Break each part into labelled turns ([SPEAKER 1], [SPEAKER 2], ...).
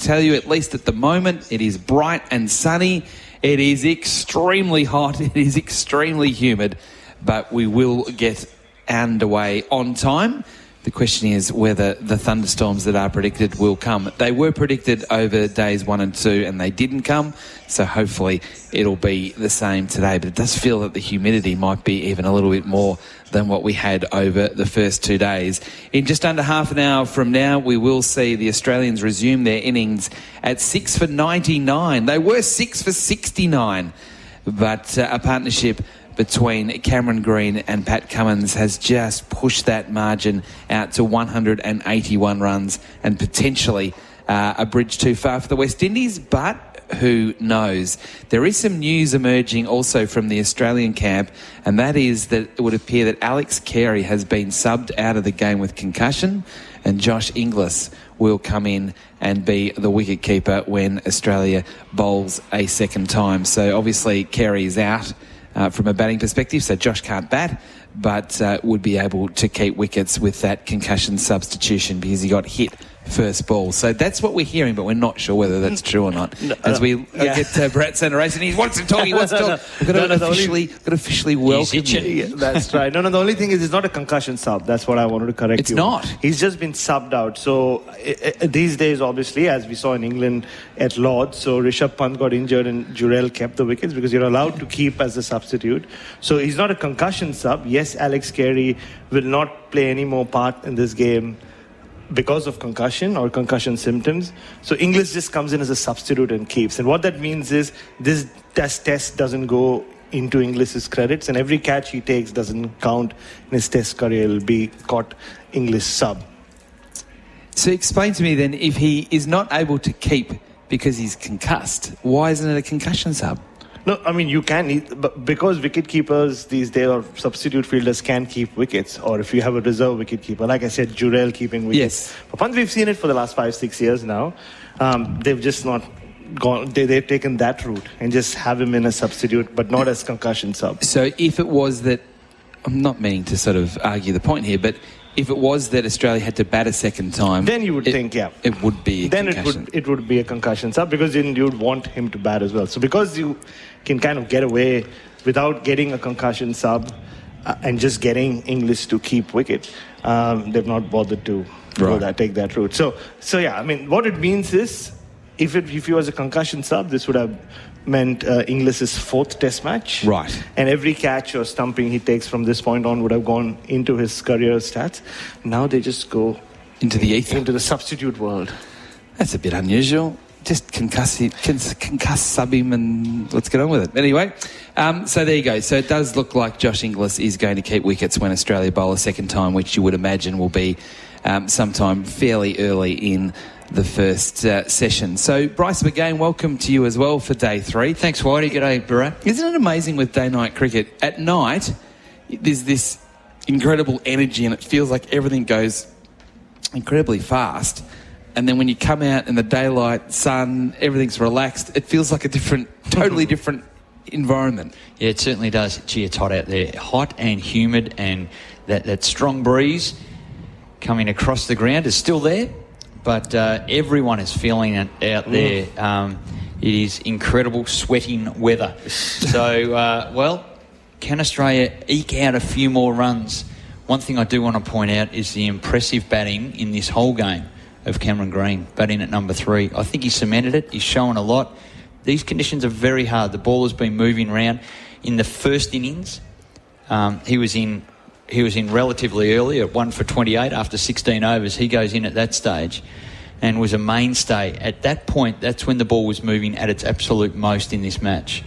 [SPEAKER 1] tell you, at least at the moment, it is bright and sunny. It is extremely hot. It is extremely humid, but we will get underway on time. The question is whether the thunderstorms that are predicted will come. They were predicted over days 1 and 2 and they didn't come, so hopefully it'll be the same today. But it does feel that the humidity might be even a little bit more than what we had over the first 2 days. In just under half an hour from now, we will see the Australians resume their innings at 6 for 99. They were 6 for 69, but a partnership between Cameron Green and Pat Cummins has just pushed that margin out to 181 runs and potentially a bridge too far for the West Indies, but who knows? There is some news emerging also from the Australian camp, and that is that it would appear that Alex Carey has been subbed out of the game with concussion, and Josh Inglis will come in and be the wicketkeeper when Australia bowls a second time. So obviously Carey is out from a batting perspective, so Josh can't bat, but would be able to keep wickets with that concussion substitution because he got hit first ball. So that's what we're hearing, but we're not sure whether that's true or not. As we get Bharat Sundaresan, he wants to talk, he wants to talk. We've got to officially welcome you.
[SPEAKER 2] Yeah, that's right. No, the only thing is it's not a concussion sub. That's what I wanted to correct you.
[SPEAKER 1] It's not.
[SPEAKER 2] He's just been subbed out. So these days, obviously, as we saw in England at Lord's, so Rishabh Pant got injured and Jurel kept the wickets because you're allowed to keep as a substitute. So he's not a concussion sub. Yes, Alex Carey will not play any more part in this game because of concussion or concussion symptoms. So Inglis just comes in as a substitute and keeps. And what that means is this test doesn't go into Inglis's credits, and every catch he takes doesn't count in his test career. It'll be caught Inglis sub.
[SPEAKER 1] So explain to me then, if he is not able to keep because he's concussed, why isn't it a concussion sub?
[SPEAKER 2] No, I mean, you can, but because wicket keepers these days or substitute fielders can keep wickets, or if you have a reserve wicket keeper, like I said, Jurel keeping wickets.
[SPEAKER 1] Yes.
[SPEAKER 2] But we've seen it for the last 5-6 years now. They've just not gone, they've taken that route and just have him in a substitute, but not as concussion sub.
[SPEAKER 1] So if it was that, I'm not meaning to sort of argue the point here, but if it was that Australia had to bat a second time,
[SPEAKER 2] then you would think, yeah,
[SPEAKER 1] it would be a concussion.
[SPEAKER 2] It would be a concussion sub, because then you'd want him to bat as well. So because you can kind of get away without getting a concussion sub and just getting Inglis to keep wicket, they've not bothered to take that route. So yeah, I mean, what it means is if he was a concussion sub, this would have meant Inglis's 4th test match.
[SPEAKER 1] Right.
[SPEAKER 2] And every catch or stumping he takes from this point on would have gone into his career stats. Now they just go
[SPEAKER 1] into the ether,
[SPEAKER 2] into the substitute world.
[SPEAKER 1] That's a bit unusual. Just concuss sub him and let's get on with it. Anyway, so there you go. So it does look like Josh Inglis is going to keep wickets when Australia bowl a second time, which you would imagine will be sometime fairly early in the first session. So, Bryce McGain, welcome to you as well for day 3.
[SPEAKER 3] Thanks, Whitey. G'day, Bharat.
[SPEAKER 1] Isn't it amazing with day-night cricket? At night, there's this incredible energy and it feels like everything goes incredibly fast. And then when you come out in the daylight, sun, everything's relaxed, it feels like a totally different environment.
[SPEAKER 3] Yeah, it certainly does. Gee, it's hot out there. Hot and humid, and that strong breeze coming across the ground is still there. But everyone is feeling it out there. It is incredible sweating weather. So, can Australia eke out a few more runs? One thing I do want to point out is the impressive batting in this whole game of Cameron Green, batting at number 3. I think he cemented it. He's shown a lot. These conditions are very hard. The ball has been moving around. In the first innings, he was in relatively early at 1 for 28 after 16 overs. He goes in at that stage and was a mainstay. At that point, that's when the ball was moving at its absolute most in this match.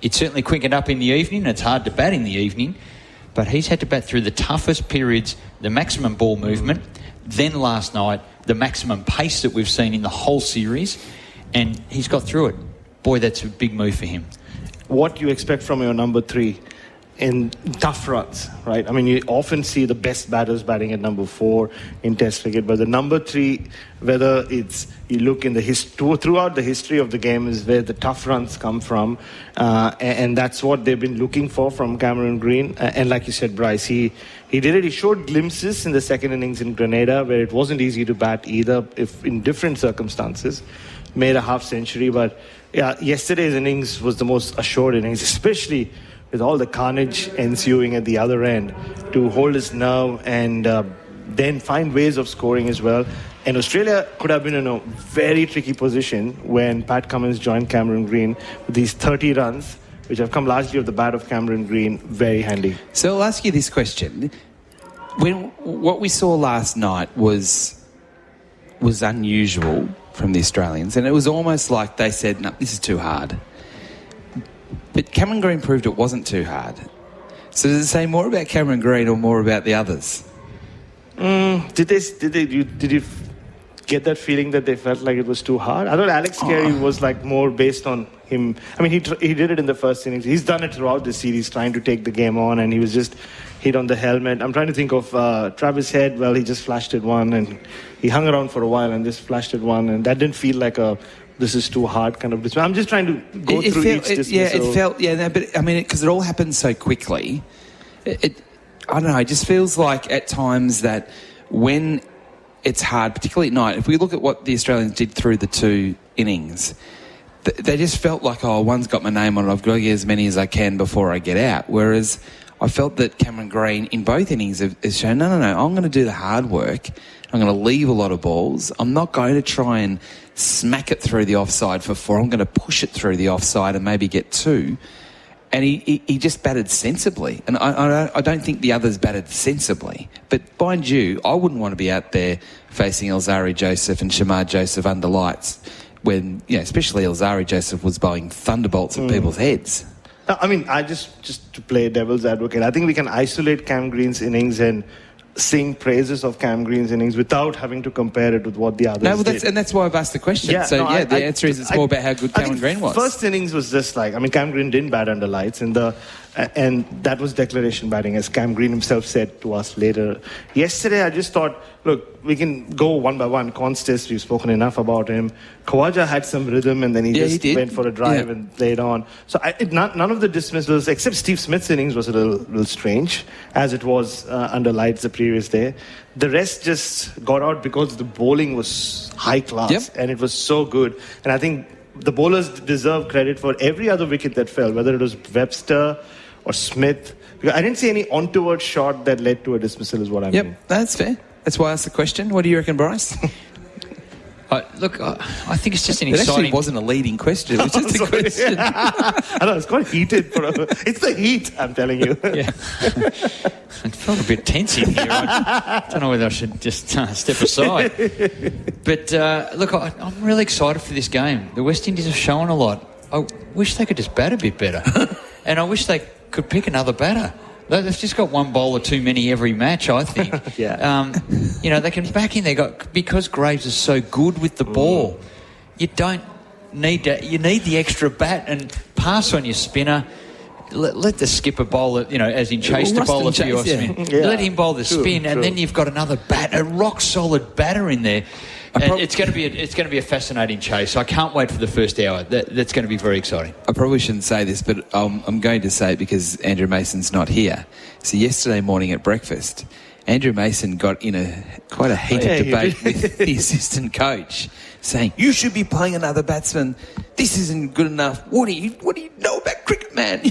[SPEAKER 3] It certainly quickened up in the evening. It's hard to bat in the evening, but he's had to bat through the toughest periods, the maximum ball movement, then last night, the maximum pace that we've seen in the whole series, and he's got through it. Boy, that's a big move for him.
[SPEAKER 2] What you expect from your number 3 in tough runs, right? I mean, you often see the best batters batting at number 4 in Test cricket, but the number 3, whether it's you look in the throughout the history of the game, is where the tough runs come from, and that's what they've been looking for from Cameron Green. And like you said, Bryce, he did it. He showed glimpses in the second innings in Grenada, where it wasn't easy to bat either, if in different circumstances. Made a half century, but yeah, yesterday's innings was the most assured innings, especially with all the carnage ensuing at the other end, to hold his nerve and then find ways of scoring as well. And Australia could have been in a very tricky position when Pat Cummins joined Cameron Green with these 30 runs, which have come largely off the bat of Cameron Green. Very handy.
[SPEAKER 1] So I'll ask you this question. What we saw last night was unusual from the Australians, and it was almost like they said, no, this is too hard. But Cameron Green proved it wasn't too hard. So does it say more about Cameron Green or more about the others?
[SPEAKER 2] Did you get that feeling that they felt like it was too hard? I thought Alex Carey was like more based on him. I mean, he did it in the first innings. He's done it throughout the series, trying to take the game on, and he was just hit on the helmet. I'm trying to think of Travis Head. Well, he just flashed it one, and he hung around for a while and just flashed it one, and that didn't feel like a this is too hard kind of dismissal. I'm just trying to go through each dismissal.
[SPEAKER 1] But I mean, because it all happened so quickly, I don't know, it just feels like at times that when it's hard, particularly at night, if we look at what the Australians did through the 2 innings, they just felt like, oh, one's got my name on it, I've got to get as many as I can before I get out. Whereas I felt that Cameron Green in both innings has shown, no, I'm going to do the hard work. I'm going to leave a lot of balls. I'm not going to try and smack it through the offside for 4. I'm going to push it through the offside and maybe get 2. And he just batted sensibly. And I don't think the others batted sensibly. But mind you, I wouldn't want to be out there facing Elzari Joseph and Shamar Joseph under lights when, especially Elzari Joseph was blowing thunderbolts at people's heads.
[SPEAKER 2] I mean, I just to play devil's advocate, I think we can isolate Cam Green's innings and sing praises of Cam Green's innings without having to compare it with what the others did.
[SPEAKER 1] And that's why I've asked the question. The answer is it's more about how good Cameron Green was.
[SPEAKER 2] First innings was just like, I mean, Cam Green didn't bat under lights, and that was declaration batting, as Cam Green himself said to us later. Yesterday, I just thought, look, we can go one by one. Constest, we've spoken enough about him. Khawaja had some rhythm, and then he went for a drive and played on. So none of the dismissals, except Steve Smith's innings, was a little strange, as it was under lights the previous day. The rest just got out because the bowling was high class, and it was so good. And I think the bowlers deserve credit for every other wicket that fell, whether it was Webster or Smith. I didn't see any on-toward shot that led to a dismissal, is what I mean.
[SPEAKER 1] Yep, that's fair. That's why I asked the question. What do you reckon, Bryce?
[SPEAKER 3] Look, I think it's just an
[SPEAKER 1] exciting...
[SPEAKER 3] exciting...
[SPEAKER 1] It actually wasn't a leading question. It was just a question.
[SPEAKER 2] I know, it's quite heated. It's the heat, I'm telling you.
[SPEAKER 3] Yeah. It felt a bit tense in here. I don't know whether I should just step aside. But, look, I'm really excited for this game. The West Indies have shown a lot. I wish they could just bat a bit better. And I wish they could pick another batter. They've just got one bowler too many every match, I think. They can back in there. Because Graves is so good with the ball, you don't need that. You need the extra bat and pass on your spinner. Let the skipper bowl it, as in Chase to bowl it for your spin. Let him bowl the spin, and then you've got another bat, a rock solid batter in there. And it's going to be a fascinating chase. I can't wait for the first hour. That's going to be very exciting.
[SPEAKER 1] I probably shouldn't say this, but I'm going to say it because Andrew Mason's not here. So yesterday morning at breakfast, Andrew Mason got in quite a heated debate with the assistant coach, saying, "You should be playing another batsman. This isn't good enough. What do you know about cricket, man?"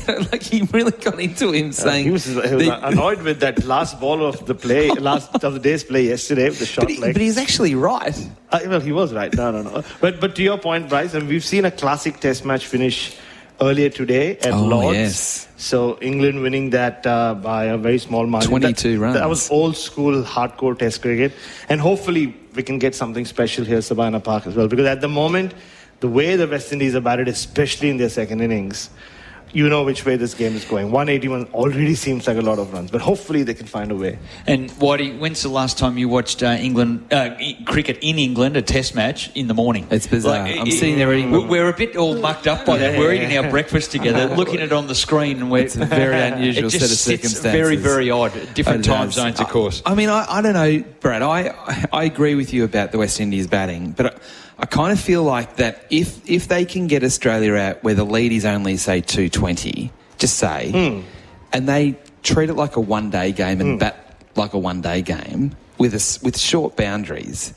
[SPEAKER 1] He really got into him, saying
[SPEAKER 2] he was annoyed with that last ball of the play, last of the day's play yesterday with the shot leg.
[SPEAKER 1] But he's actually right.
[SPEAKER 2] Well, he was right. No. But to your point, Bryce, and we've seen a classic Test match finish earlier today at Lord's.
[SPEAKER 1] Yes.
[SPEAKER 2] So England winning that by a very small margin.
[SPEAKER 1] 22 runs.
[SPEAKER 2] That was old school, hardcore Test cricket. And hopefully we can get something special here at Sabina Park as well. Because at the moment, the way the West Indies are batted, especially in their second innings, you know which way this game is going. 181 already seems like a lot of runs, but hopefully they can find a way.
[SPEAKER 3] And Whitey, when's the last time you watched cricket in England, a test match, in the morning?
[SPEAKER 1] It's bizarre. I'm sitting there eating...
[SPEAKER 3] We're a bit all mucked up by that. We're eating our breakfast together, looking at it on the screen, and
[SPEAKER 1] it's a very unusual set of circumstances.
[SPEAKER 3] Very, very odd. Different time zones, of course.
[SPEAKER 1] I mean, I don't know, Brad. I agree with you about the West Indies batting, but I kind of feel like that if they can get Australia out where the lead is only, say, 220, just say, and they treat it like a one-day game and bat like a one-day game with short boundaries,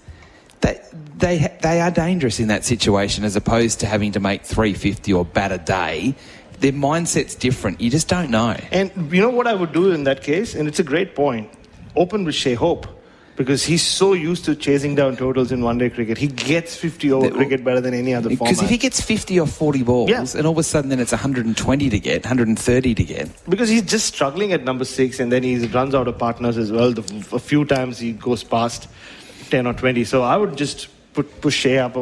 [SPEAKER 1] they are dangerous in that situation as opposed to having to make 350 or bat a day. Their mindset's different. You just don't know.
[SPEAKER 2] And you know what I would do in that case? And it's a great point. Open with Shea Hope. Because he's so used to chasing down totals in one-day cricket. He gets 50-over cricket better than any other format.
[SPEAKER 1] Because if he gets 50 or 40 balls, and all of a sudden then it's 120 to get, 130 to get.
[SPEAKER 2] Because he's just struggling at number 6, and then he runs out of partners as well. A few times he goes past 10 or 20. So I would just push Shea up.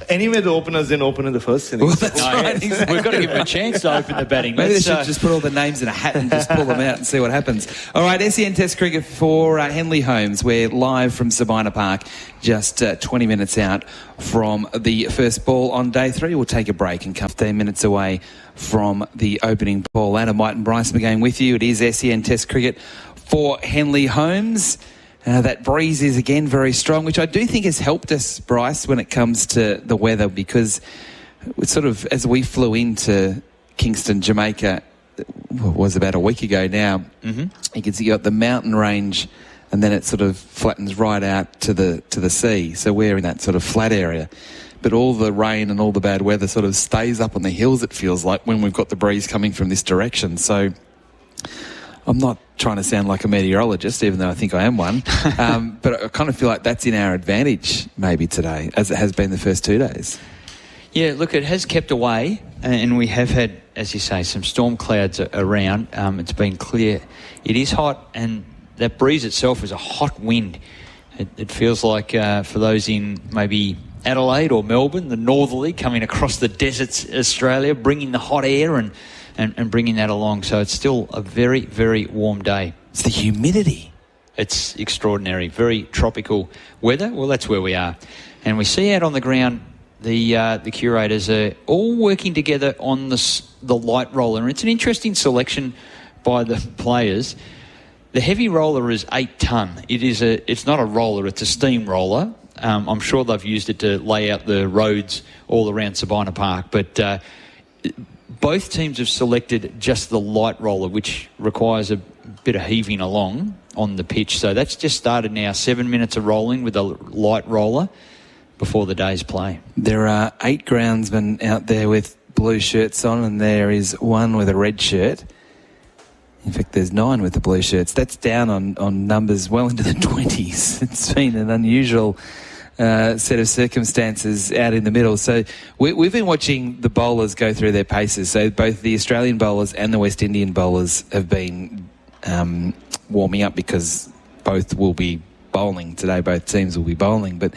[SPEAKER 2] Anyway, the openers didn't open in the first innings.
[SPEAKER 1] Well, that's right. Exactly.
[SPEAKER 3] We've got to give him a chance to open the batting.
[SPEAKER 1] Maybe they should just put all the names in a hat and just pull them out and see what happens. All right, SEN Test cricket for Henley Holmes. We're live from Sabina Park, just 20 minutes out from the first ball on day 3. We'll take a break and come 15 minutes away from the opening ball. Adam White and Bryce McGain with you. It is SEN Test cricket for Henley Holmes. That breeze is again very strong, which I do think has helped us, Bryce, when it comes to the weather, because it's sort of, as we flew into Kingston, Jamaica, it was about a week ago now, you can see you got the mountain range and then it sort of flattens right out to the sea. So we're in that sort of flat area. But all the rain and all the bad weather sort of stays up on the hills, it feels like, when we've got the breeze coming from this direction. So I'm not trying to sound like a meteorologist, even though I think I am one, but I kind of feel like that's in our advantage maybe today, as it has been the first 2 days.
[SPEAKER 3] Yeah, look, it has kept away, and we have had, as you say, some storm clouds around. It's been clear. It is hot, and that breeze itself is a hot wind. It feels like for those in maybe Adelaide or Melbourne, the northerly coming across the deserts, Australia, bringing the hot air and bringing that along. So it's still a very, very warm day.
[SPEAKER 1] It's the humidity.
[SPEAKER 3] It's extraordinary. Very tropical weather. Well, that's where we are. And we see out on the ground the curators are all working together on the light roller. And it's an interesting selection by the players. The heavy roller is 8 tonne. It's not a roller, it's a steam roller. I'm sure they've used it to lay out the roads all around Sabina Park. But both teams have selected just the light roller, which requires a bit of heaving along on the pitch. So that's just started now. 7 minutes of rolling with a light roller before the day's play. There
[SPEAKER 1] are 8 groundsmen out there with blue shirts on, and there is one with a red shirt. In fact, there's 9 with the blue shirts. That's down on numbers well into the 20s. It's been an unusual set of circumstances out in the middle. So we've been watching the bowlers go through their paces. So both the Australian bowlers and the West Indian bowlers have been warming up, because both will be bowling today. Both teams will be bowling. But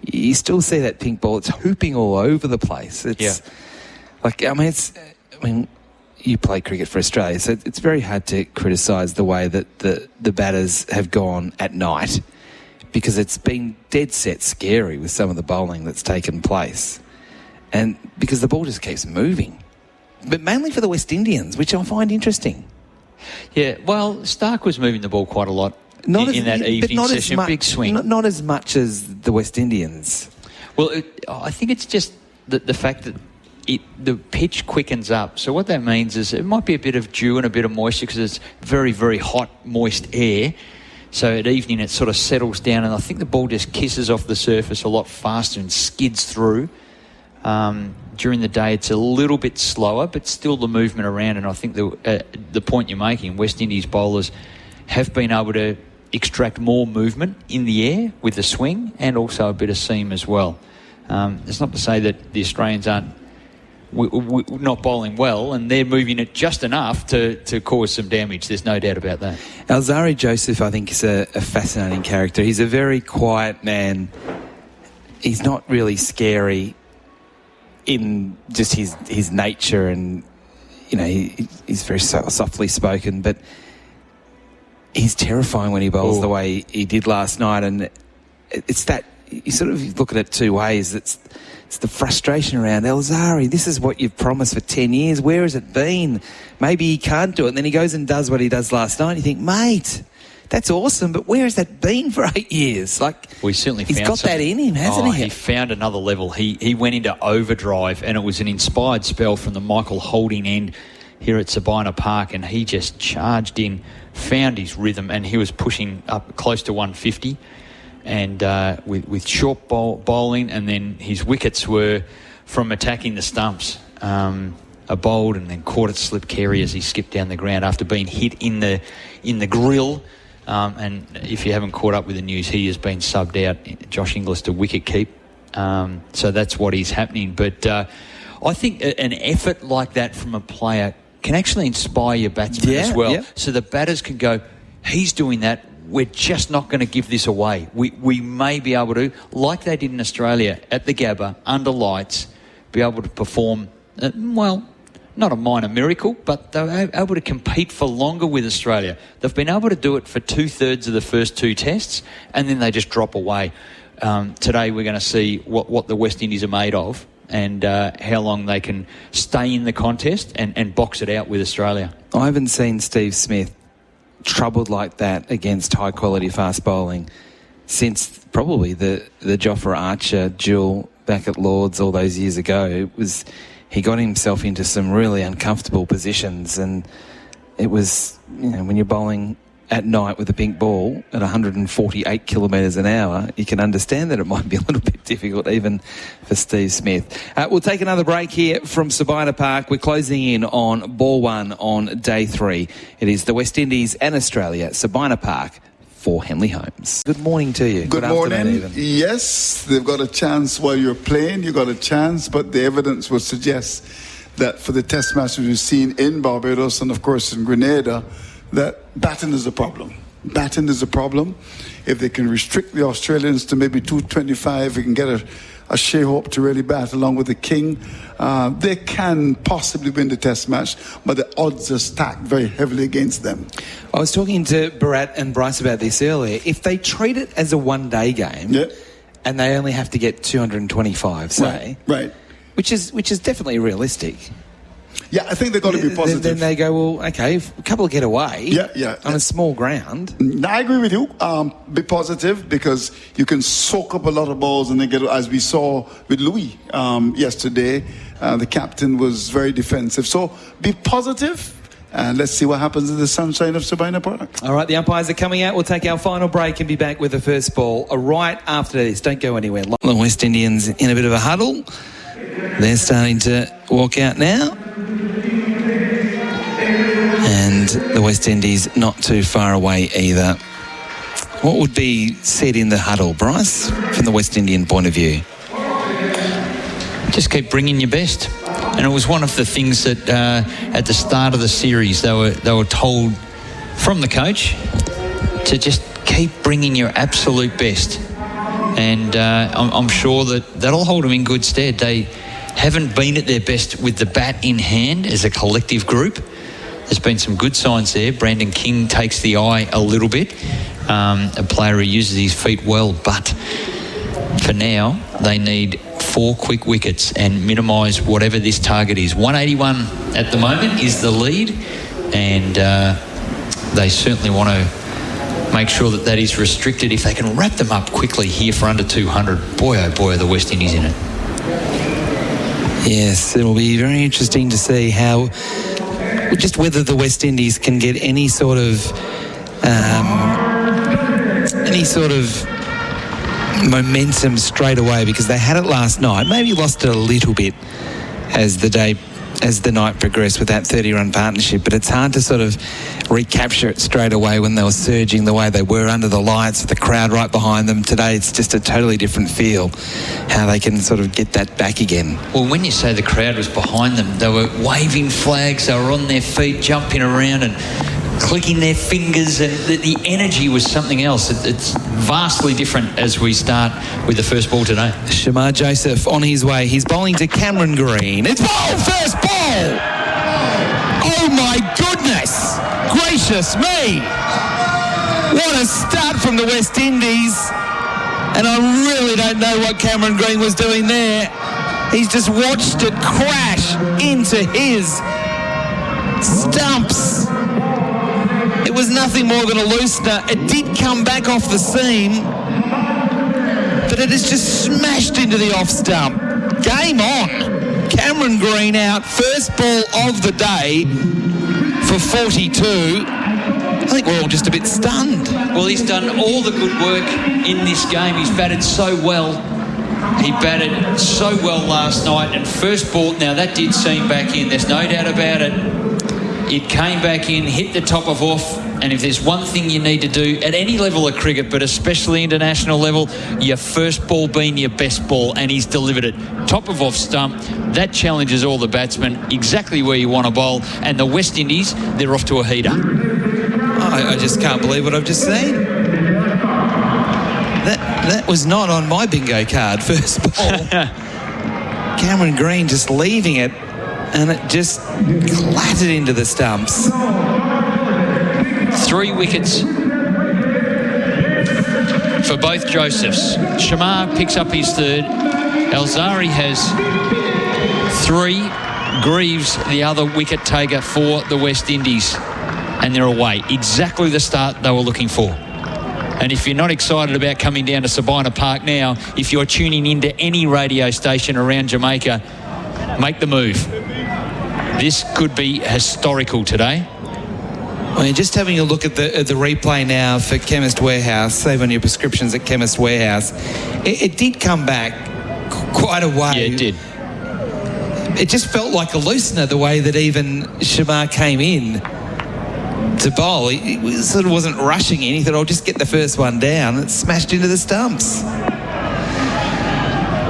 [SPEAKER 1] you still see that pink ball. It's hooping all over the place. It's you play cricket for Australia, so it's very hard to criticise the way that the batters have gone at night, because it's been dead set scary with some of the bowling that's taken place. And because the ball just keeps moving. But mainly for the West Indians, which I find interesting.
[SPEAKER 3] Yeah, well, Starc was moving the ball quite a lot in that evening session. Big swing.
[SPEAKER 1] Not as much as the West Indians.
[SPEAKER 3] Well, I think it's just the fact that the pitch quickens up. So what that means is it might be a bit of dew and a bit of moisture, because it's very, very hot, moist air. So at evening it sort of settles down, and I think the ball just kisses off the surface a lot faster and skids through. During the day it's a little bit slower, but still the movement around. And I think the point you're making, West Indies bowlers have been able to extract more movement in the air with the swing, and also a bit of seam as well. It's not to say that the Australians aren't not bowling well, and they're moving it just enough to cause some damage. There's no doubt about that.
[SPEAKER 1] Alzarri Joseph, I think, is a fascinating character. He's a very quiet man. He's not really scary in just his nature, and he's very softly spoken, but he's terrifying when he bowls the way he did last night. And it's that, you sort of look at it two ways. It's the frustration around Elzari. This is what you've promised for 10 years. Where has it been? Maybe he can't do it. And then he goes and does what he does last night. You think, mate, that's awesome, but where has that been for 8 years?
[SPEAKER 3] He's
[SPEAKER 1] got that in him, hasn't he?
[SPEAKER 3] He found another level. He went into overdrive, and it was an inspired spell from the Michael Holding end here at Sabina Park, and he just charged in, found his rhythm, and he was pushing up close to 150, and with short bowling, and then his wickets were from attacking the stumps. A bowled and then caught it slip carry as he skipped down the ground after being hit in the grill. And if you haven't caught up with the news, he has been subbed out, Josh Inglis, to wicket keep. So that's what is happening. But I think an effort like that from a player can actually inspire your batsmen as well. Yeah. So the batters can go, he's doing that, we're just not going to give this away. We may be able to, like they did in Australia, at the Gabba, under lights, be able to perform, not a minor miracle, but they were able to compete for longer with Australia. They've been able to do it for 2/3 of the first two tests, and then they just drop away. Today we're going to see what the West Indies are made of, and how long they can stay in the contest and box it out with Australia.
[SPEAKER 1] I haven't seen Steve Smith troubled like that against high-quality fast bowling since probably the Jofra Archer duel back at Lords all those years ago. He got himself into some really uncomfortable positions, and it was, when you're bowling at night with a pink ball at 148 kilometres an hour, you can understand that it might be a little bit difficult even for Steve Smith. We'll take another break here from Sabina Park. We're closing in on ball one on day 3. It is the West Indies and Australia, Sabina Park, for Henley Holmes. Good morning to you.
[SPEAKER 4] Good morning. Even. Yes, they've got a chance while you're playing. You've got a chance, but the evidence would suggest that for the test matches we've seen in Barbados and, of course, in Grenada, that batting is a problem. Batting is a problem. If they can restrict the Australians to maybe 225, we can get a Shea Hope to really bat along with the King. They can possibly win the test match, but the odds are stacked very heavily against them.
[SPEAKER 1] I was talking to Bharat and Bryce about this earlier. If they treat it as a one-day game, and they only have to get 225, say,
[SPEAKER 4] right,
[SPEAKER 1] which is definitely realistic.
[SPEAKER 4] Yeah, I think they've got to be positive.
[SPEAKER 1] Then they go, well, okay, if a couple get away on a small ground.
[SPEAKER 4] I agree with you. Be positive, because you can soak up a lot of balls and then get, as we saw with Louis yesterday, the captain was very defensive. So be positive. And let's see what happens in the sunshine of Sabina Park.
[SPEAKER 1] All right, the umpires are coming out. We'll take our final break and be back with the first ball right after this. Don't go anywhere. The West Indians in a bit of a huddle. They're starting to walk out now. And the West Indies not too far away either. What would be said in the huddle, Bryce, from the West Indian point of view?
[SPEAKER 3] Just keep bringing your best. And it was one of the things that at the start of the series they were told from the coach to just keep bringing your absolute best. And I'm sure that'll hold them in good stead. They haven't been at their best with the bat in hand as a collective group. There's been some good signs there. Brandon King takes the eye a little bit. A player who uses his feet well, but for now they need 4 quick wickets and minimise whatever this target is. 181 at the moment is the lead, and they certainly want to make sure that is restricted. If they can wrap them up quickly here for under 200, boy oh boy are the West Indies in it.
[SPEAKER 1] Yes, it'll be very interesting to see how, just whether the West Indies can get any sort of momentum straight away, because they had it last night. Maybe lost it a little bit as the night progressed with that 30-run partnership, but it's hard to sort of recapture it straight away when they were surging the way they were under the lights with the crowd right behind them. Today it's just a totally different feel, how they can sort of get that back again.
[SPEAKER 3] Well, when you say the crowd was behind them, they were waving flags, they were on their feet, jumping around and clicking their fingers, and the energy was something else. It's vastly different as we start with the first ball today.
[SPEAKER 1] Shamar Joseph on his way. He's bowling to Cameron Green. It's ball, first ball! Oh my goodness! Gracious me! What a start from the West Indies. And I really don't know what Cameron Green was doing there. He's just watched it crash into his stumps. It was nothing more than a loosener. It did come back off the seam, but it has just smashed into the off stump. Game on. Cameron Green out. First ball of the day for 42. I think we're all just a bit stunned.
[SPEAKER 3] Well, he's done all the good work in this game. He's batted so well. He batted so well last night. And first ball, now that did seam back in. There's no doubt about it. It came back in, hit the top of off. And if there's one thing you need to do at any level of cricket, but especially international level, your first ball being your best ball, and he's delivered it. Top of off stump, that challenges all the batsmen, exactly where you want to bowl. And the West Indies, they're off to a heater.
[SPEAKER 1] I just can't believe what I've just seen. That was not on my bingo card, first ball. Cameron Green just leaving it, and it just clattered into the stumps.
[SPEAKER 3] 3 wickets for both Josephs. Shamar picks up his third. Alzari has 3. Greaves, the other wicket taker for the West Indies. And they're away. Exactly the start they were looking for. And if you're not excited about coming down to Sabina Park now, if you're tuning into any radio station around Jamaica, make the move. This could be historical today.
[SPEAKER 1] I mean, just having a look at the replay now for Chemist Warehouse, save on your prescriptions at Chemist Warehouse, it did come back quite a way.
[SPEAKER 3] Yeah, it did.
[SPEAKER 1] It just felt like a loosener the way that even Shamar came in to bowl. He sort of wasn't rushing in. He thought, I'll just get the first one down. It smashed into the stumps.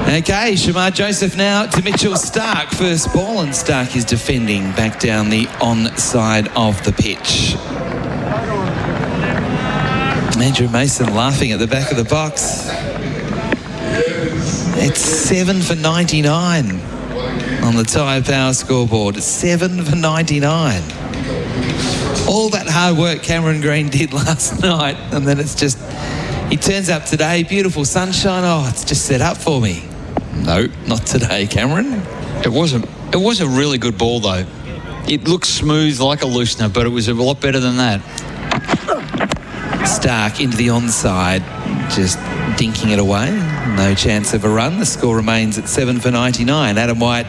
[SPEAKER 1] Okay, Shamar Joseph now to Mitchell Starc. First ball, and Starc is defending back down the on-side of the pitch. Andrew Mason laughing at the back of the box. It's 7 for 99 on the Tyre Power scoreboard. 7 for 99. All that hard work Cameron Green did last night, and then it's just, he turns up today, beautiful sunshine. Oh, it's just set up for me. No, not today, Cameron.
[SPEAKER 3] It was a really good ball, though. It looked smooth like a loosener, but it was a lot better than that.
[SPEAKER 1] Starc into the onside, just dinking it away. No chance of a run. The score remains at 7 for 99. Adam White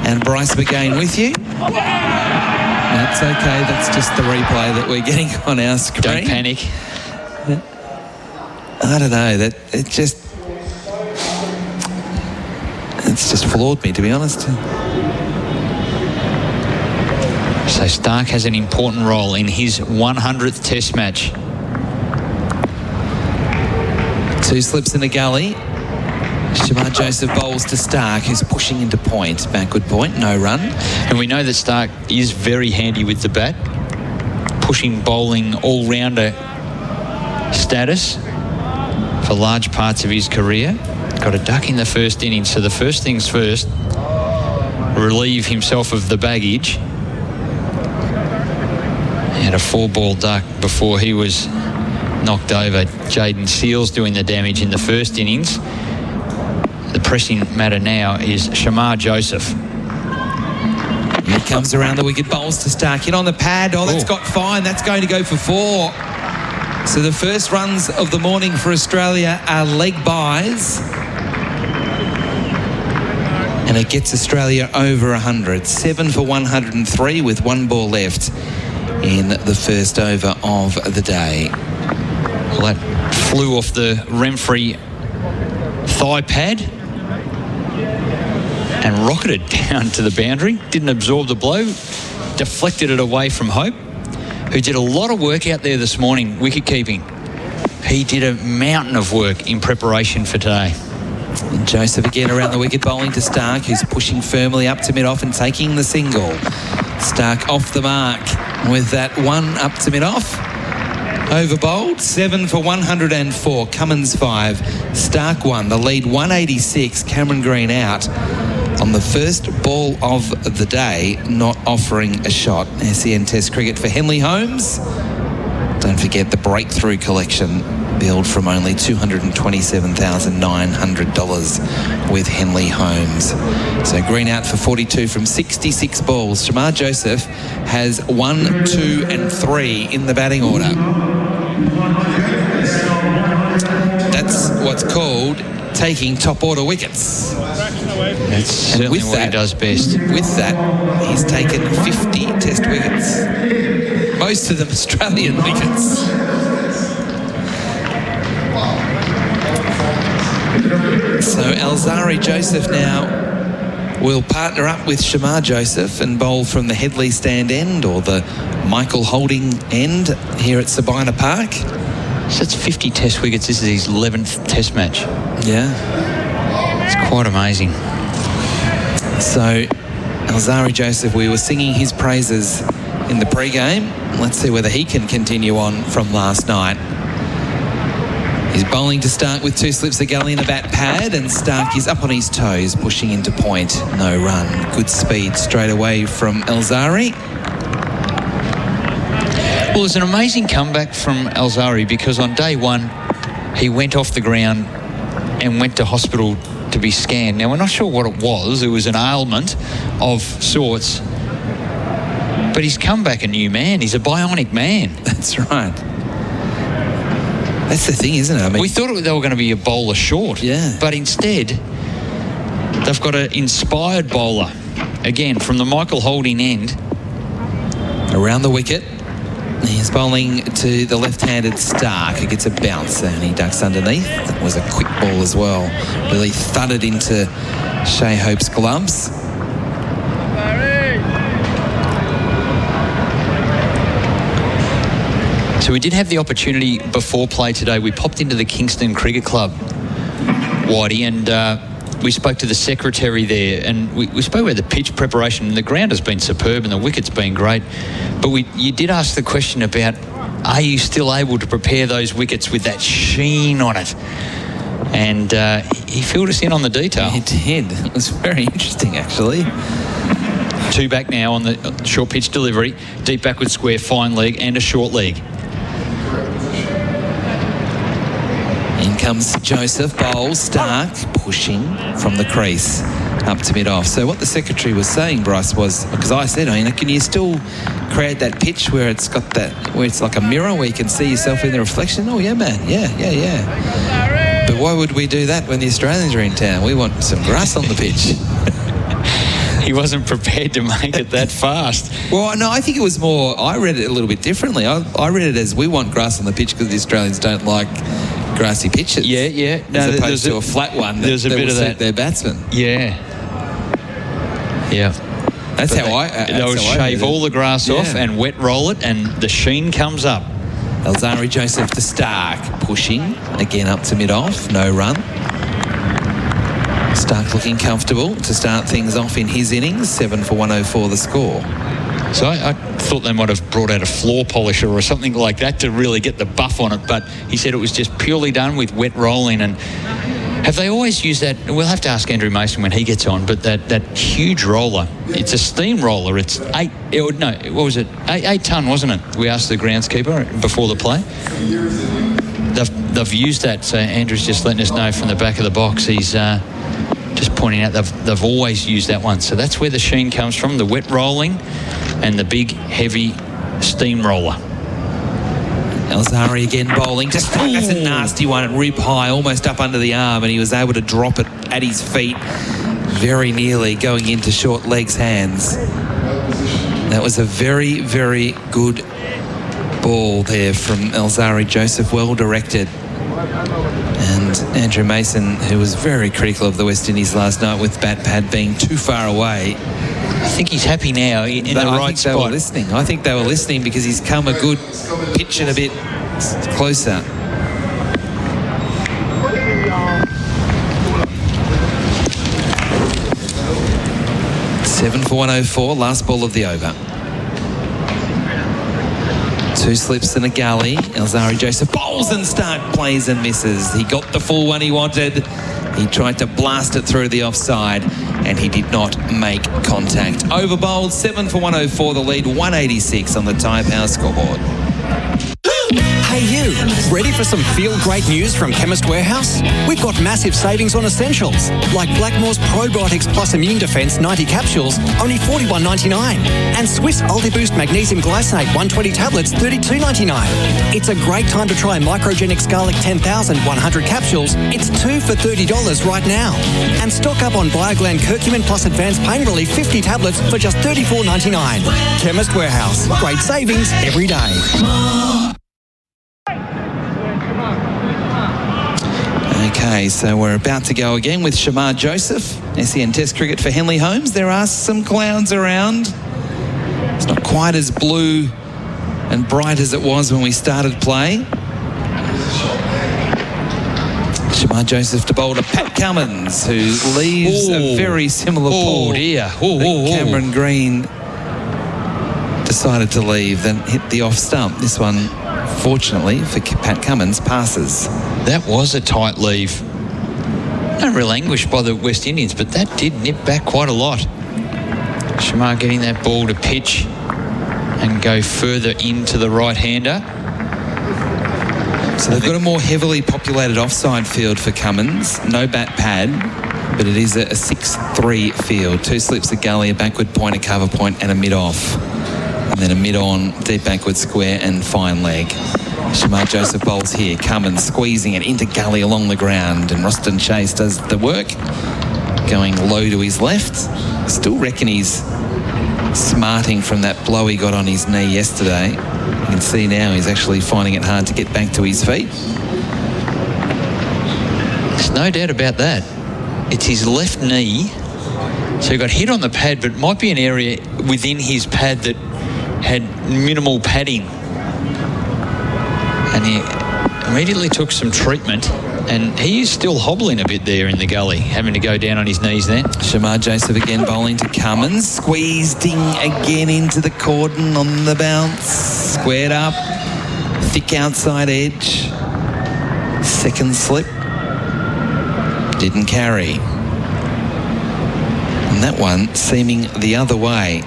[SPEAKER 1] and Bryce McGain with you. That's okay. That's just the replay that we're getting on our screen.
[SPEAKER 3] Don't panic.
[SPEAKER 1] I don't know. It's just floored me, to be honest.
[SPEAKER 3] So Starc has an important role in his 100th Test match.
[SPEAKER 1] 2 slips in a gully. Shamar Joseph bowls to Starc, who's pushing into point. Backward point, no run.
[SPEAKER 3] And we know that Starc is very handy with the bat. Pushing bowling all-rounder status for large parts of his career. Got a duck in the first innings, so the first things first, relieve himself of the baggage. He had a 4-ball duck before he was knocked over. Jaden Seals doing the damage in the first innings. The pressing matter now is Shamar Joseph.
[SPEAKER 1] He comes around the wicket, bowls to Starc. In on the pad. Oh, that's got fine. That's going to go for 4. So the first runs of the morning for Australia are leg byes. And it gets Australia over 100. 7 for 103 with 1 ball left in the first over of the day.
[SPEAKER 3] Well, that flew off the Renfrey thigh pad and rocketed down to the boundary. Didn't absorb the blow. Deflected it away from Hope, who did a lot of work out there this morning, wicket keeping. He did a mountain of work in preparation for today.
[SPEAKER 1] And Joseph again around the wicket, bowling to Starc, who's pushing firmly up to mid-off and taking the single. Starc off the mark with that 1 up to mid-off. Over bowled, 7 for 104. Cummins 5, Starc 1. The lead 186. Cameron Green out on the first ball of the day, not offering a shot. SEN Test cricket for Henley Holmes. Don't forget the Breakthrough Collection, billed from only $227,900 with Henley Holmes. So green out for 42 from 66 balls. Shamar Joseph has 1, 2 and 3 in the batting order. That's what's called taking top order wickets.
[SPEAKER 3] That's certainly what he does best.
[SPEAKER 1] With that, he's taken 50 Test wickets. Most of them Australian wickets. So Alzari Joseph now will partner up with Shamar Joseph and bowl from the Headley stand end or the Michael Holding end here at Sabina Park.
[SPEAKER 3] So that's 50 Test wickets. This is his 11th Test match.
[SPEAKER 1] Yeah.
[SPEAKER 3] It's quite amazing.
[SPEAKER 1] So Alzari Joseph, we were singing his praises in the pre-game. Let's see whether he can continue on from last night. He's bowling to Starc with 2 slips of gully in a bat pad, and Starc is up on his toes, pushing into point. No run. Good speed straight away from Alzari.
[SPEAKER 3] Well, it's an amazing comeback from Alzari because on day one, he went off the ground and went to hospital to be scanned. Now, we're not sure what it was. It was an ailment of sorts. But he's come back a new man. He's a bionic man.
[SPEAKER 1] That's right. That's the thing, isn't it? I mean,
[SPEAKER 3] we thought they were going to be a bowler short.
[SPEAKER 1] Yeah.
[SPEAKER 3] But instead, they've got an inspired bowler. Again, from the Michael Holding end.
[SPEAKER 1] Around the wicket. He's bowling to the left-handed Starc, who gets a bounce and he ducks underneath. That was a quick ball as well. Really thudded into Shea Hope's gloves.
[SPEAKER 3] So we did have the opportunity before play today. We popped into the Kingston Cricket Club, Whitey, and we spoke to the secretary there, and we spoke about the pitch preparation. The ground has been superb and the wicket's been great. But you did ask the question about, are you still able to prepare those wickets with that sheen on it? And he filled us in on the detail.
[SPEAKER 1] He did. It was very interesting, actually.
[SPEAKER 3] 2 back now on the short pitch delivery. Deep backward square, fine leg and a short leg.
[SPEAKER 1] In comes Joseph, bowls, Starc, pushing from the crease up to mid-off. So what the secretary was saying, Bryce, was, because I said, can you still create that pitch where it's got that, where it's like a mirror where you can see yourself in the reflection? Oh, yeah, man. Yeah. But why would we do that when the Australians are in town? We want some grass on the pitch.
[SPEAKER 3] He wasn't prepared to make it that fast.
[SPEAKER 1] Well, no, I think it was more, I read it a little bit differently. I read it as we want grass on the pitch because the Australians don't like grassy pitches.
[SPEAKER 3] Yeah.
[SPEAKER 1] No, as opposed to a flat one that will suit their batsmen.
[SPEAKER 3] Yeah.
[SPEAKER 1] That's how I...
[SPEAKER 3] They'll shave all the grass off and wet roll it, and the sheen comes up.
[SPEAKER 1] Alzari Joseph to Starc, pushing, again up to mid-off, no run. Starc looking comfortable to start things off in his innings, 7 for 104 the score.
[SPEAKER 3] So I thought they might have brought out a floor polisher or something like that to really get the buff on it, but he said it was just purely done with wet rolling. And have they always used that? We'll have to ask Andrew Mason when he gets on, but that huge roller, it's a steam roller. It's 8 ton, wasn't it? We asked the groundskeeper before the play. They've used that, so Andrew's just letting us know from the back of the box. He's just pointing out they've always used that one. So that's where the sheen comes from, the wet rolling and the big, heavy steam roller.
[SPEAKER 1] Alzari again bowling. Just that's a nasty one at rib high, almost up under the arm, and he was able to drop it at his feet very nearly going into short legs hands. That was a very, very good ball there from Alzari Joseph, well directed. And Andrew Mason, who was very critical of the West Indies last night with bat pad being too far away.
[SPEAKER 3] I think he's happy now in the right spot.
[SPEAKER 1] They were listening. I think they were listening because he's come a good pitch and a bit closer. Seven for 104, last ball of the over. 2 slips and a gully. Alzari Joseph bowls and Starc plays and misses. He got the full one he wanted, He tried to blast it through the offside, and he did not make contact. Over bowled, 7 for 104, the lead, 186 on the Tyre Power scoreboard.
[SPEAKER 5] Hey you, ready for some feel-great news from Chemist Warehouse? We've got massive savings on essentials, like Blackmore's Probiotics Plus Immune Defense 90 capsules, only $41.99. And Swiss Ultiboost Magnesium Glycinate 120 tablets, $32.99. It's a great time to try Microgenic Garlic 10,100 capsules. It's 2 for $30 right now. And stock up on Bioglan Curcumin Plus Advanced Pain Relief 50 tablets for just $34.99. Chemist Warehouse, great savings every day.
[SPEAKER 1] Okay, so we're about to go again with Shamar Joseph, SEN Test Cricket for Henley Holmes. There are some clouds around. It's not quite as blue and bright as it was when we started play. Shamar Joseph to bowl to Pat Cummins, who leaves a very similar ball.
[SPEAKER 3] Oh dear.
[SPEAKER 1] Cameron Green decided to leave, then hit the off stump. This one, fortunately for Pat Cummins, passes.
[SPEAKER 3] That was a tight leave. No real anguish by the West Indians, but that did nip back quite a lot. Shamar getting that ball to pitch and go further into the right-hander.
[SPEAKER 1] So they've got a more heavily populated offside field for Cummins. No bat pad, but it is a 6-3 field. 2 slips, a gully, a backward point, a cover point, and a mid-off. And then a mid-on, deep backward square, and fine leg. Shamar Joseph bowls here. Cummins squeezing it into gully along the ground, and Roston Chase does the work, going low to his left. Still reckon he's smarting from that blow he got on his knee yesterday. You can see now he's actually finding it hard to get back to his feet.
[SPEAKER 3] There's no doubt about that. It's his left knee, so he got hit on the pad, but might be an area within his pad that had minimal padding. And he immediately took some treatment, and he is still hobbling a bit there in the gully, having to go down on his knees there.
[SPEAKER 1] Shamar Joseph again bowling to Cummins, squeezed in again into the cordon on the bounce, squared up, thick outside edge, second slip, didn't carry. And that one seeming the other way.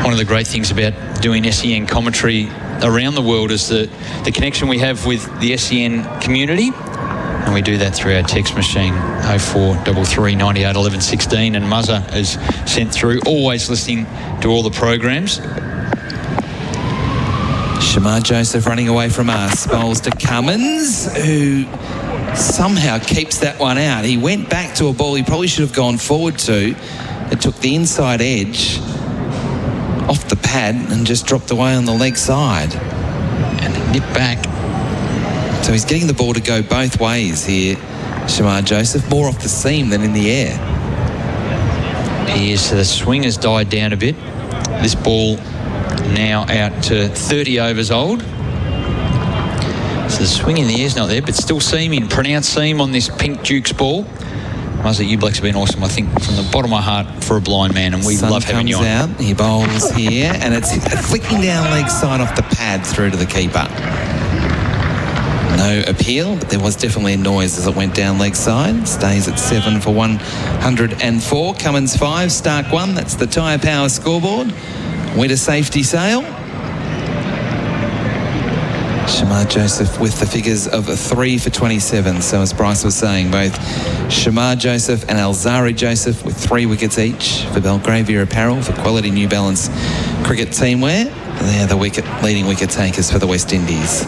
[SPEAKER 3] One of the great things about doing SEN commentary around the world is the connection we have with the SEN community, and we do that through our text machine 0433 98 11 16, and Muzza is sent through, always listening to all the programs.
[SPEAKER 1] Shamar Joseph running away from us, bowls to Cummins, who somehow keeps that one out. He went back to a ball he probably should have gone forward to. It took the inside edge off the pad and just dropped away on the leg side.
[SPEAKER 3] And nip back.
[SPEAKER 1] So he's getting the ball to go both ways here, Shamar Joseph, more off the seam than in the air.
[SPEAKER 3] He is. So the swing has died down a bit. This ball now out to 30 overs old. So the swing in the air's not there, but still seaming, pronounced seam on this pink Dukes ball. Muzza, you blokes have been awesome, I think, from the bottom of my heart for a blind man, and we love having you on.
[SPEAKER 1] Out, he bowls here, and it's flicking down leg side off the pad through to the keeper. No appeal, but there was definitely a noise as it went down leg side. Stays at 7 for 104. Cummins 5, Starc 1. That's the Tyre Power scoreboard. Winter safety sail. Shamar Joseph with the figures of 3 for 27. So as Bryce was saying, both Shamar Joseph and Alzari Joseph with 3 wickets each for Belgravia Apparel for quality New Balance cricket teamwear. They're the leading wicket takers for the West Indies.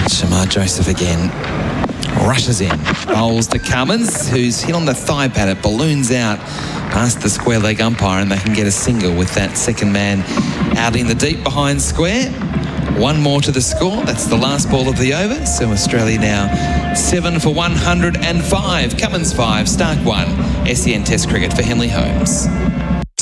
[SPEAKER 1] Shamar Joseph again rushes in, bowls to Cummins, who's hit on the thigh pad. It balloons out past the square leg umpire, and they can get a single with that second man out in the deep behind square. 1 more to the score. That's the last ball of the over. So Australia now 7 for 105. Cummins 5, Starc 1. SEN Test Cricket for Henley Holmes.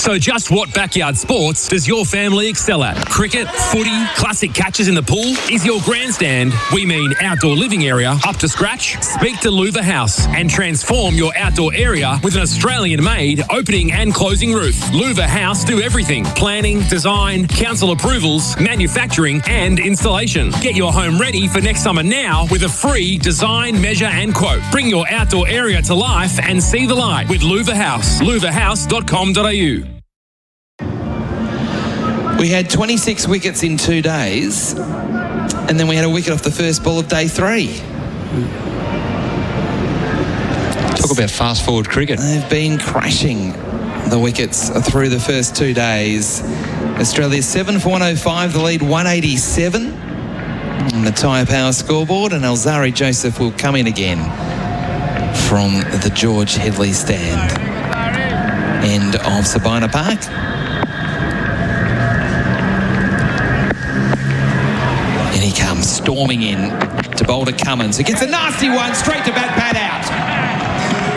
[SPEAKER 6] So just what backyard sports does your family excel at? Cricket, footy, classic catches in the pool? Is your grandstand, we mean outdoor living area, up to scratch? Speak to Louver House and transform your outdoor area with an Australian-made opening and closing roof. Louver House do everything: planning, design, council approvals, manufacturing and installation. Get your home ready for next summer now with a free design, measure and quote. Bring your outdoor area to life and see the light with Louver House. louverhouse.com.au.
[SPEAKER 1] We had 26 wickets in 2 days, and then we had a wicket off the first ball of day 3.
[SPEAKER 3] Talk about fast forward cricket.
[SPEAKER 1] They've been crashing the wickets through the first 2 days. Australia 7 for 105, the lead 187 on the Tyre Power scoreboard, and Alzarri Joseph will come in again from the George Headley stand, end of Sabina Park. And he comes storming in to bowl to Cummins, who gets a nasty one straight to bat pad out.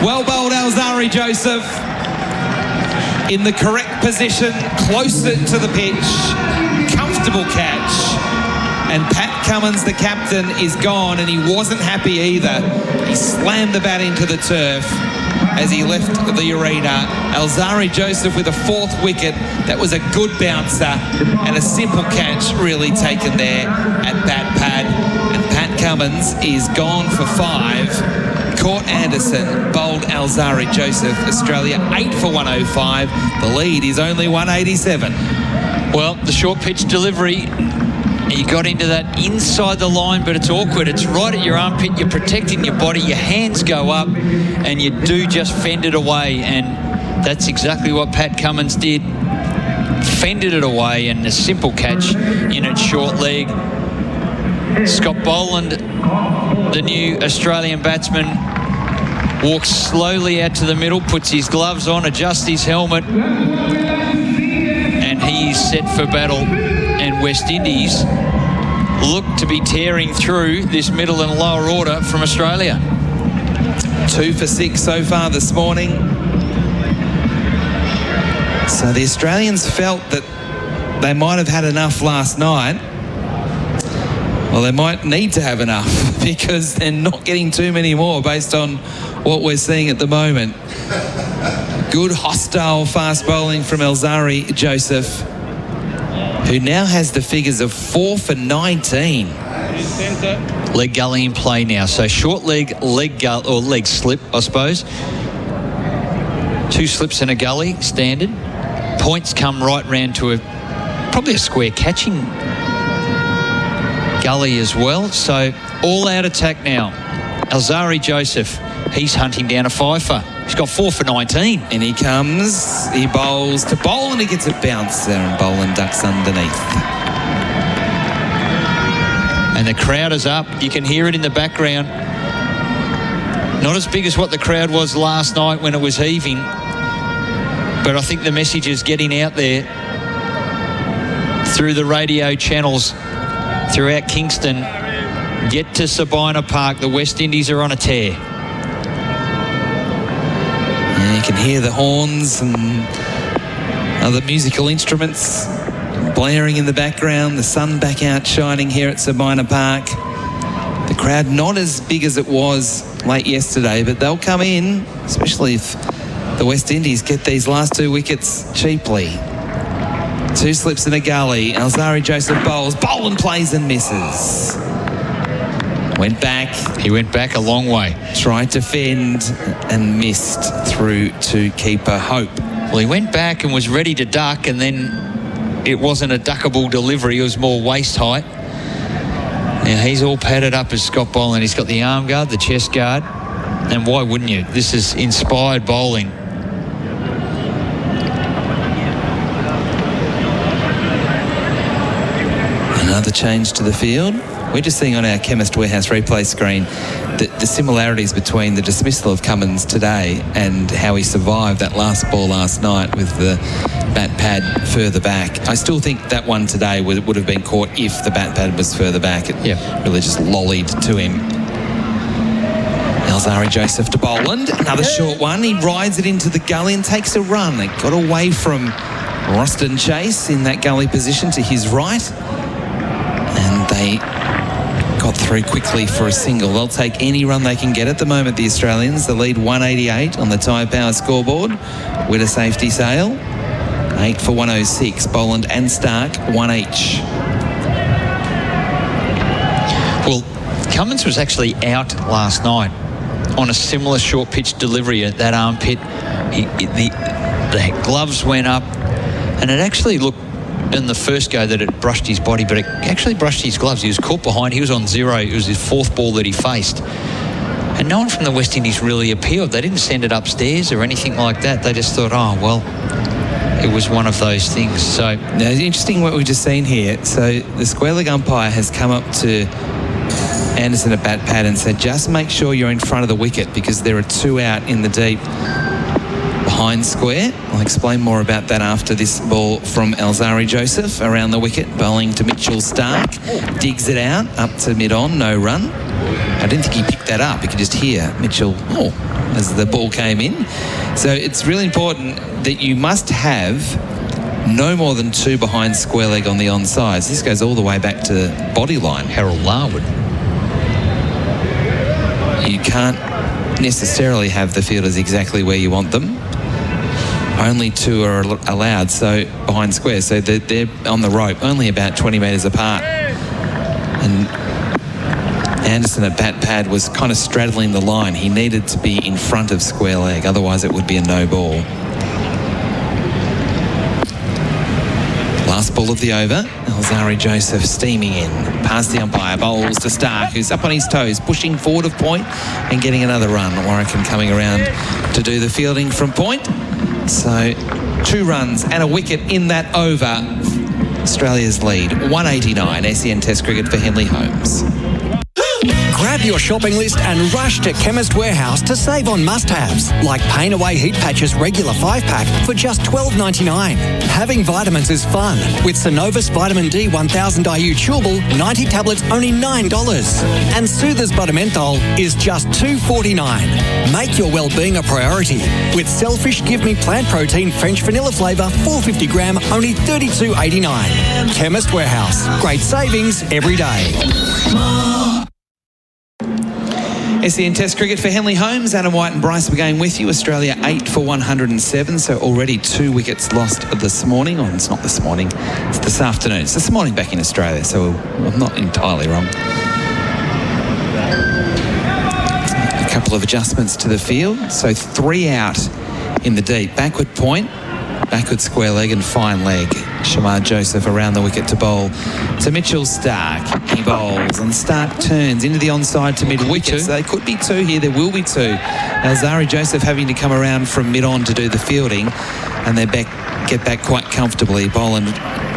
[SPEAKER 1] Well bowled, Alzarri Joseph, in the correct position, closer to the pitch, comfortable catch. And Pat Cummins, the captain, is gone, and he wasn't happy either. He slammed the bat into the turf as he left the arena. Alzarri Joseph with a 4th wicket. That was a good bouncer and a simple catch really taken there at bat pad. And Pat Cummins is gone for 5. Court Anderson bowled Alzarri Joseph. Australia 8 for 105. The lead is only 187.
[SPEAKER 3] Well, the short pitch delivery, he got into that inside the line, but it's awkward. It's right at your armpit. You're protecting your body. Your hands go up, and you do just fend it away. And that's exactly what Pat Cummins did. Fended it away, and a simple catch in its short leg. Scott Boland, the new Australian batsman, walks slowly out to the middle, puts his gloves on, adjusts his helmet, and he's set for battle. And West Indies look to be tearing through this middle and lower order from Australia.
[SPEAKER 1] 2 for 6 so far this morning. So the Australians felt that they might have had enough last night. Well, they might need to have enough because they're not getting too many more based on what we're seeing at the moment. Good hostile fast bowling from Alzarri Joseph, who now has the figures of 4 for 19.
[SPEAKER 3] Leg gully in play now. So short leg, leg slip, I suppose. 2 slips and a gully, standard. Points come right round to probably a square catching gully as well. So all out attack now. Alzarri Joseph, he's hunting down a fifer. He's got 4 for 19.
[SPEAKER 1] And he comes, he bowls to Boland, he gets a bounce there, and Boland ducks underneath.
[SPEAKER 3] And the crowd is up. You can hear it in the background. Not as big as what the crowd was last night when it was heaving, but I think the message is getting out there through the radio channels throughout Kingston. Get to Sabina Park. The West Indies are on a tear.
[SPEAKER 1] And you can hear the horns and other musical instruments blaring in the background. The sun back out shining here at Sabina Park. The crowd not as big as it was late yesterday, but they'll come in, especially if the West Indies get these last 2 wickets cheaply. 2 slips in a gully. Alzarri Joseph bowls. Boland plays and misses. Went back.
[SPEAKER 3] He went back a long way.
[SPEAKER 1] Tried to fend and missed through to keeper Hope.
[SPEAKER 3] Well, he went back and was ready to duck, and then it wasn't a duckable delivery. It was more waist height. Now he's all padded up as Scott Boland. He's got the arm guard, the chest guard, and why wouldn't you? This is inspired bowling.
[SPEAKER 1] Another change to the field. We're just seeing on our Chemist Warehouse replay screen the similarities between the dismissal of Cummins today and how he survived that last ball last night with the bat pad further back. I still think that one today would have been caught if the bat pad was further back. It really just lollied to him. Alzarri Joseph to Boland. Another short one. He rides it into the gully and takes a run. It got away from Roston Chase in that gully position to his right. And they got through quickly for a single. They'll take any run they can get at the moment, the Australians. The lead 188 on the Tyre Power scoreboard with a safety sail. 8 for 106. Boland and Starc, one each.
[SPEAKER 3] Well, Cummins was actually out last night on a similar short pitch delivery at that armpit. The gloves went up, and it actually looked in the first go that it brushed his body, but it actually brushed his gloves. He was caught behind. He was on zero. It was his fourth ball that he faced. And no one from the West Indies really appealed. They didn't send it upstairs or anything like that. They just thought, oh, well, it was one of those things. So
[SPEAKER 1] now, it's interesting what we've just seen here. So the square leg umpire has come up to Anderson at bat pad and said, just make sure you're in front of the wicket because there are two out in the deep behind square. I'll explain more about that after this ball from Alzari Joseph around the wicket, bowling to Mitchell Starc, digs it out up to mid-on, no run. I didn't think he picked that up. You could just hear Mitchell, as the ball came in. So it's really important that you must have no more than two behind square leg on the onsides. This goes all the way back to body line.
[SPEAKER 3] Harold Larwood.
[SPEAKER 1] You can't necessarily have the fielders exactly where you want them. Only two are allowed, so behind square. So they're on the rope, only about 20 metres apart. And Anderson at bat pad was kind of straddling the line. He needed to be in front of square leg, otherwise it would be a no ball. Last ball of the over. Alzari Joseph steaming in. Past the umpire, bowls to Starc, who's up on his toes, pushing forward of point and getting another run. Warwican coming around to do the fielding from point. So 2 runs and a wicket in that over. Australia's lead, 189. SEN Test cricket for Henley Holmes.
[SPEAKER 5] Grab your shopping list and rush to Chemist Warehouse to save on must-haves, like Pain Away Heat Patches regular 5-pack for just $12.99. Having vitamins is fun, with Synovus Vitamin D 1000 IU chewable 90 tablets only $9. And Soothers Buttermenthol is just $2.49. Make your well-being a priority with Selfish Give Me Plant Protein French Vanilla flavour 450 gram only $32.89. Chemist Warehouse. Great savings every day.
[SPEAKER 1] SEN Test cricket for Henley Holmes. Adam White and Bryce McGain with you. Australia 8 for 107, so already 2 wickets lost this morning. Oh, it's not this morning, it's this afternoon. It's this morning back in Australia, so I'm not entirely wrong. A couple of adjustments to the field. So 3 out in the deep. Backward point, backward square leg and fine leg. Shamar Joseph around the wicket to bowl to Mitchell Starc. He bowls and Starc turns into the onside to mid-wicket. So they could be 2 here. There will be 2. Alzari Joseph having to come around from mid-on to do the fielding, and they get back quite comfortably. Boland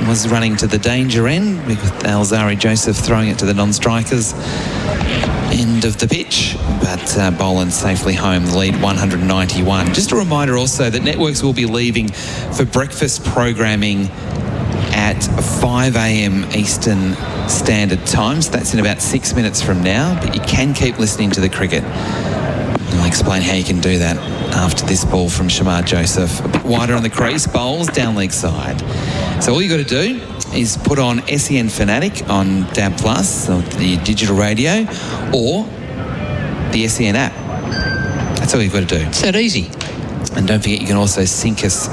[SPEAKER 1] was running to the danger end with Alzari Joseph throwing it to the non-strikers end of the pitch, but Boland safely home, the lead 191. Just a reminder also that networks will be leaving for breakfast programming at 5 a.m. Eastern Standard Time, so that's in about 6 minutes from now, but you can keep listening to the cricket. I'll explain how you can do that after this ball from Shamar Joseph. A bit wider on the crease, bowls down leg side. So all you got to do is put on SEN Fanatic on DAB+, or the digital radio, or the SEN app. That's all you've got to do.
[SPEAKER 3] It's that easy.
[SPEAKER 1] And don't forget, you can also sync us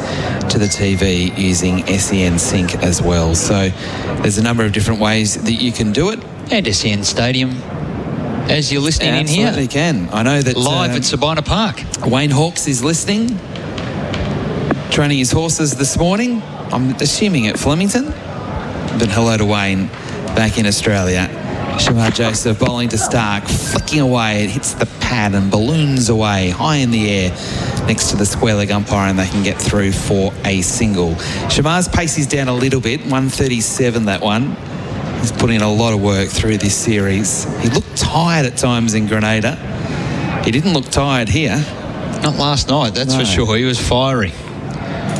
[SPEAKER 1] to the TV using SEN Sync as well. So there's a number of different ways that you can do it.
[SPEAKER 3] And SEN Stadium, as you're listening in here.
[SPEAKER 1] Absolutely can. I know that
[SPEAKER 3] live at Sabina Park.
[SPEAKER 1] Wayne Hawkes is listening, training his horses this morning. I'm assuming at Flemington. But hello to Wayne back in Australia. Shamar Joseph bowling to Starc, flicking away. It hits the pad and balloons away high in the air next to the square leg umpire, and they can get through for a single. Shamar's pace is down a little bit, 137 that one. He's put in a lot of work through this series. He looked tired at times in Grenada. He didn't look tired here.
[SPEAKER 3] Not last night, that's for sure. He was fiery.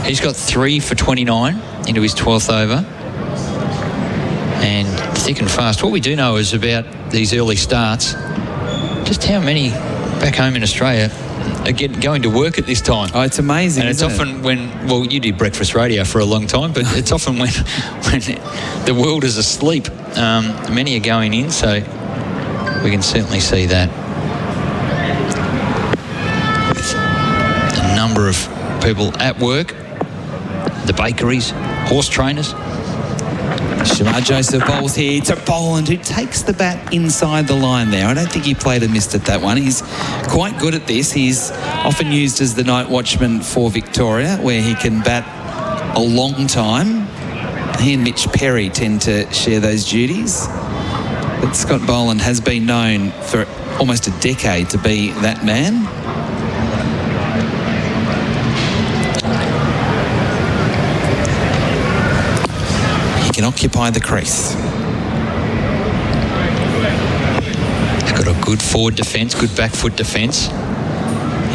[SPEAKER 3] He's got 3 for 29 into his 12th over. And thick and fast. What we do know is about these early starts, just how many back home in Australia going to work at this time.
[SPEAKER 1] Oh, it's amazing,
[SPEAKER 3] And it's
[SPEAKER 1] isn't
[SPEAKER 3] often well, you did breakfast radio for a long time, but it's often when the world is asleep. Many are going in, so we can certainly see that. With a number of people at work, the bakeries, horse trainers.
[SPEAKER 1] Shamar Joseph bowls here to Boland, who takes the bat inside the line there. I don't think he played and missed it, that one. He's quite good at this. He's often used as the night watchman for Victoria, where he can bat a long time. He and Mitch Perry tend to share those duties. But Scott Boland has been known for almost a decade to be that man. Can occupy the crease.
[SPEAKER 3] He's got a good forward defence, good back foot defence.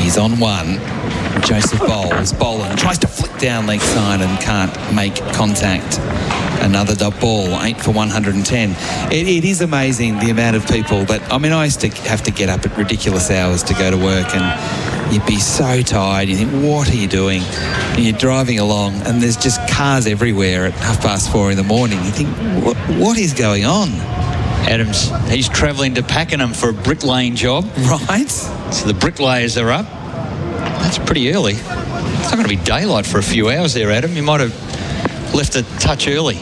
[SPEAKER 1] He's on one. Joseph bowls. Boland tries to flick down leg side and can't make contact. Another dot ball, 8 for 110. It is amazing the amount of people that, I mean, I used to have to get up at ridiculous hours to go to work, and you'd be so tired. You think, what are you doing? And you're driving along and there's just cars everywhere at 4:30 in the morning. You think, what is going on?
[SPEAKER 3] Adams, he's travelling to Pakenham for a bricklaying job.
[SPEAKER 1] Right.
[SPEAKER 3] So the bricklayers are up. That's pretty early. It's not going to be daylight for a few hours there, Adam. You might have left a touch early.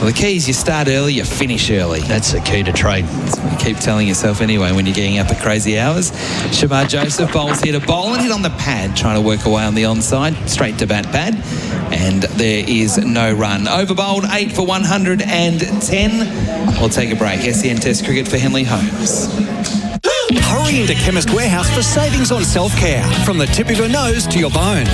[SPEAKER 1] Well, the key is you start early, you finish early.
[SPEAKER 3] That's the key to trade.
[SPEAKER 1] That's what you keep telling yourself anyway when you're getting up at crazy hours. Shamar Joseph bowls here to Boland, hit on the pad, trying to work away on the onside, straight to bat pad, and there is no run. Over bowled, 8 for 110. We'll take a break. SEN Test cricket for Henley Holmes.
[SPEAKER 5] Hurry into Chemist Warehouse for savings on self-care. From the tip of your nose to your bones.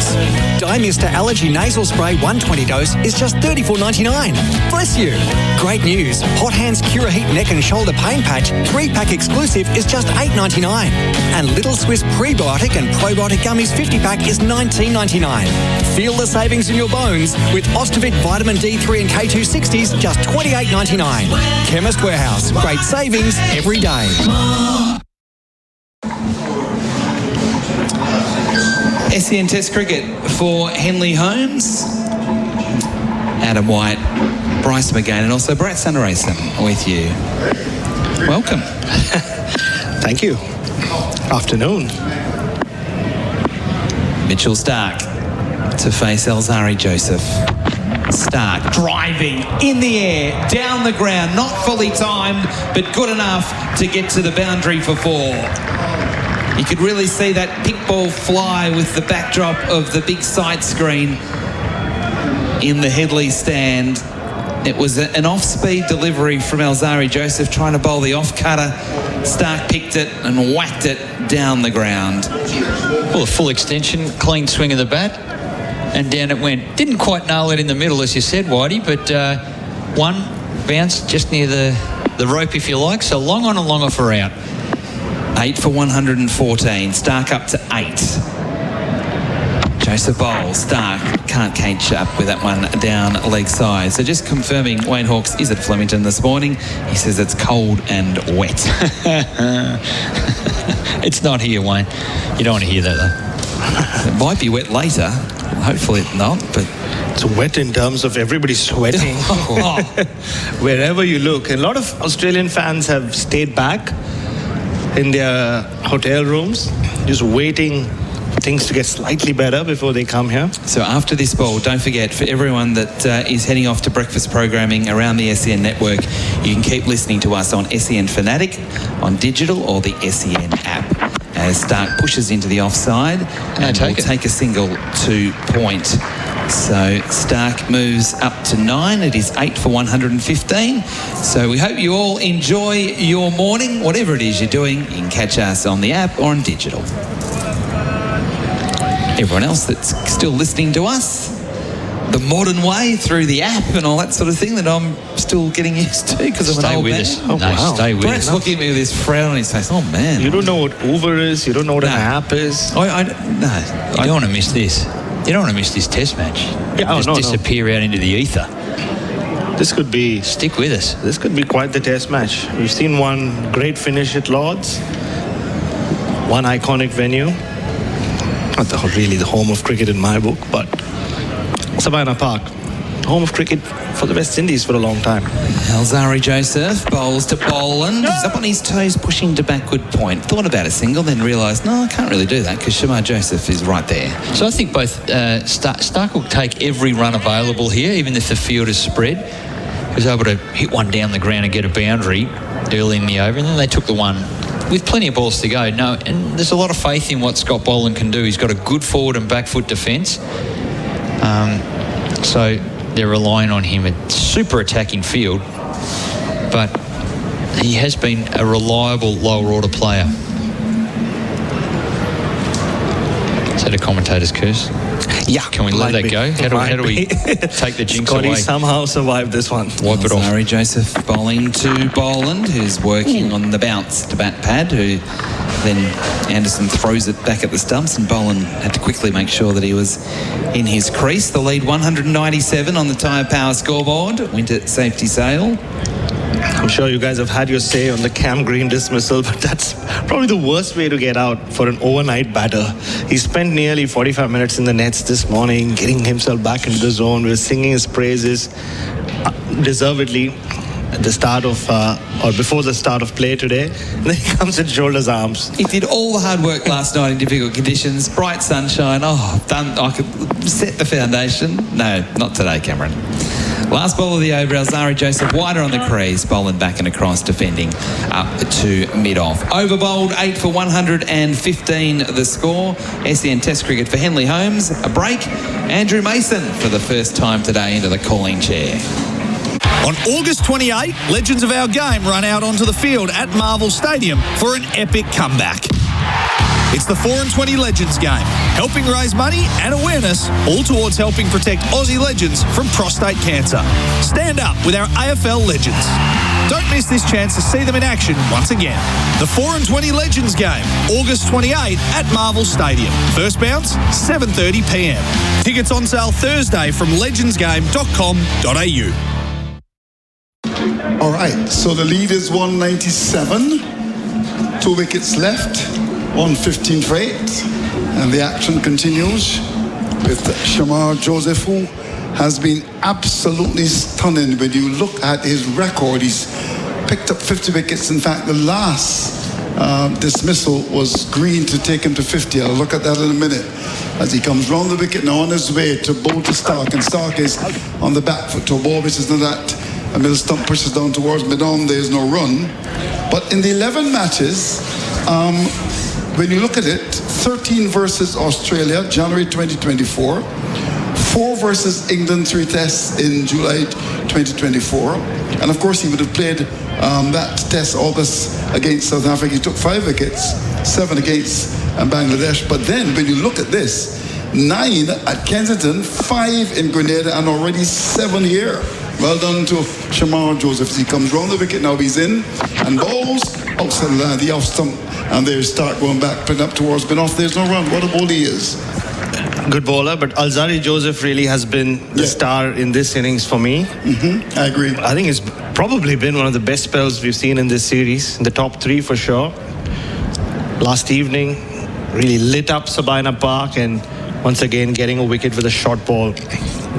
[SPEAKER 5] Dimester Allergy Nasal Spray 120 dose is just $34.99. Bless you. Great news. Hot Hands Cura Heat Neck and Shoulder Pain Patch 3-pack exclusive is just $8.99. And Little Swiss Prebiotic and Probiotic Gummies 50-pack is $19.99. Feel the savings in your bones with Ostavit Vitamin D3 and K260s just $28.99. Chemist Warehouse. Great savings every day.
[SPEAKER 1] SEN Test cricket for Henley Holmes. Adam White, Bryce McGain, and also Bharat Sundaresan with you. Welcome.
[SPEAKER 2] Thank you. Afternoon.
[SPEAKER 1] Mitchell Starc to face Alzari Joseph. Starc driving in the air, down the ground, not fully timed, but good enough to get to the boundary for 4. You could really see that pick ball fly with the backdrop of the big sight screen in the Headley stand. It was an off-speed delivery from Alzari Joseph trying to bowl the off-cutter. Starc picked it and whacked it down the ground.
[SPEAKER 3] Well, a full extension, clean swing of the bat, and down it went. Didn't quite nail it in the middle, as you said, Whitey, but one bounce just near the rope, if you like, so long on and long off for out.
[SPEAKER 1] 8 for 114. Starc up to 8. Joseph bowls. Starc can't catch up with that one down leg side. So just confirming, Wayne Hawkes is at Flemington this morning. He says it's cold and wet.
[SPEAKER 3] It's not here, Wayne. You don't want to hear that, though.
[SPEAKER 1] It might be wet later. Hopefully not, but
[SPEAKER 2] It's wet in terms of everybody sweating. Wherever you look. And a lot of Australian fans have stayed back in their hotel rooms, just waiting things to get slightly better before they come here.
[SPEAKER 1] So after this ball, don't forget, for everyone that is heading off to breakfast programming around the SEN network, you can keep listening to us on SEN Fanatic, on digital, or the SEN app. As Starc pushes into the offside and will take a single 2 point. So Starc moves up to 9. It is 8 for 115. So we hope you all enjoy your morning. Whatever it is you're doing, you can catch us on the app or on digital. Everyone else that's still listening to us, the modern way through the app and all that sort of thing that I'm still getting used to because I'm an old man.
[SPEAKER 3] Oh, wow. Stay with
[SPEAKER 1] Brett's
[SPEAKER 3] us.
[SPEAKER 1] looking at me with this frown on his face. Oh, man.
[SPEAKER 2] You don't know what Uber is. You don't know what an app is.
[SPEAKER 1] No.
[SPEAKER 3] You don't want to miss this. You don't want to miss this test match.
[SPEAKER 2] Yeah,
[SPEAKER 3] Just disappear out into the ether.
[SPEAKER 2] This could be...
[SPEAKER 3] Stick with us.
[SPEAKER 2] This could be quite the test match. We've seen one great finish at Lord's. one iconic venue. Not really the home of cricket in my book, but Sabina Park, home of cricket for the West Indies for a long time.
[SPEAKER 1] Alzari Joseph bowls to Boland. He's up on his toes, pushing to backward point. Thought about a single, then realised, no, I can't really do that because Shamar Joseph is right there.
[SPEAKER 3] So I think both Starc will take every run available here, even if the field is spread. He was able to hit one down the ground and get a boundary early in the over, and then they took the one with plenty of balls to go. No, and there's a lot of faith in what Scott Boland can do. He's got a good forward and back foot defence. So they're relying on him. It's super attacking field, but he has been a reliable lower order player. Is that a commentator's curse?
[SPEAKER 2] Yeah.
[SPEAKER 3] Can we let that go? How do we take the jinx
[SPEAKER 2] Scotty
[SPEAKER 3] away?
[SPEAKER 2] somehow survived this one.
[SPEAKER 3] Wipe it off.
[SPEAKER 1] Alzari Joseph bowling to Boland, who's working on the bounce to bat pad, who then Anderson throws it back at the stumps, and Boland had to quickly make sure that he was in his crease. The lead 197 on the Tyre Power scoreboard. Winter safety sail.
[SPEAKER 2] I'm sure you guys have had your say on the Cam Green dismissal, but that's probably the worst way to get out for an overnight batter. He spent nearly 45 minutes in the nets this morning, getting himself back into the zone. We were singing his praises deservedly at the start of, or before the start of play today. And then he comes and shoulders arms.
[SPEAKER 1] He did all the hard work last night in difficult conditions. Bright sunshine. Oh, done. I could set the foundation. No, not today, Cameron. Last ball of the over, Alzari Joseph wider on the crease, Boland back and across, defending up to mid-off. Over bowled, 8 for 115 the score. SEN Test cricket for Henley Holmes. A break. Andrew Mason for the first time today into the calling chair.
[SPEAKER 7] On August 28, legends of our game run out onto the field at Marvel Stadium for an epic comeback. It's the 4 and 20 Legends game, helping raise money and awareness, all towards helping protect Aussie legends from prostate cancer. Stand up with our AFL legends. Don't miss this chance to see them in action once again. The 4 and 20 Legends game, August 28 at Marvel Stadium. First bounce, 7:30 p.m. Tickets on sale Thursday from legendsgame.com.au.
[SPEAKER 4] All right, so the lead is 197. 2 wickets left. 115 for 8, and the action continues with Shamar Joseph, who has been absolutely stunning. When you look at his record, he's picked up 50 wickets. In fact, the last dismissal was Green to take him to 50. I'll look at that in a minute as he comes round the wicket now on his way to bowl to Starc, and Starc is on the back foot to a ball which is not that. A middle stump pushes down towards mid-on. There is no run, but in the 11 matches, when you look at it, 13 versus Australia, January 2024, 4 versus England, 3 tests in July 2024, and of course he would have played that test August against South Africa. He took 5 wickets, 7 against Bangladesh. But then when you look at this, 9 at Kensington, 5 in Grenada, and already 7 here. Well done to Shamar Joseph. He comes round the wicket, now he's in and bowls outside the off stump, and they start going back, putting up towards mid-off. There's no run. What a bowler he is.
[SPEAKER 2] Good bowler, but Alzari Joseph really has been the star in this innings for me.
[SPEAKER 4] I agree.
[SPEAKER 2] I think it's probably been one of the best spells we've seen in this series, in the top 3 for sure. Last evening, really lit up Sabina Park, and once again getting a wicket with a short ball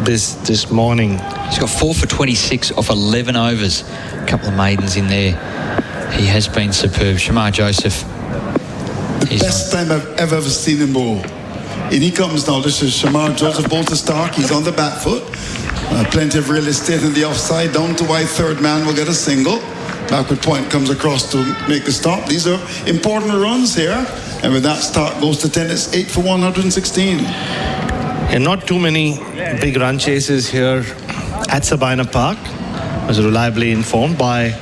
[SPEAKER 2] this morning.
[SPEAKER 3] He's got 4 for 26 off 11 overs. A couple of maidens in there. He has been superb. Shamar Joseph.
[SPEAKER 4] The best time I've ever seen him bowl. In he comes now. This is Shamar Joseph bowl to Starc. He's on the back foot. Plenty of real estate in the offside. Down to wide, third man will get a single. Backward point comes across to make the stop. These are important runs here. And with that, Starc goes to 10. It's 8 for 116.
[SPEAKER 2] And not too many big run chases here at Sabina Park. I was reliably informed by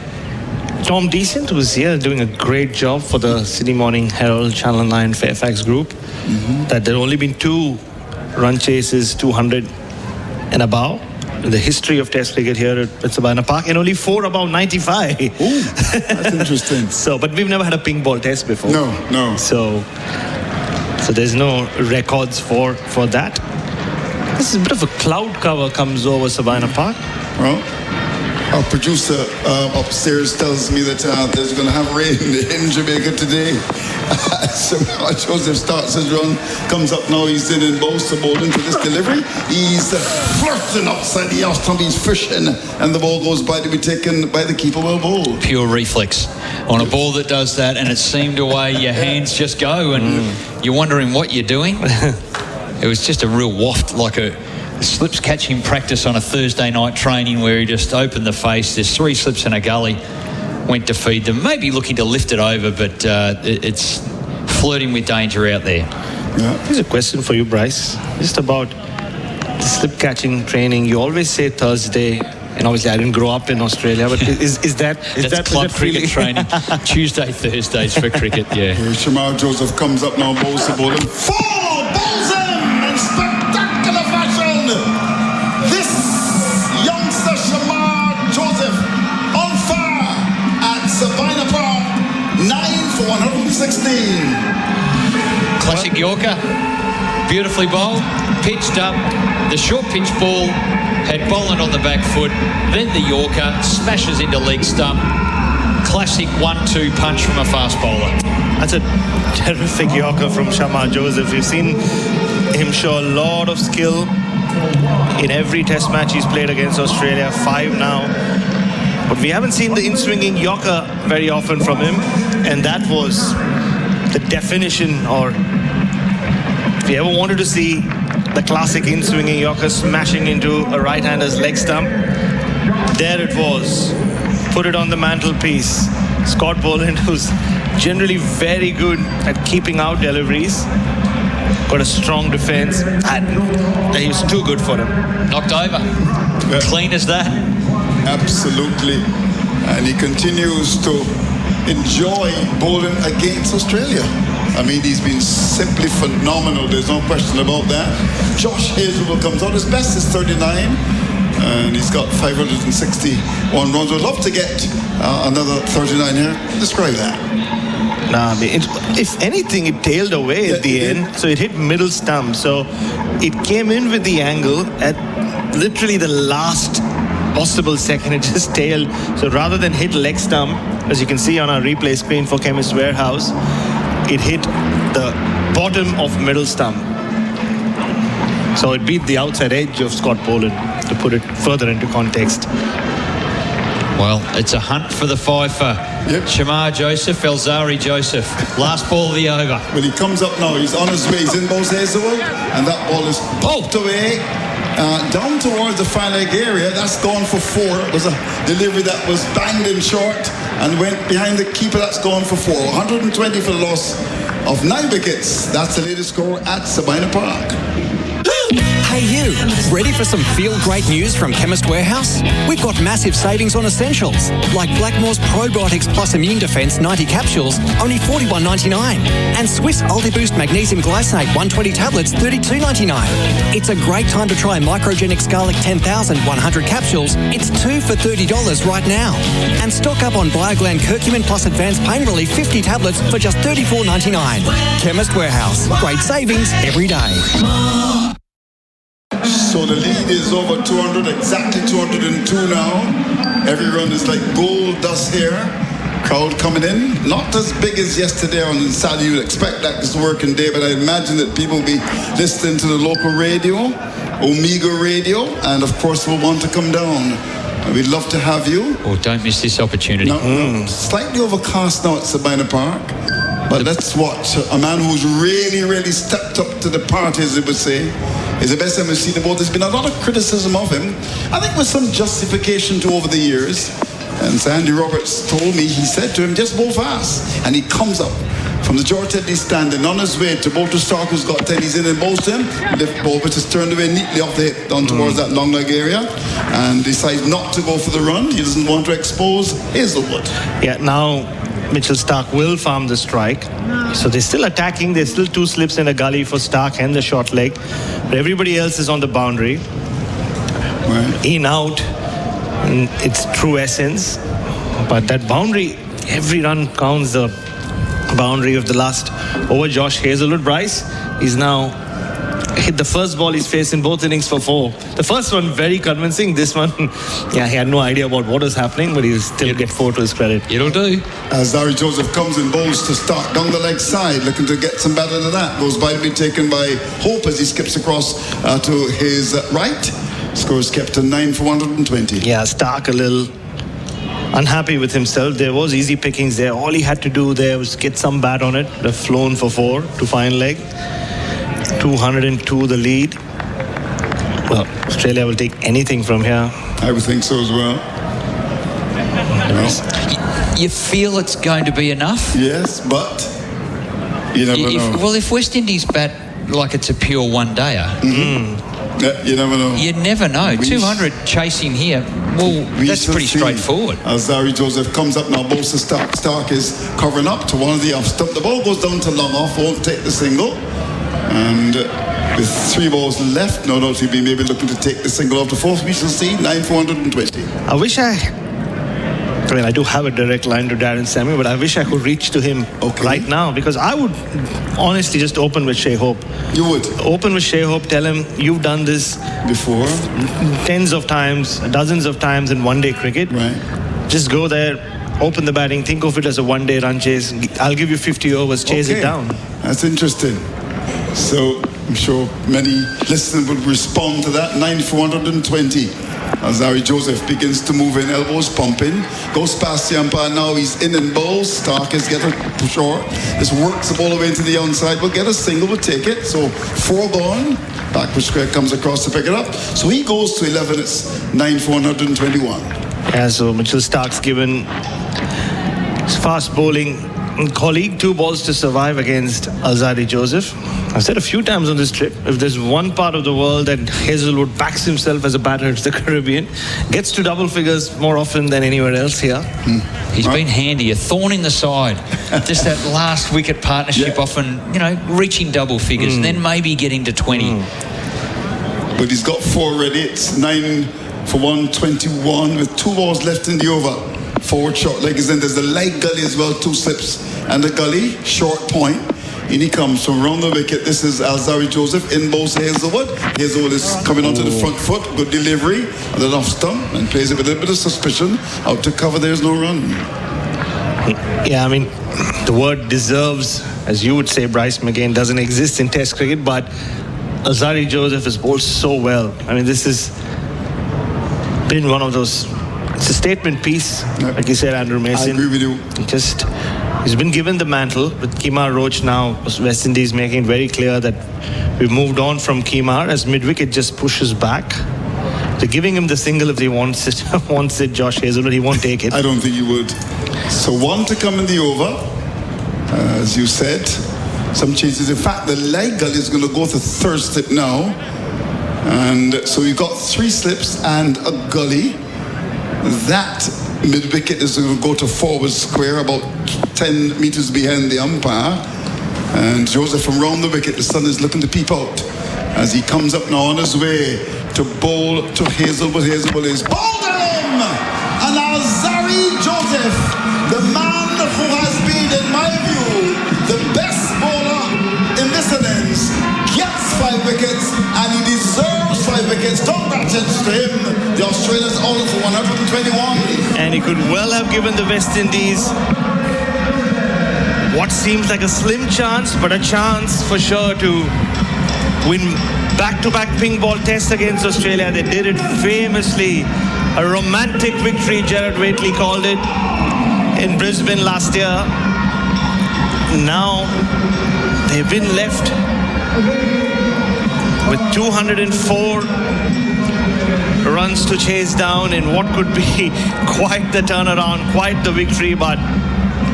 [SPEAKER 2] Tom Decent, who's here doing a great job for the Sydney Morning Herald Channel 9 Fairfax group, that there have only been 2 run chases 200 and above in the history of Test cricket here at Sabina Park, and only 4 above 95.
[SPEAKER 4] Ooh, that's interesting.
[SPEAKER 2] But we've never had a pink ball test before.
[SPEAKER 4] No.
[SPEAKER 2] So there's no records for that. This is a bit of a cloud cover comes over Sabina Park.
[SPEAKER 4] Well, our producer upstairs tells me that there's going to have rain in Jamaica today. Joseph starts his run, comes up now, he's in both the Boland to this delivery. He's flirting outside the off-stump, he's fishing, and the ball goes by to be taken by the keeper, well bowled.
[SPEAKER 3] Pure reflex on a ball that does that, and it seemed away, your hands just go, and you're wondering what you're doing. It was just a real waft, like a slips catching practice on a Thursday night training where he just opened the face. There's 3 slips in a gully, went to feed them, maybe looking to lift it over, but it's flirting with danger out there.
[SPEAKER 2] Yeah. Here's a question for you, Bryce, just about the slip catching training. You always say Thursday, and obviously I didn't grow up in Australia, but is that
[SPEAKER 3] club cricket training? Tuesday, Thursdays for cricket, yeah.
[SPEAKER 4] Here Shamar Joseph comes up now, bowls the Boland. Bowls him in spectacular fashion. This youngster Shamar Joseph on fire at Sabina Park, 9 for 116.
[SPEAKER 3] Classic Yorker, beautifully bowled, pitched up. The short pitch ball had Boland on the back foot, then the Yorker smashes into leg stump. Classic 1-2 punch from a fast bowler.
[SPEAKER 2] That's a terrific Yorker from Shamar Joseph. You've seen him show a lot of skill in every test match he's played against Australia, 5 now. But we haven't seen the in-swinging Yorker very often from him, and that was the definition, or if you ever wanted to see the classic in-swinging Yorker smashing into a right-hander's leg stump, there it was. Put it on the mantelpiece. Scott Boland, who's generally very good at keeping out deliveries, got a strong defense, and he was too good for him.
[SPEAKER 3] Knocked over.
[SPEAKER 4] Yeah.
[SPEAKER 3] Clean as that.
[SPEAKER 4] Absolutely. And he continues to enjoy bowling against Australia. I mean, he's been simply phenomenal. There's no question about that. Josh Hazelwood comes out. His best is 39. And he's got 561 runs. We'd love to get another 39 here. Describe that.
[SPEAKER 2] Nah, if anything, it tailed away at the end. So it hit middle stump. So it came in with the angle at literally the last possible second. It just tailed. So rather than hit leg stump, as you can see on our replay screen for Chemist Warehouse, it hit the bottom of middle stump. So it beat the outside edge of Scott Boland, to put it further into context.
[SPEAKER 3] Well, it's a hunt for the fifer.
[SPEAKER 4] Yep.
[SPEAKER 3] Shamar Joseph, Elzari Joseph. Last ball of the over.
[SPEAKER 4] When he comes up now, he's on his way. He's in both Hazelwood, and that ball is poked away down towards the fine leg area. That's gone for 4. It was a delivery that was banged in short and went behind the keeper. That's gone for 4. 120 for the loss of 9 wickets. That's the latest score at Sabina Park.
[SPEAKER 5] Hey you, ready for some feel-great news from Chemist Warehouse? We've got massive savings on essentials, like Blackmore's Probiotics Plus Immune Defense 90 capsules, only $41.99. And Swiss Ultiboost Magnesium Glycinate 120 tablets, $32.99. It's a great time to try Microgenic Scarlet 10,100 capsules. It's 2 for $30 right now. And stock up on Bioglan Curcumin Plus Advanced Pain Relief 50 tablets for just $34.99. Chemist Warehouse, great savings every day.
[SPEAKER 4] So the lead is over 200, exactly 202 now. Every run is like gold dust here. Crowd coming in, not as big as yesterday on Saturday. You'd expect that it's a working day, but I imagine that people will be listening to the local radio, Omega Radio, and of course we'll want to come down. We'd love to have you.
[SPEAKER 3] Oh, don't miss this opportunity.
[SPEAKER 4] Slightly overcast now at Sabina Park, but let's watch a man who's really stepped up to the party, as they would say. Is the best time we've seen the boat. There's been a lot of criticism of him, I think with some justification too over the years. And Sandy Roberts told me, he said to him, just bowl fast. And he comes up from the George Teddy stand and on his way to bowl to Starc, who's got Teddy's in and bowls him. Lift ball, which is turned away neatly off the hip down towards that long leg area, and decides not to go for the run. He doesn't want to expose Hazelwood.
[SPEAKER 2] Yeah, now Mitchell Starc will farm the strike. So they're still attacking. There's still 2 slips in a gully for Starc and the short leg. But everybody else is on the boundary.
[SPEAKER 4] Right.
[SPEAKER 2] In, out, in its true essence. But that boundary, every run counts. The boundary of the last over. Josh Hazelwood, Bryce, is now hit the first ball he's faced in both innings for 4. The first one very convincing. This one, he had no idea about what was happening, but he'll still get 4 to his credit.
[SPEAKER 3] It'll do.
[SPEAKER 4] As Larry Joseph comes in bowls to start down the leg side, looking to get some better than that. Goes by to be taken by Hope as he skips across to his right. Scores kept to 9 for 120.
[SPEAKER 2] Yeah, Starc a little unhappy with himself. There was easy pickings there. All he had to do there was get some bat on it. They've flown for 4 to fine leg. 202 the lead. Well, Australia will take anything from here.
[SPEAKER 4] I would think so as well.
[SPEAKER 3] You feel it's going to be enough?
[SPEAKER 4] Yes, but you never know.
[SPEAKER 3] Well, if West Indies bat like it's a pure one-dayer,
[SPEAKER 4] Yeah, you never know.
[SPEAKER 3] you never know. 200 chasing here, well, that's
[SPEAKER 4] shall
[SPEAKER 3] pretty
[SPEAKER 4] see.
[SPEAKER 3] straightforward.
[SPEAKER 4] As Larry Joseph comes up now, bowls to Starc. Starc is covering up to one of the off stump. The ball goes down to long off, won't take the single. And with 3 balls left, no doubt he'll be maybe looking to take the single off the 4th. We shall see. 9 for 120.
[SPEAKER 2] I mean, I do have a direct line to Darren Sammy, but I wish I could reach to him right now, because I would honestly just open with Shea Hope.
[SPEAKER 4] You would?
[SPEAKER 2] Open with Shea Hope, tell him you've done this
[SPEAKER 4] Before?
[SPEAKER 2] tens of times, dozens of times in one-day cricket.
[SPEAKER 4] Right.
[SPEAKER 2] Just go there, open the batting, think of it as a one-day run chase. I'll give you 50 overs, chase it down.
[SPEAKER 4] That's interesting. So I'm sure many listeners would respond to that. 9 for 120. As Larry Joseph begins to move in, elbows pumping, goes past the umpire. Now he's in and bowls. Starc is getting short. This works the ball away into the onside. We'll get a single, we'll take it. So 4 gone. Backward square comes across to pick it up. So he goes to 11. It's 9 for 121.
[SPEAKER 2] Yeah, so Mitchell Starc's given his fast bowling colleague 2 balls to survive against Alzadi Joseph. I've said a few times on this trip, if there's one part of the world that Hazelwood backs himself as a batter, it's the Caribbean. Gets to double figures more often than anywhere else here.
[SPEAKER 3] He's been handy, a thorn in the side. Just that last wicket partnership, often, reaching double figures, then maybe getting to 20.
[SPEAKER 4] But he's got 4 ready. It's 9 for 121 with 2 balls left in the over. Forward short leg is in. There's the leg gully as well, 2 slips. And the gully, short point. In he comes from round the wicket. This is Alzari Joseph in bowls Hazelwood. Hazelwood is coming onto the front foot. Good delivery. And then off stump and plays it with a bit of suspicion. Out to cover, there's no run.
[SPEAKER 2] Yeah, I mean, the word deserves, as you would say, Bryce McGain, doesn't exist in Test cricket, but Alzari Joseph has bowled so well. I mean, this has been one of those, it's a statement piece, like you said, Andrew Mason.
[SPEAKER 4] I agree with you.
[SPEAKER 2] He's been given the mantle with Kemar Roach now. West Indies making it very clear that we've moved on from Kemar as mid-wicket just pushes back. They're giving him the single if he wants it, Josh Hazelwood. He won't take it.
[SPEAKER 4] I don't think he would. So 1 to come in the over. As you said, some changes. In fact, the leg gully is going to go to 3rd slip now. And so you've got 3 slips and a gully. That mid-wicket is going to go to forward square, about 10 metres behind the umpire. And Joseph from round the wicket, the sun is looking to peep out as he comes up now on his way to bowl to Hazelwood. Hazelwood is bowled him! And Alzari Joseph, the man who has been, in my view, the best bowler in this innings, gets 5 wickets, and he deserves 5 wickets. Congratulations to him. The Australians all for 121.
[SPEAKER 2] And he could well have given the West Indies what seems like a slim chance, but a chance for sure to win back-to-back pink ball tests against Australia. They did it famously. A romantic victory, Gerard Whateley called it, in Brisbane last year. Now they've been left with 204 runs to chase down in what could be quite the turnaround, quite the victory. But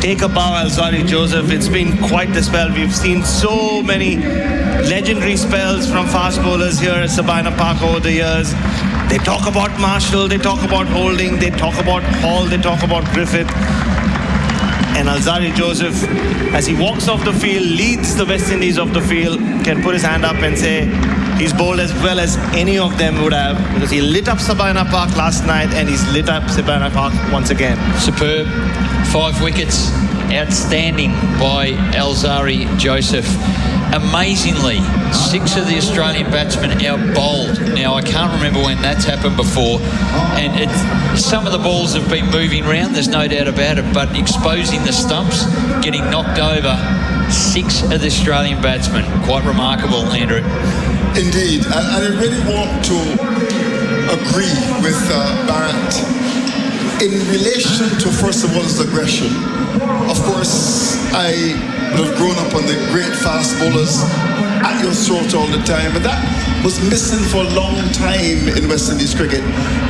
[SPEAKER 2] take a bow, Alzari Joseph. It's been quite the spell. We've seen so many legendary spells from fast bowlers here at Sabina Park over the years. They talk about Marshall, they talk about Holding, they talk about Hall, they talk about Griffith. And Alzari Joseph, as he walks off the field, leads the West Indies off the field, can put his hand up and say he's bowled as well as any of them would have, because he lit up Sabina Park last night and he's lit up Sabina Park once again.
[SPEAKER 3] Superb. 5 wickets. outstanding by Alzari Joseph. Amazingly, 6 of the Australian batsmen out-bowled. Now, I can't remember when that's happened before, and some of the balls have been moving around, there's no doubt about it, but exposing the stumps, getting knocked over, 6 of the Australian batsmen. Quite remarkable, Andrew.
[SPEAKER 4] Indeed, and I really want to agree with Bharat in relation to, first of all, his aggression. Of course, I would have grown up on the great fast bowlers at your throat all the time, and that was missing for a long time in West Indies cricket.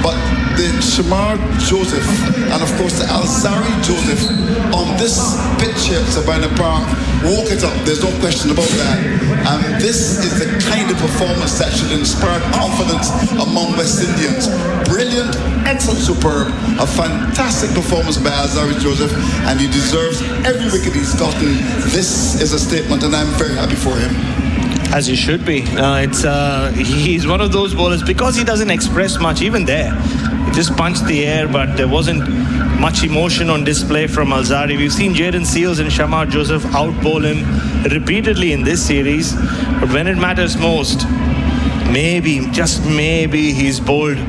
[SPEAKER 4] But the Shamar Joseph and of course the Alzari Joseph on this pitch here at Sabina Park woke it up. There's no question about that. And this is the kind of performance that should inspire confidence among West Indians. Brilliant, excellent, superb, a fantastic performance by Alzari Joseph, and he deserves every wicket he's gotten. This is a statement, and I'm very happy for him.
[SPEAKER 2] As he should be. He's one of those bowlers, because he doesn't express much, even there. He just punched the air, but there wasn't much emotion on display from Alzari. We've seen Jaden Seals and Shamar Joseph out-bowl him repeatedly in this series. But when it matters most, maybe, just maybe, he's bowled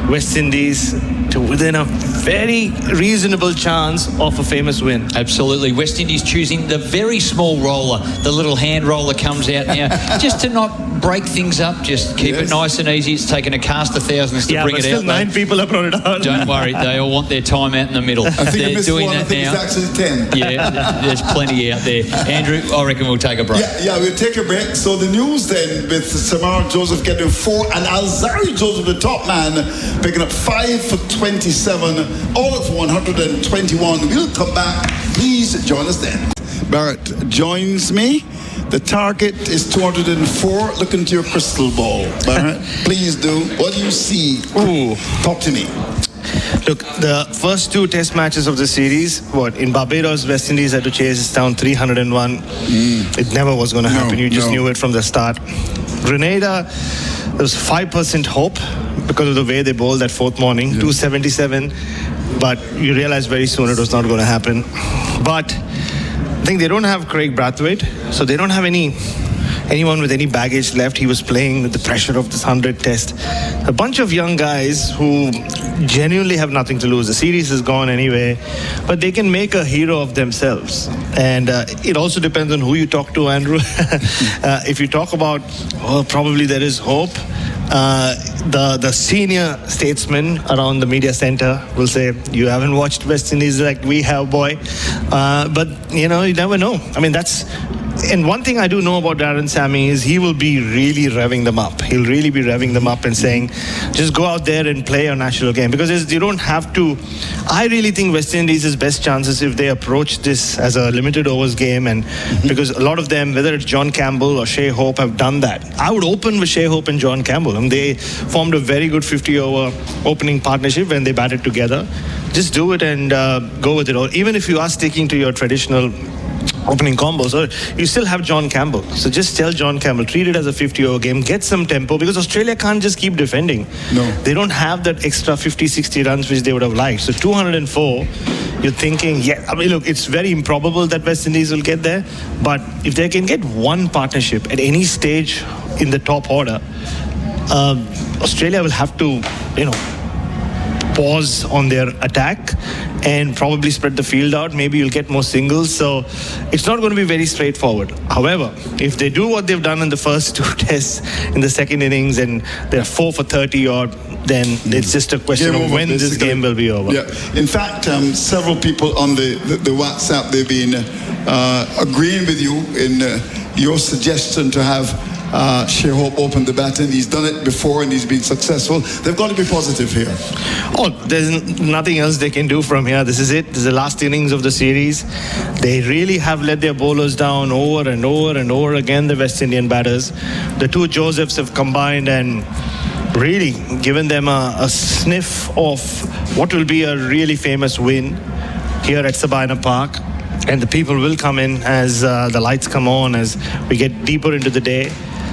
[SPEAKER 2] West Indies to within a very reasonable chance of a famous win.
[SPEAKER 3] Absolutely. West Indies choosing the very small roller. The little hand roller comes out now, just to not break things up, just keep it nice and easy. It's taken a cast of thousands to bring it
[SPEAKER 2] still
[SPEAKER 3] out.
[SPEAKER 2] 9 people have brought it out.
[SPEAKER 3] Don't worry, they all want their time out in the middle.
[SPEAKER 4] I think
[SPEAKER 3] They're doing
[SPEAKER 4] one.
[SPEAKER 3] that
[SPEAKER 4] I think
[SPEAKER 3] now.
[SPEAKER 4] it's actually 10.
[SPEAKER 3] Yeah, there's plenty out there. Andrew, I reckon we'll take a break.
[SPEAKER 4] Yeah, we'll take a break. So the news then with Samar Joseph getting 4 and Alzari Joseph, the top man, picking up 5 for 27, all of 121. We'll come back. Please join us then. Bharat joins me. The target is 204. Look into your crystal ball, Bharat. Please do. What do you see?
[SPEAKER 2] Ooh.
[SPEAKER 4] Talk to me.
[SPEAKER 2] Look, the first 2 test matches of the series, in Barbados, West Indies had to chase it down 301. It never was going to happen. You just knew it from the start. Grenada, there was 5% hope because of the way they bowled that 4th morning, 277. But you realized very soon it was not going to happen. But I think they don't have Craig Brathwaite, so they don't have anyone with any baggage left. He was playing with the pressure of this 100 test. A bunch of young guys who genuinely have nothing to lose. The series is gone anyway, but they can make a hero of themselves. And it also depends on who you talk to, Andrew. If you talk about, probably there is hope, the senior statesmen around the media center will say, you haven't watched West Indies like we have, boy. But, you never know. I mean, and one thing I do know about Darren Sammy is he will be really revving them up. He'll really be revving them up and saying, just go out there and play a national game. Because you don't have to. I really think West Indies' best chances if they approach this as a limited overs game. And because a lot of them, whether it's John Campbell or Shea Hope, have done that. I would open with Shea Hope and John Campbell. And they formed a very good 50-over opening partnership when they batted together. Just do it and go with it. Or even if you are sticking to your traditional opening combos, or you still have John Campbell. So just tell John Campbell, treat it as a 50-over game, get some tempo, because Australia can't just keep defending.
[SPEAKER 4] No.
[SPEAKER 2] They don't have that extra 50-60 runs which they would have liked. So 204, you're thinking, look, it's very improbable that West Indies will get there, but if they can get one partnership at any stage in the top order, Australia will have to, pause on their attack and probably spread the field out. Maybe you'll get more singles. So it's not going to be very straightforward. However, if they do what they've done in the first 2 tests in the second innings and they're 4 for 30 odd, then it's just a question of when this game will be over.
[SPEAKER 4] Yeah. In fact, several people on the WhatsApp, they've been agreeing with you in your suggestion to have Shea Hope open the bat, and he's done it before and he's been successful. They've got to be positive here.
[SPEAKER 2] There's nothing else they can do from here. This is it. This is the last innings of the series. They really have let their bowlers down over and over and over again, the West Indian batters. The 2 Josephs have combined and really given them a sniff of what will be a really famous win here at Sabina Park. And the people will come in as the lights come on, as we get deeper into the day.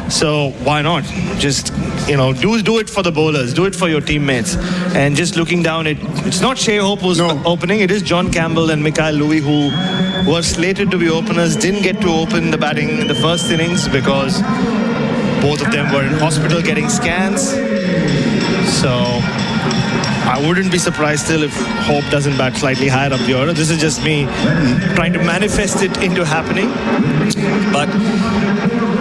[SPEAKER 2] So why not? Just, do it for the bowlers, do it for your teammates. And just looking down, it's not Shea Hope who's opening, it is John Campbell and Mikhail Louis who were slated to be openers, didn't get to open the batting in the first innings because both of them were in hospital getting scans. So I wouldn't be surprised still if Hope doesn't bat slightly higher up the order. This is just me trying to manifest it into happening. But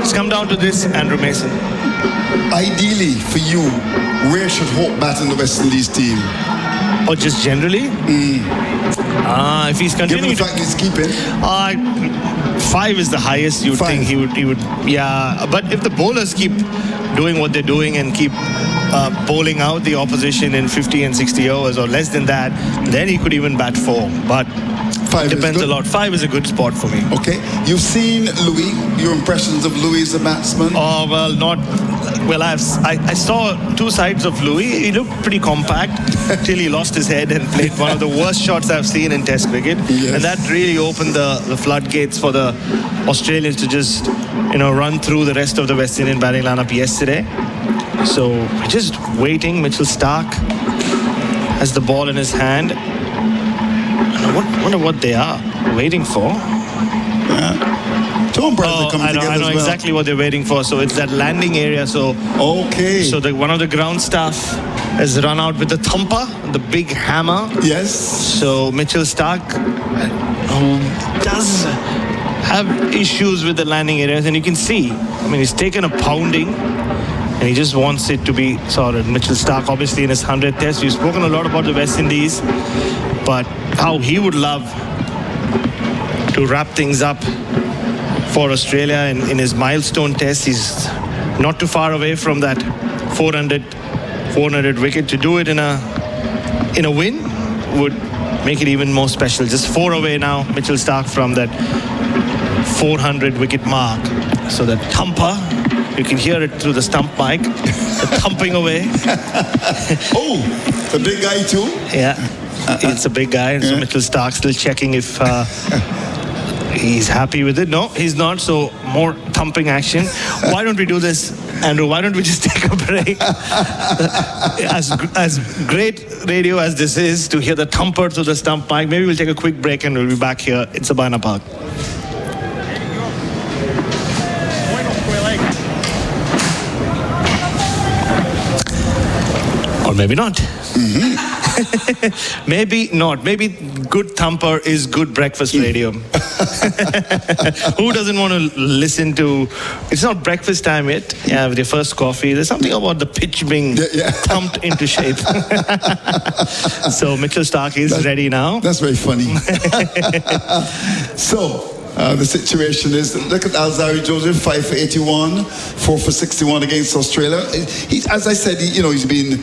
[SPEAKER 2] it's come down to this, Andrew Mason.
[SPEAKER 4] Ideally, for you, where should Hope bat in the West Indies team?
[SPEAKER 2] Or just generally? If he's continuing,
[SPEAKER 4] given the fact he's keeping,
[SPEAKER 2] 5 is the highest you'd think he would. Yeah, but if the bowlers keep doing what they're doing and keep bowling out the opposition in 50 and 60 overs or less than that, then he could even bat 4. But
[SPEAKER 4] 5
[SPEAKER 2] it depends a lot. 5 is a good spot for me.
[SPEAKER 4] Okay, you've seen Louis. Your impressions of Louis as a batsman?
[SPEAKER 2] Oh well, not. Well, I saw 2 sides of Louis. He looked pretty compact till he lost his head and played one of the worst shots I've seen in Test cricket.
[SPEAKER 4] Yes.
[SPEAKER 2] And that really opened the floodgates for the Australians to just, run through the rest of the West Indian batting lineup yesterday. So just waiting. Mitchell Starc has the ball in his hand. I wonder what they are waiting for.
[SPEAKER 4] Tom Bradley coming together
[SPEAKER 2] I know
[SPEAKER 4] as well.
[SPEAKER 2] exactly what they're waiting for. So it's that landing area. So one of the ground staff has run out with the thumper, the big hammer.
[SPEAKER 4] Yes.
[SPEAKER 2] So Mitchell Starc, who does have issues with the landing areas, and you can see, he's taken a pounding and he just wants it to be sorted. Mitchell Starc, obviously in his 100th Test, we've spoken a lot about the West Indies, but how he would love to wrap things up for Australia in his milestone Test. He's not too far away from that 400 wicket. To do it in a win would make it even more special. Just 4 away now, Mitchell Starc, from that 400 wicket mark. So the thumper, you can hear it through the stump mic, the thumping away.
[SPEAKER 4] The big guy too?
[SPEAKER 2] Yeah, it's a big guy. So Mitchell Starc still checking if he's happy with it. No, he's not. So more thumping action. Why don't we do this, Andrew? Why don't we just take a break? As great radio as this is, to hear the thumper through the stump mic, maybe we'll take a quick break and we'll be back here in Sabina Park. Or maybe not. Maybe not. Maybe good thumper is good breakfast radio. Who doesn't want to listen to? It's not breakfast time yet. Yeah, with your first coffee. There's something about the pitch being thumped into shape. So Mitchell Starc is ready now.
[SPEAKER 4] That's very funny. So the situation is, look at Alzari Joseph, 5 for 81, 4 for 61 against Australia. As I said, he's been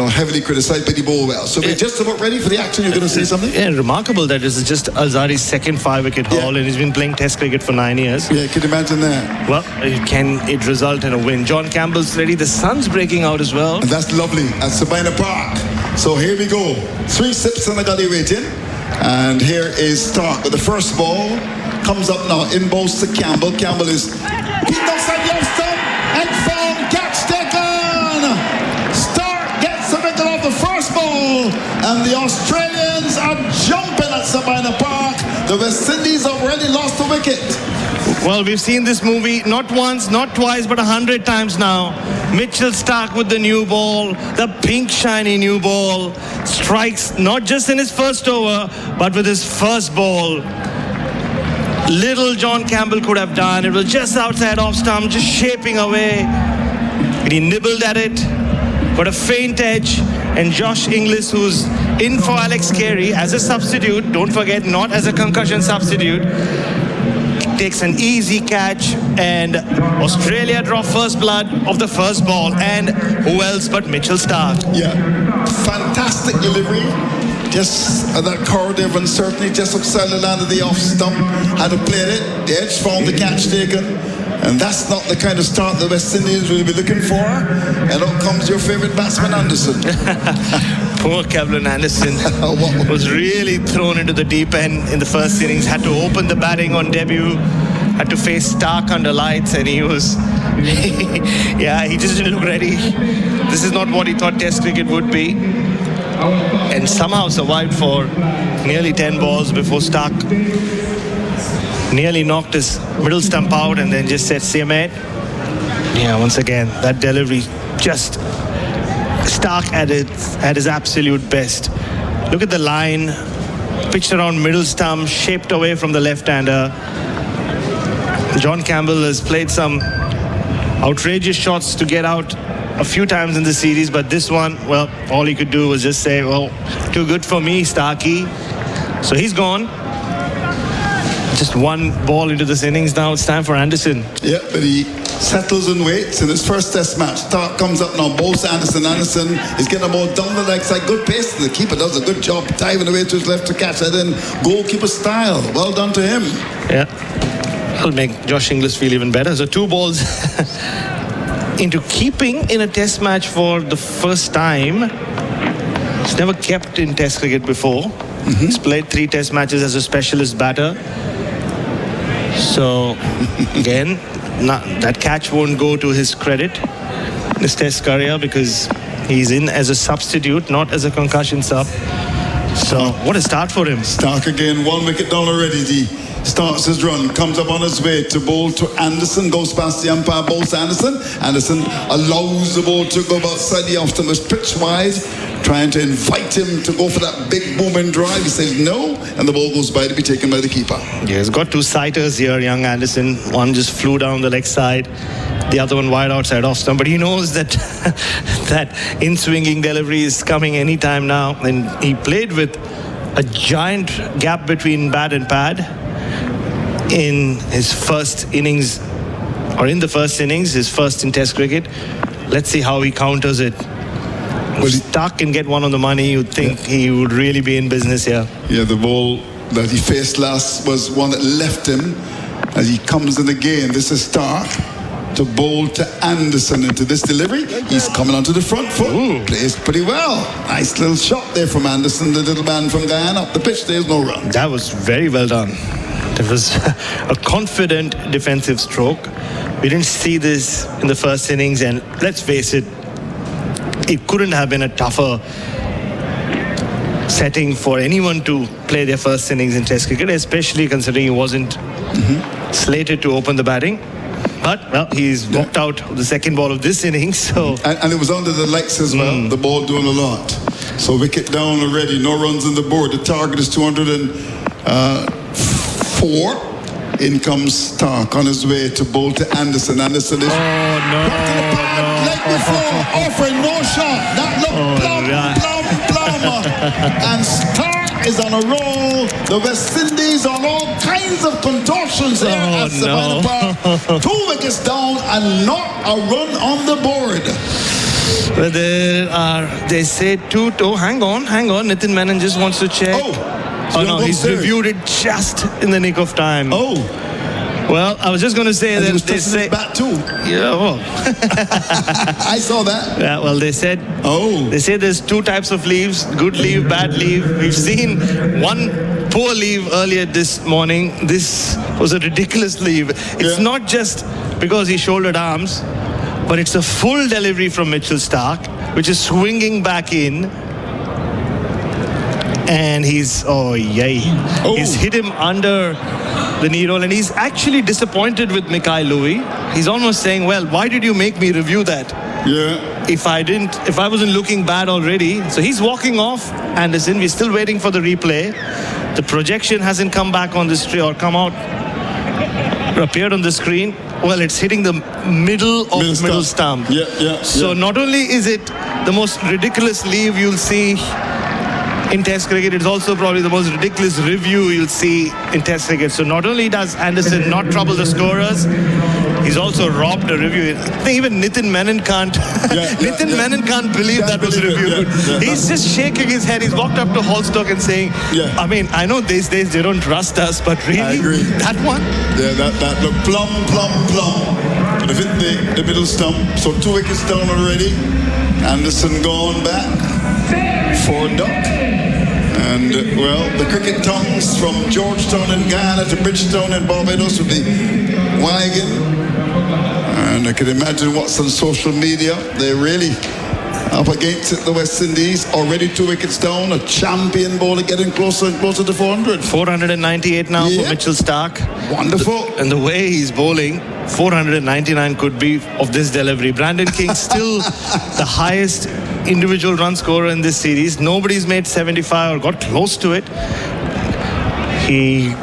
[SPEAKER 4] heavily criticised, but he bowled well. So we're just about ready for the action. You're going to say something?
[SPEAKER 2] Yeah, remarkable that this is just Alzari's second 5-wicket haul, and he's been playing Test cricket for 9 years.
[SPEAKER 4] Yeah, can you imagine that?
[SPEAKER 2] Well, can it result in a win? John Campbell's ready. The sun's breaking out as well.
[SPEAKER 4] And that's lovely at Sabina Park. So here we go. 3 sips and a gully waiting. And here is Starc with the first ball. Comes up now, in bowls to Campbell. Campbell is beat outside the off stump and found, catch taken. Starc gets the wicket off the first ball, and the Australians are jumping at Sabina Park. The West Indies have already lost a wicket.
[SPEAKER 2] Well, we've seen this movie not once, not twice, but 100 times now. Mitchell Starc with the new ball, the pink shiny new ball, strikes not just in his first over, but with his first ball. Little John Campbell could have done. It was just outside off stump, just shaping away. And he nibbled at it, got a faint edge. And Josh Inglis, who's in for Alex Carey as a substitute, don't forget, not as a concussion substitute, takes an easy catch, and Australia draw first blood of the first ball. And who else but Mitchell Starc?
[SPEAKER 4] Yeah, fantastic delivery. Just that corridor of uncertainty, just outside the land of the off stump, had to play it, the edge found the catch taken, and that's not the kind of start the West Indians will be looking for. And out comes your favourite batsman, Anderson.
[SPEAKER 2] Poor Kevlin Anderson was really thrown into the deep end in the first innings, had to open the batting on debut, had to face Starc under lights, and he was, yeah, he just didn't look ready. This is not what he thought Test cricket would be. And somehow survived for nearly 10 balls before Starc nearly knocked his middle stump out and then just said, "See you, mate." Yeah, once again, that delivery just Starc at his absolute best. Look at the line, pitched around middle stump, shaped away from the left-hander. John Campbell has played some outrageous shots to get out a few times in the series, but this one, well, all he could do was just say, "Well, too good for me, Starkey." So he's gone. Just one ball into this innings now. It's time for Anderson.
[SPEAKER 4] Yeah, but he settles and waits in his first Test match. Starc comes up now, bowls to Anderson. Anderson is getting the ball down the leg side. Good pace. The keeper does a good job diving away to his left to catch it in goalkeeper style. Well done to him.
[SPEAKER 2] Yeah, that'll make Josh Inglis feel even better. So 2 balls into keeping in a Test match for the first time. He's never kept in Test cricket before. He's played 3 Test matches as a specialist batter. So again, that catch won't go to his credit in his Test career because he's in as a substitute, not as a concussion sub. So what a start for him.
[SPEAKER 4] Starc again, 1 wicket down already. He starts his run, comes up on his way to bowl to Anderson, goes past the umpire, bowls to Anderson. Anderson allows the ball to go outside the off stump, pitch wide, trying to invite him to go for that big booming drive. He says no, and the ball goes by to be taken by the keeper.
[SPEAKER 2] Yeah, he's got 2 sighters here, young Anderson. One just flew down the leg side, the other one wide outside off stump. But he knows that that in-swinging delivery is coming anytime now. And he played with a giant gap between bat and pad in his first innings, or in the first innings, his first in Test cricket. Let's see how he counters it. If Starc can get one on the money, you'd think he would really be in business here.
[SPEAKER 4] Yeah, the ball that he faced last was one that left him as he comes in again. This is Starc to bowl to Anderson into this delivery. He's coming onto the front foot.
[SPEAKER 2] Ooh.
[SPEAKER 4] Plays pretty well. Nice little shot there from Anderson, the little man from Guyana. Up the pitch, there's no run.
[SPEAKER 2] That was very well done. It was a confident defensive stroke. We didn't see this in the first innings, and let's face it, it couldn't have been a tougher setting for anyone to play their first innings in Test cricket, especially considering he wasn't slated to open the batting. But, well, he's walked out the second ball of this innings, so...
[SPEAKER 4] And it was under the lights as well, the ball doing a lot. So wicket down already, no runs on the board. The target is 204. In comes Starc on his way to bowl to Anderson. Anderson is...
[SPEAKER 2] Oh, no,
[SPEAKER 4] Like before, offering no shot. That looked plum. And Starc is on a roll. The West Indies on all kinds of contortions there at Sabina Park. 2 wickets down and not a run on the board.
[SPEAKER 2] Well, they say 2. Oh, hang on. Nitin Menon just wants to check. Oh no, he's reviewed it just in the nick of time.
[SPEAKER 4] Oh.
[SPEAKER 2] Well, I was just going to say
[SPEAKER 4] And
[SPEAKER 2] that
[SPEAKER 4] he was
[SPEAKER 2] they say...
[SPEAKER 4] bat too.
[SPEAKER 2] Yeah, well.
[SPEAKER 4] I saw that.
[SPEAKER 2] Yeah, well, they said...
[SPEAKER 4] Oh.
[SPEAKER 2] They say there's 2 types of leaves, good leave, bad leave. We've seen one poor leave earlier this morning. This was a ridiculous leave. It's not just because he shouldered arms, but it's a full delivery from Mitchell Starc, which is swinging back in. And he's, he's hit him under the knee roll, and he's actually disappointed with Mikhail Louis. He's almost saying, well, why did you make me review that?
[SPEAKER 4] Yeah.
[SPEAKER 2] If I wasn't looking bad already. So he's walking off Anderson. We're still waiting for the replay. The projection hasn't come back on the screen or come out, or appeared on the screen. Well, it's hitting the middle of middle stump. So not only is it the most ridiculous leave you'll see in Test cricket, it's also probably the most ridiculous review you'll see in Test cricket. So not only does Anderson not trouble the scorers, he's also robbed a review. I think even Nitin Menon can't Menon can't believe that was reviewed. He's just shaking his head. He's walked up to Holstock and saying, I mean, I know these days they don't trust us, but really,
[SPEAKER 4] I agree.
[SPEAKER 2] that one?
[SPEAKER 4] Yeah, that looked plumb. But if hit the middle stump, so 2 wickets down already. Anderson gone back for duck. And, well, the cricket tongues from Georgetown in Guyana to Bridgetown in Barbados will be wagon. And I can imagine what's on social media. They're really up against it, the West Indies. Already 2 wickets down. A champion bowler getting closer and closer to 400.
[SPEAKER 2] 498 now for Mitchell Starc.
[SPEAKER 4] Wonderful.
[SPEAKER 2] And the way he's bowling, 499 could be of this delivery. Brandon King still the highest individual run scorer in this series. Nobody's made 75 or got close to it. He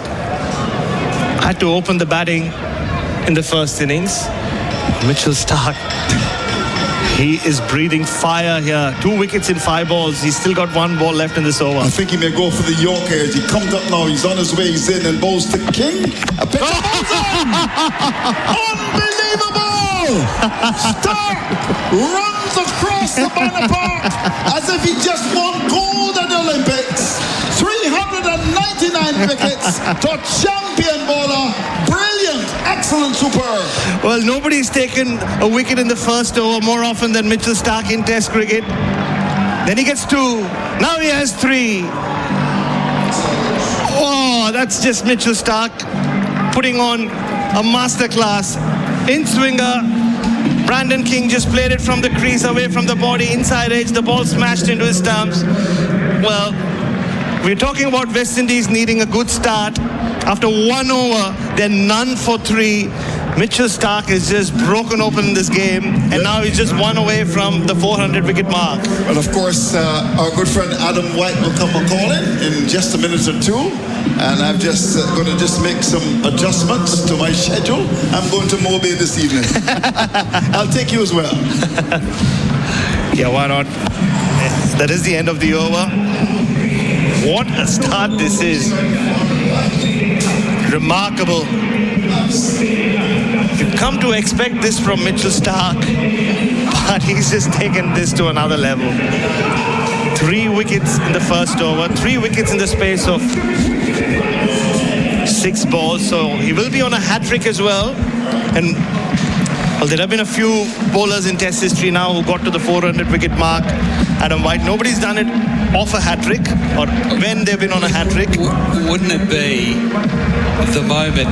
[SPEAKER 2] had to open the batting in the first innings. Mitchell Starc, he is breathing fire here. 2 wickets in 5 balls. He's still got 1 ball left in this over.
[SPEAKER 4] I think he may go for the Yorker as he comes up now. He's on his way. He's in and bowls to King. A pitch bowls in. Unbelievable! Starc runs across the Sabina Park as if he just won gold at the Olympics. 399 wickets to champion bowler. Brilliant, excellent, superb.
[SPEAKER 2] Well, nobody's taken a wicket in the first over more often than Mitchell Starc in Test cricket. Then he gets 2. Now he has 3. Oh, that's just Mitchell Starc putting on a masterclass in swinger. Brandon King just played it from the crease, away from the body, inside edge. The ball smashed into his stumps. Well, we're talking about West Indies needing a good start. After 1 over, they're none for 3. Mitchell Starc has just broken open this game, and now he's just 1 away from the 400 wicket mark.
[SPEAKER 4] Well, of course, our good friend Adam White will come and call in just a minute or 2. And I'm just going to just make some adjustments to my schedule. I'm going to Mobile this evening. I'll take you as well.
[SPEAKER 2] Yeah, why not? That is the end of the over. What a start this is. Remarkable. You've come to expect this from Mitchell Starc, but he's just taken this to another level. 3 wickets in the first over, 3 wickets in the space of 6 balls. So he will be on a hat-trick as well. And well, there have been a few bowlers in Test history now who got to the 400 wicket mark. Adam White, nobody's done it off a hat-trick or when they've been on a hat-trick.
[SPEAKER 1] Wouldn't it be the moment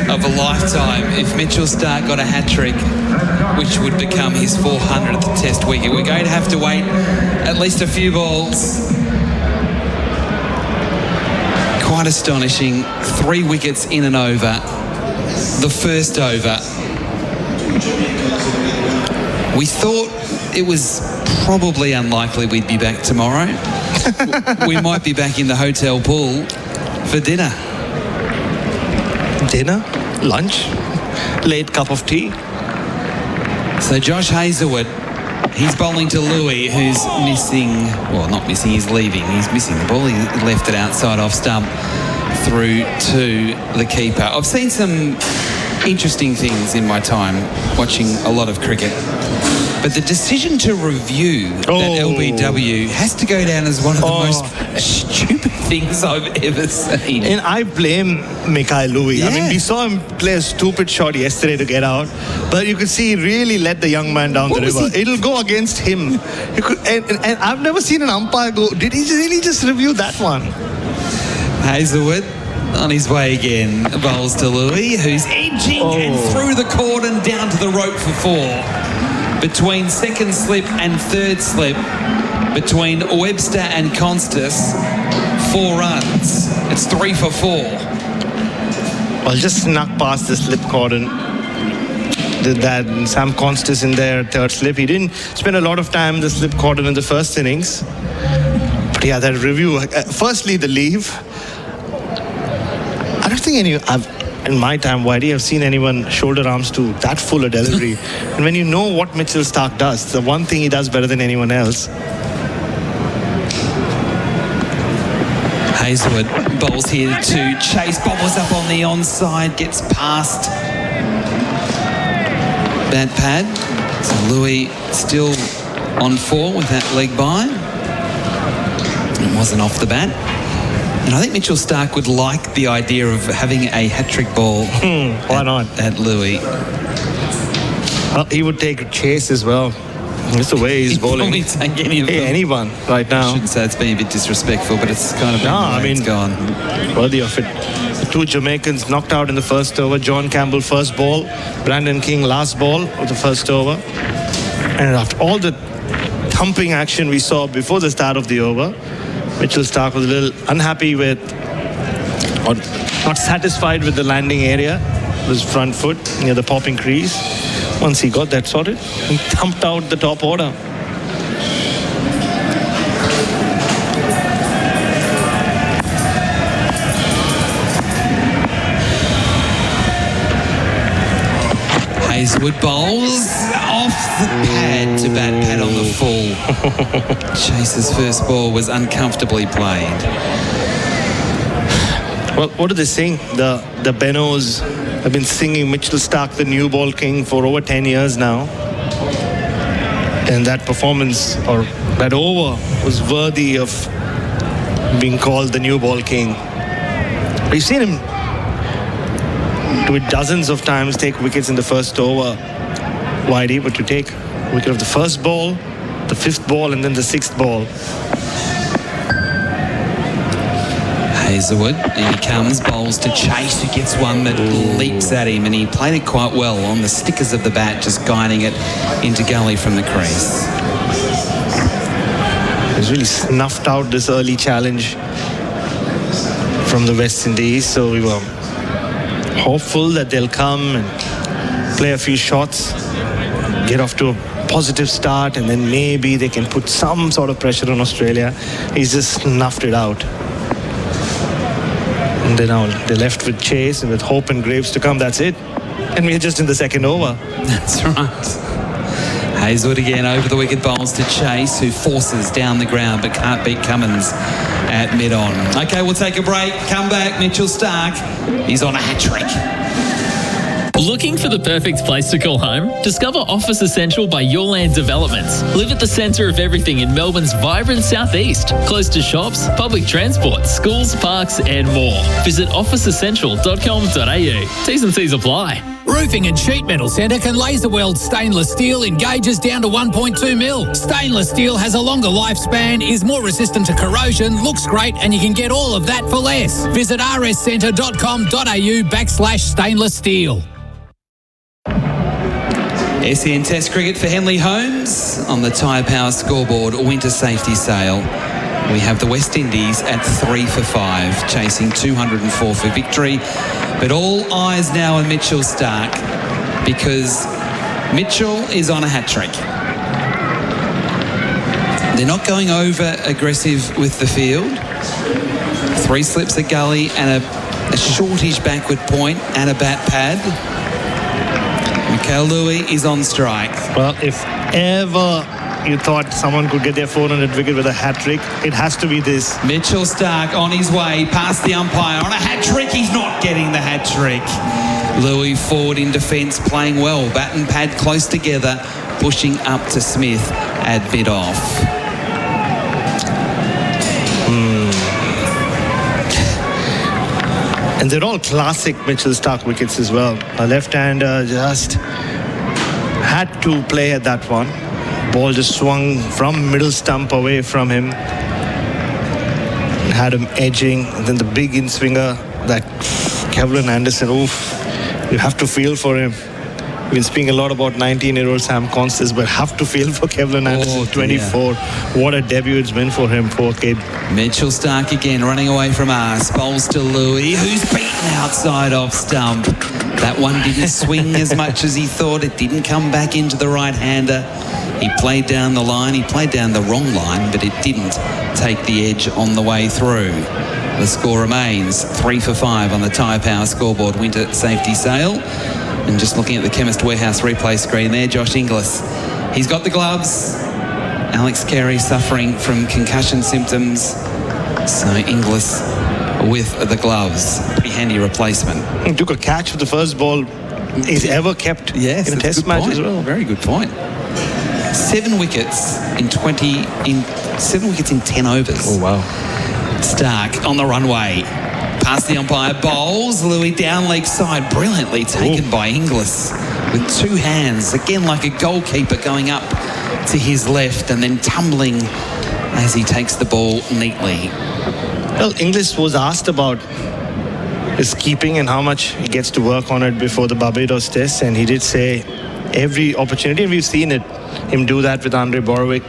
[SPEAKER 1] of a lifetime if Mitchell Starc got a hat-trick, which would become his 400th Test wicket? We're going to have to wait at least a few balls. Quite astonishing. 3 wickets in and over. The first over. We thought it was probably unlikely we'd be back tomorrow. We might be back in the hotel pool for dinner.
[SPEAKER 2] Dinner? Lunch? Late cup of tea?
[SPEAKER 1] So Josh Hazlewood, he's bowling to Louis, who's missing, well, not missing, he's leaving. He's missing the ball. He left it outside off stump through to the keeper. I've seen some interesting things in my time watching a lot of cricket. But the decision to review that LBW has to go down as one of the most stupid things I've ever seen.
[SPEAKER 2] And I blame Mikhail Louis.
[SPEAKER 1] Yeah.
[SPEAKER 2] I mean, we saw him play a stupid shot yesterday to get out, but you could see he really let the young man down the river. It'll go against him. And I've never seen an umpire go, did he really just review that one?
[SPEAKER 1] Hazlewood on his way again, bowls to Louis, who's edging and through the cordon down to the rope for 4. Between second slip and third slip, between Webster and Constas, 4 runs. It's 3 for 4.
[SPEAKER 2] Well, just snuck past the slip cordon. Did that. And Sam Constas in there, third slip. He didn't spend a lot of time in the slip cordon in the first innings. But yeah, that review. Firstly, the leave. I don't think in my time, Whitey, I've seen anyone shoulder arms to that full a delivery. And when you know what Mitchell Starc does, the one thing he does better than anyone else.
[SPEAKER 1] Hazlewood bowls here to chase. Bobbles up on the onside, gets past that pad. So Louis still on 4 with that leg by. It wasn't off the bat. And I think Mitchell Starc would like the idea of having a hat-trick ball.
[SPEAKER 2] Why not?
[SPEAKER 1] At Louis.
[SPEAKER 2] Well, he would take a chase as well. That's the way he's bowling.
[SPEAKER 1] He'd take any of them.
[SPEAKER 2] Anyone right now.
[SPEAKER 1] I shouldn't say it's being a bit disrespectful, but it's kind of it's gone.
[SPEAKER 2] Worthy of it. two Jamaicans knocked out in the first over. John Campbell first ball, Brandon King last ball of the first over. And after all the thumping action we saw before the start of the over, Mitchell Starc was a little unhappy with, or not satisfied with the landing area, his front foot near the popping crease. Once he got that sorted, he thumped out the top order.
[SPEAKER 1] Hazelwood bowls off the pad to bat pad on the full. Chase's first ball was uncomfortably played.
[SPEAKER 2] Well, what do they sing? The Benos have been singing Mitchell Starc, the new ball king, for over 10 years now. And that performance, or that over, was worthy of being called the new ball king. We've seen him do it dozens of times, take wickets in the first over, Whitey, but to take wicket of the first ball, the fifth ball, and then the sixth ball.
[SPEAKER 1] Hazelwood, and he comes, bowls to Chase, who gets one that leaps at him, and he played it quite well on the stickers of the bat, just guiding it into gully from the crease.
[SPEAKER 2] He's really snuffed out this early challenge from the West Indies, so we were hopeful that they'll come and play a few shots, get off to a positive start, and then maybe they can put some sort of pressure on Australia. He's just snuffed it out. And then now they're left with Chase and with Hope and Graves to come. That's it. And we're just in the second over.
[SPEAKER 1] That's right. Hazelwood again over the wicket, bowls to Chase, who forces down the ground but can't beat Cummins at mid-on. Okay, we'll take a break. Come back, Mitchell Starc. He's on a hat-trick.
[SPEAKER 8] Looking for the perfect place to call home? Discover Office Essential by Your Land Developments. Live at the centre of everything in Melbourne's vibrant southeast. Close to shops, public transport, schools, parks and more. Visit officeessential.com.au. T's and C's apply.
[SPEAKER 9] Roofing and Sheet Metal Centre can laser weld stainless steel in gauges down to 1.2 mil. Stainless steel has a longer lifespan, is more resistant to corrosion, looks great, and you can get all of that for less. Visit rscentre.com.au/stainless steel.
[SPEAKER 1] SEN Test cricket for Henley Holmes on the Tyre Power scoreboard winter safety sale. We have the West Indies at 3 for 5, chasing 204 for victory. But all eyes now on Mitchell Starc, because Mitchell is on a hat-trick. They're not going over aggressive with the field. 3 slips a gully and a shortish backward point and a bat pad. Mikhail Louis is on strike.
[SPEAKER 2] Well, if ever you thought someone could get their 400 wicket with a hat-trick, it has to be this.
[SPEAKER 1] Mitchell Starc on his way past the umpire on a hat-trick. He's not getting the hat-trick. Louis forward in defence, playing well. Bat and pad close together, pushing up to Smith at mid-off.
[SPEAKER 2] And they're all classic Mitchell Starc wickets as well. A left-hander just had to play at that one. Ball just swung from middle stump away from him. Had him edging. And then the big in-swinger, that Kevlin Anderson, oof, you have to feel for him. We've been speaking a lot about 19-year-old Sam Constance, but have to feel for Kevlin Anderson, 24. What a debut it's been for him, poor kid.
[SPEAKER 1] Mitchell Starc again running away from us. Bowls to Louis, who's beaten outside off stump. That one didn't swing as much as he thought. It didn't come back into the right-hander. He played down the line. He played down the wrong line, but it didn't take the edge on the way through. The score remains 3 for 5 on the Tyre Power scoreboard winter safety sale. And just looking at the Chemist Warehouse replay screen there, Josh Inglis. He's got the gloves. Alex Carey suffering from concussion symptoms. So Inglis with the gloves. Pretty handy replacement.
[SPEAKER 2] He took a catch with the first ball he's ever kept in a test match as well.
[SPEAKER 1] Very good point. 7 wickets in 10 overs.
[SPEAKER 2] Oh, wow.
[SPEAKER 1] Starc on the runway. Past the umpire, bowls. Louis down leg side, brilliantly taken by Inglis with 2 hands. Again, like a goalkeeper going up to his left and then tumbling as he takes the ball neatly.
[SPEAKER 2] Well, Inglis was asked about his keeping and how much he gets to work on it before the Barbados Test. And he did say every opportunity, and we've seen him do that with Andre Borovic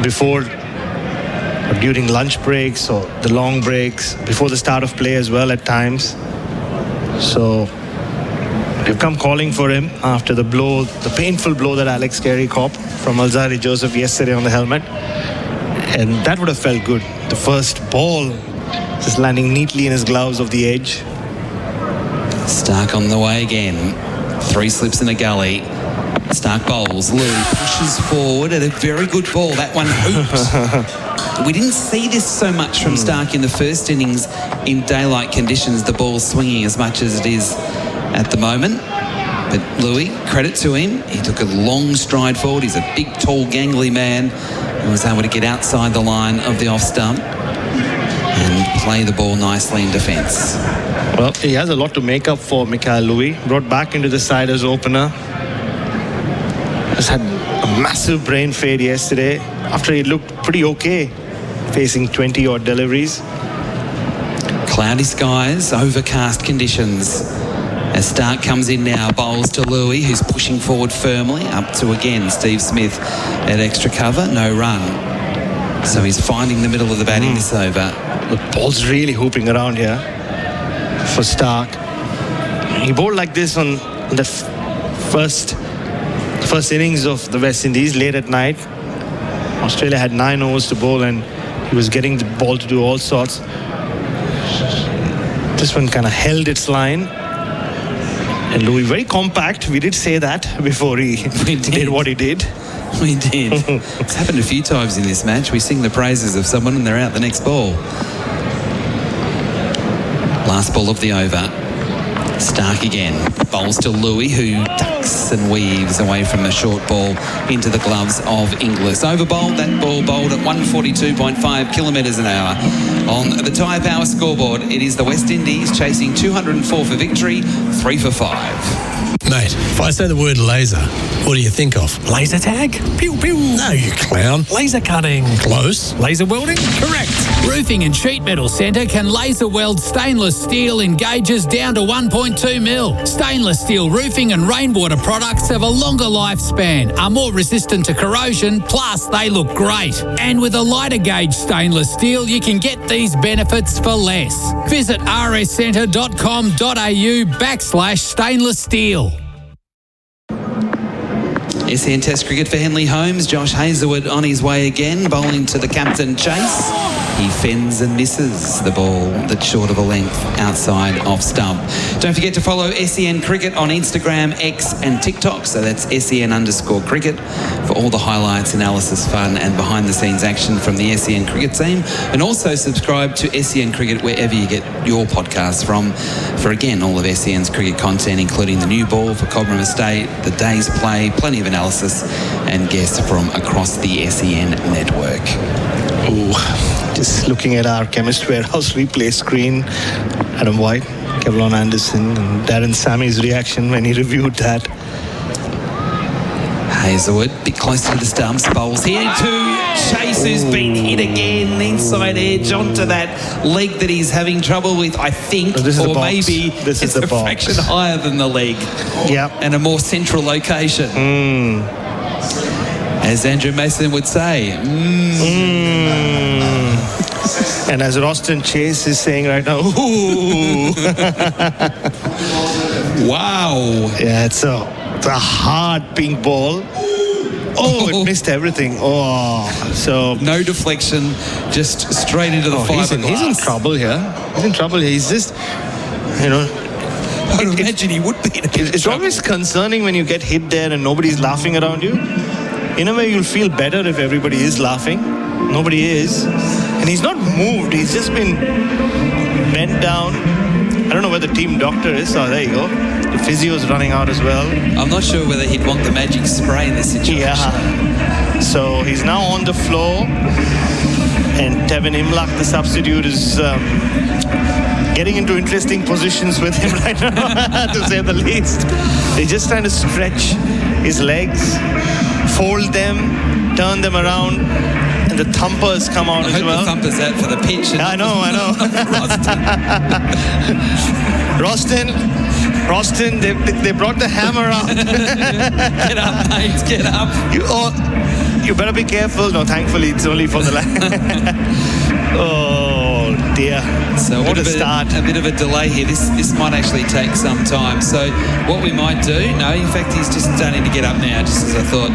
[SPEAKER 2] before or during lunch breaks or the long breaks, before the start of play as well at times. So they've come calling for him after the blow, the painful blow that Alex Carey copped from Alzari Joseph yesterday on the helmet. And that would have felt good. The first ball just landing neatly in his gloves of the edge.
[SPEAKER 1] Starc on the way again. 3 slips in a gully. Starc bowls. Louis pushes forward at a very good ball. That one hooped. We didn't see this so much from Starc in the first innings in daylight conditions, the ball swinging as much as it is at the moment. But Louis, credit to him, he took a long stride forward. He's a big, tall, gangly man who was able to get outside the line of the off stump and play the ball nicely in defence.
[SPEAKER 2] Well, he has a lot to make up for, Mikhail Louis. Brought back into the side as opener. Has had a massive brain fade yesterday after he looked pretty okay facing 20-odd deliveries.
[SPEAKER 1] Cloudy skies, overcast conditions. As Starc comes in now, bowls to Louis, who's pushing forward firmly, up to again Steve Smith at extra cover, no run. So he's finding the middle of the batting this over.
[SPEAKER 2] The ball's really hooping around here for Starc. He bowled like this on the first innings of the West Indies late at night. Australia had 9 overs to bowl and he was getting the ball to do all sorts. This one kind of held its line. And Louis very compact. We did say that before he did what he did.
[SPEAKER 1] We did. It's happened a few times in this match. We sing the praises of someone and they're out the next ball. Last ball of the over. Starc again. Bowls to Louis, who ducks and weaves away from the short ball into the gloves of Inglis. Over bowled, that ball bowled at 142.5 kilometres an hour. On the Tyre Power scoreboard, it is the West Indies chasing 204 for victory, 3 for 5.
[SPEAKER 10] Mate, if I say the word laser, what do you think of? Laser tag? Pew, pew. No, you clown. Laser cutting. Close. Laser welding? Correct.
[SPEAKER 9] Roofing and Sheet Metal Centre can laser weld stainless steel in gauges down to 1.2 mil. Stainless steel roofing and rainwater products have a longer lifespan, are more resistant to corrosion, plus they look great. And with a lighter gauge stainless steel, you can get these benefits for less. Visit rscentre.com.au/stainless steel.
[SPEAKER 1] SEN Test cricket for Henley Holmes. Josh Hazlewood on his way again, bowling to the captain Chase. He fends and misses the ball that's short of a length outside off stump. Don't forget to follow SEN Cricket on Instagram, X and TikTok. So that's SEN_cricket for all the highlights, analysis, fun and behind the scenes action from the SEN Cricket team. And also subscribe to SEN Cricket wherever you get your podcasts from for, again, all of SEN's cricket content, including the new ball for Cobram Estate, the day's play, plenty of analysis and guests from across the SEN network.
[SPEAKER 2] Ooh, just looking at our Chemist Warehouse replay screen, Adam White, Kevlon Anderson and Darren Sammy's reaction when he reviewed that.
[SPEAKER 1] Hazlewood, a bit close to the stumps, bowls here to Chase, who's been hit again, inside edge onto that leg that he's having trouble with, I think, or maybe it's a fraction higher than the leg.
[SPEAKER 2] Yeah.
[SPEAKER 1] And a more central location. As Andrew Mason would say.
[SPEAKER 2] And as Roston Chase is saying right now, ooh.
[SPEAKER 1] Wow.
[SPEAKER 2] Yeah, it's a hard pink ball. Oh, it missed everything. Oh, so
[SPEAKER 1] no deflection, just straight into the fiberglass.
[SPEAKER 2] He's in trouble here. He's just, you know.
[SPEAKER 1] I would imagine he would be.
[SPEAKER 2] It's always concerning when you get hit there and nobody's laughing around you. In a way, you'll feel better if everybody is laughing. Nobody is. And he's not moved. He's just been bent down. I don't know where the team doctor is. Oh, there you go. The physio's running out as well.
[SPEAKER 1] I'm not sure whether he'd want the magic spray in this situation.
[SPEAKER 2] Yeah. So he's now on the floor. And Tevin Imlach, the substitute, is getting into interesting positions with him right now, to say the least. They're just trying to stretch his legs, fold them, turn them around, and and the thumpers come out
[SPEAKER 1] I
[SPEAKER 2] as
[SPEAKER 1] hope
[SPEAKER 2] well.
[SPEAKER 1] the thumper's out for the pitch. And
[SPEAKER 2] I know. Roston, they brought the hammer out.
[SPEAKER 1] Get up, mate, get up.
[SPEAKER 2] You better be careful. No, thankfully it's only for the Oh dear.
[SPEAKER 1] So
[SPEAKER 2] what a start.
[SPEAKER 1] A bit of a delay here. This might actually take some time. So what we might do, in fact he's just starting to get up now, just as I thought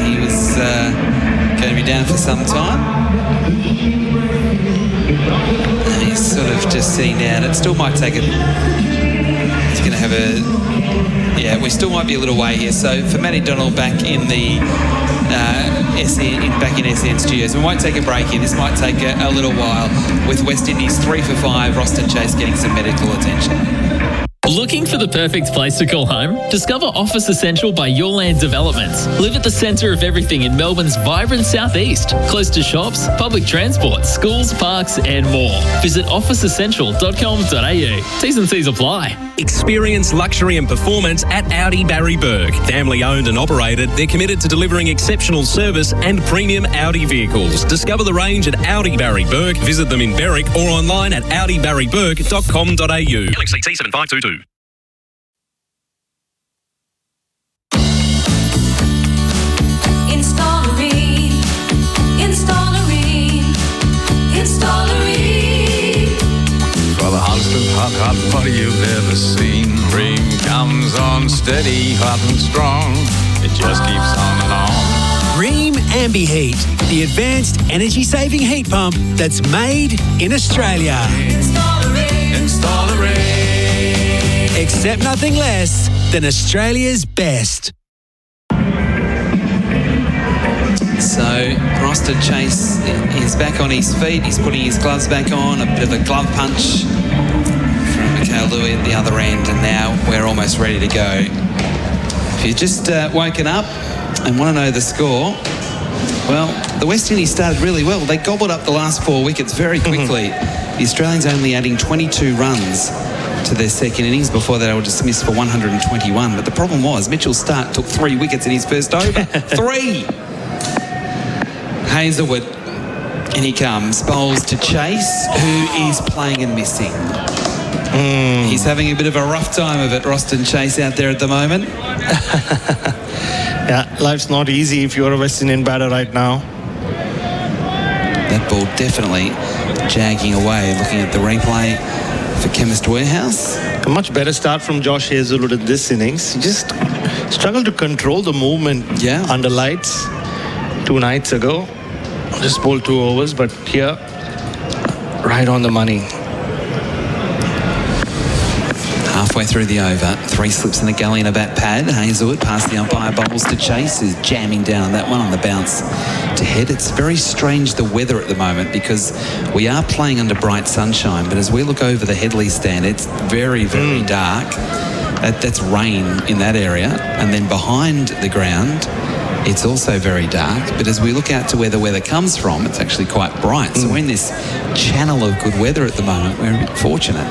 [SPEAKER 1] he was going to be down for some time. And he's sort of just sitting down. It still might take He's going to have we still might be a little way here. So for Matty Donald back in the SEN studios, we might take a break here. This might take a little while with West Indies 3 for 5. Roston Chase getting some medical attention.
[SPEAKER 8] Looking for the perfect place to call home? Discover Office Essential by Your Land Developments. Live at the centre of everything in Melbourne's vibrant southeast, close to shops, public transport, schools, parks and more. Visit officeessential.com.au. T's and C's apply.
[SPEAKER 6] Experience luxury and performance at Audi Barry Berg. Family owned and operated, they're committed to delivering exceptional service and premium Audi vehicles. Discover the range at Audi Barry Berg. Visit them in Berwick or online at audibarryberg.com.au. LXCT 7522.
[SPEAKER 11] For the hot body you've ever seen. Ream comes on steady, hot and strong. It just keeps on and on.
[SPEAKER 5] Ream Ambi Heat, the advanced energy-saving heat pump that's made in Australia.
[SPEAKER 11] Install a Ream.
[SPEAKER 5] Accept nothing less than Australia's best.
[SPEAKER 1] So Roston Chase is back on his feet. He's putting his gloves back on. A bit of a glove punch from Mikhail Louis at the other end, and now we're almost ready to go. If you've just woken up and want to know the score, well, the West Indies started really well. They gobbled up the last 4 wickets very quickly. The Australians only adding 22 runs to their second innings. Before that, they were dismissed for 121. But the problem was Mitchell Starc took 3 wickets in his first over. 3! Hazelwood, and he comes, bowls to Chase, who is playing and missing. He's having a bit of a rough time of it, Roston Chase, out there at the moment.
[SPEAKER 2] Yeah, life's not easy if you're a West Indian batter right now.
[SPEAKER 1] That ball definitely jagging away. Looking at the replay for Chemist Warehouse.
[SPEAKER 2] A much better start from Josh Hazelwood in this innings. He just struggled to control the movement under lights 2 nights ago. Just bowled 2 overs, but here, right on the money.
[SPEAKER 1] Halfway through the over, 3 slips in the gully and a bat pad. Hazelwood past the umpire, bowls to Chase, is jamming down that one on the bounce to head. It's very strange, the weather at the moment, because we are playing under bright sunshine, but as we look over the Headley stand, it's very, very dark. That's rain in that area, and then behind the ground, it's also very dark, but as we look out to where the weather comes from, it's actually quite bright. So we're in this channel of good weather at the moment. We're a bit fortunate.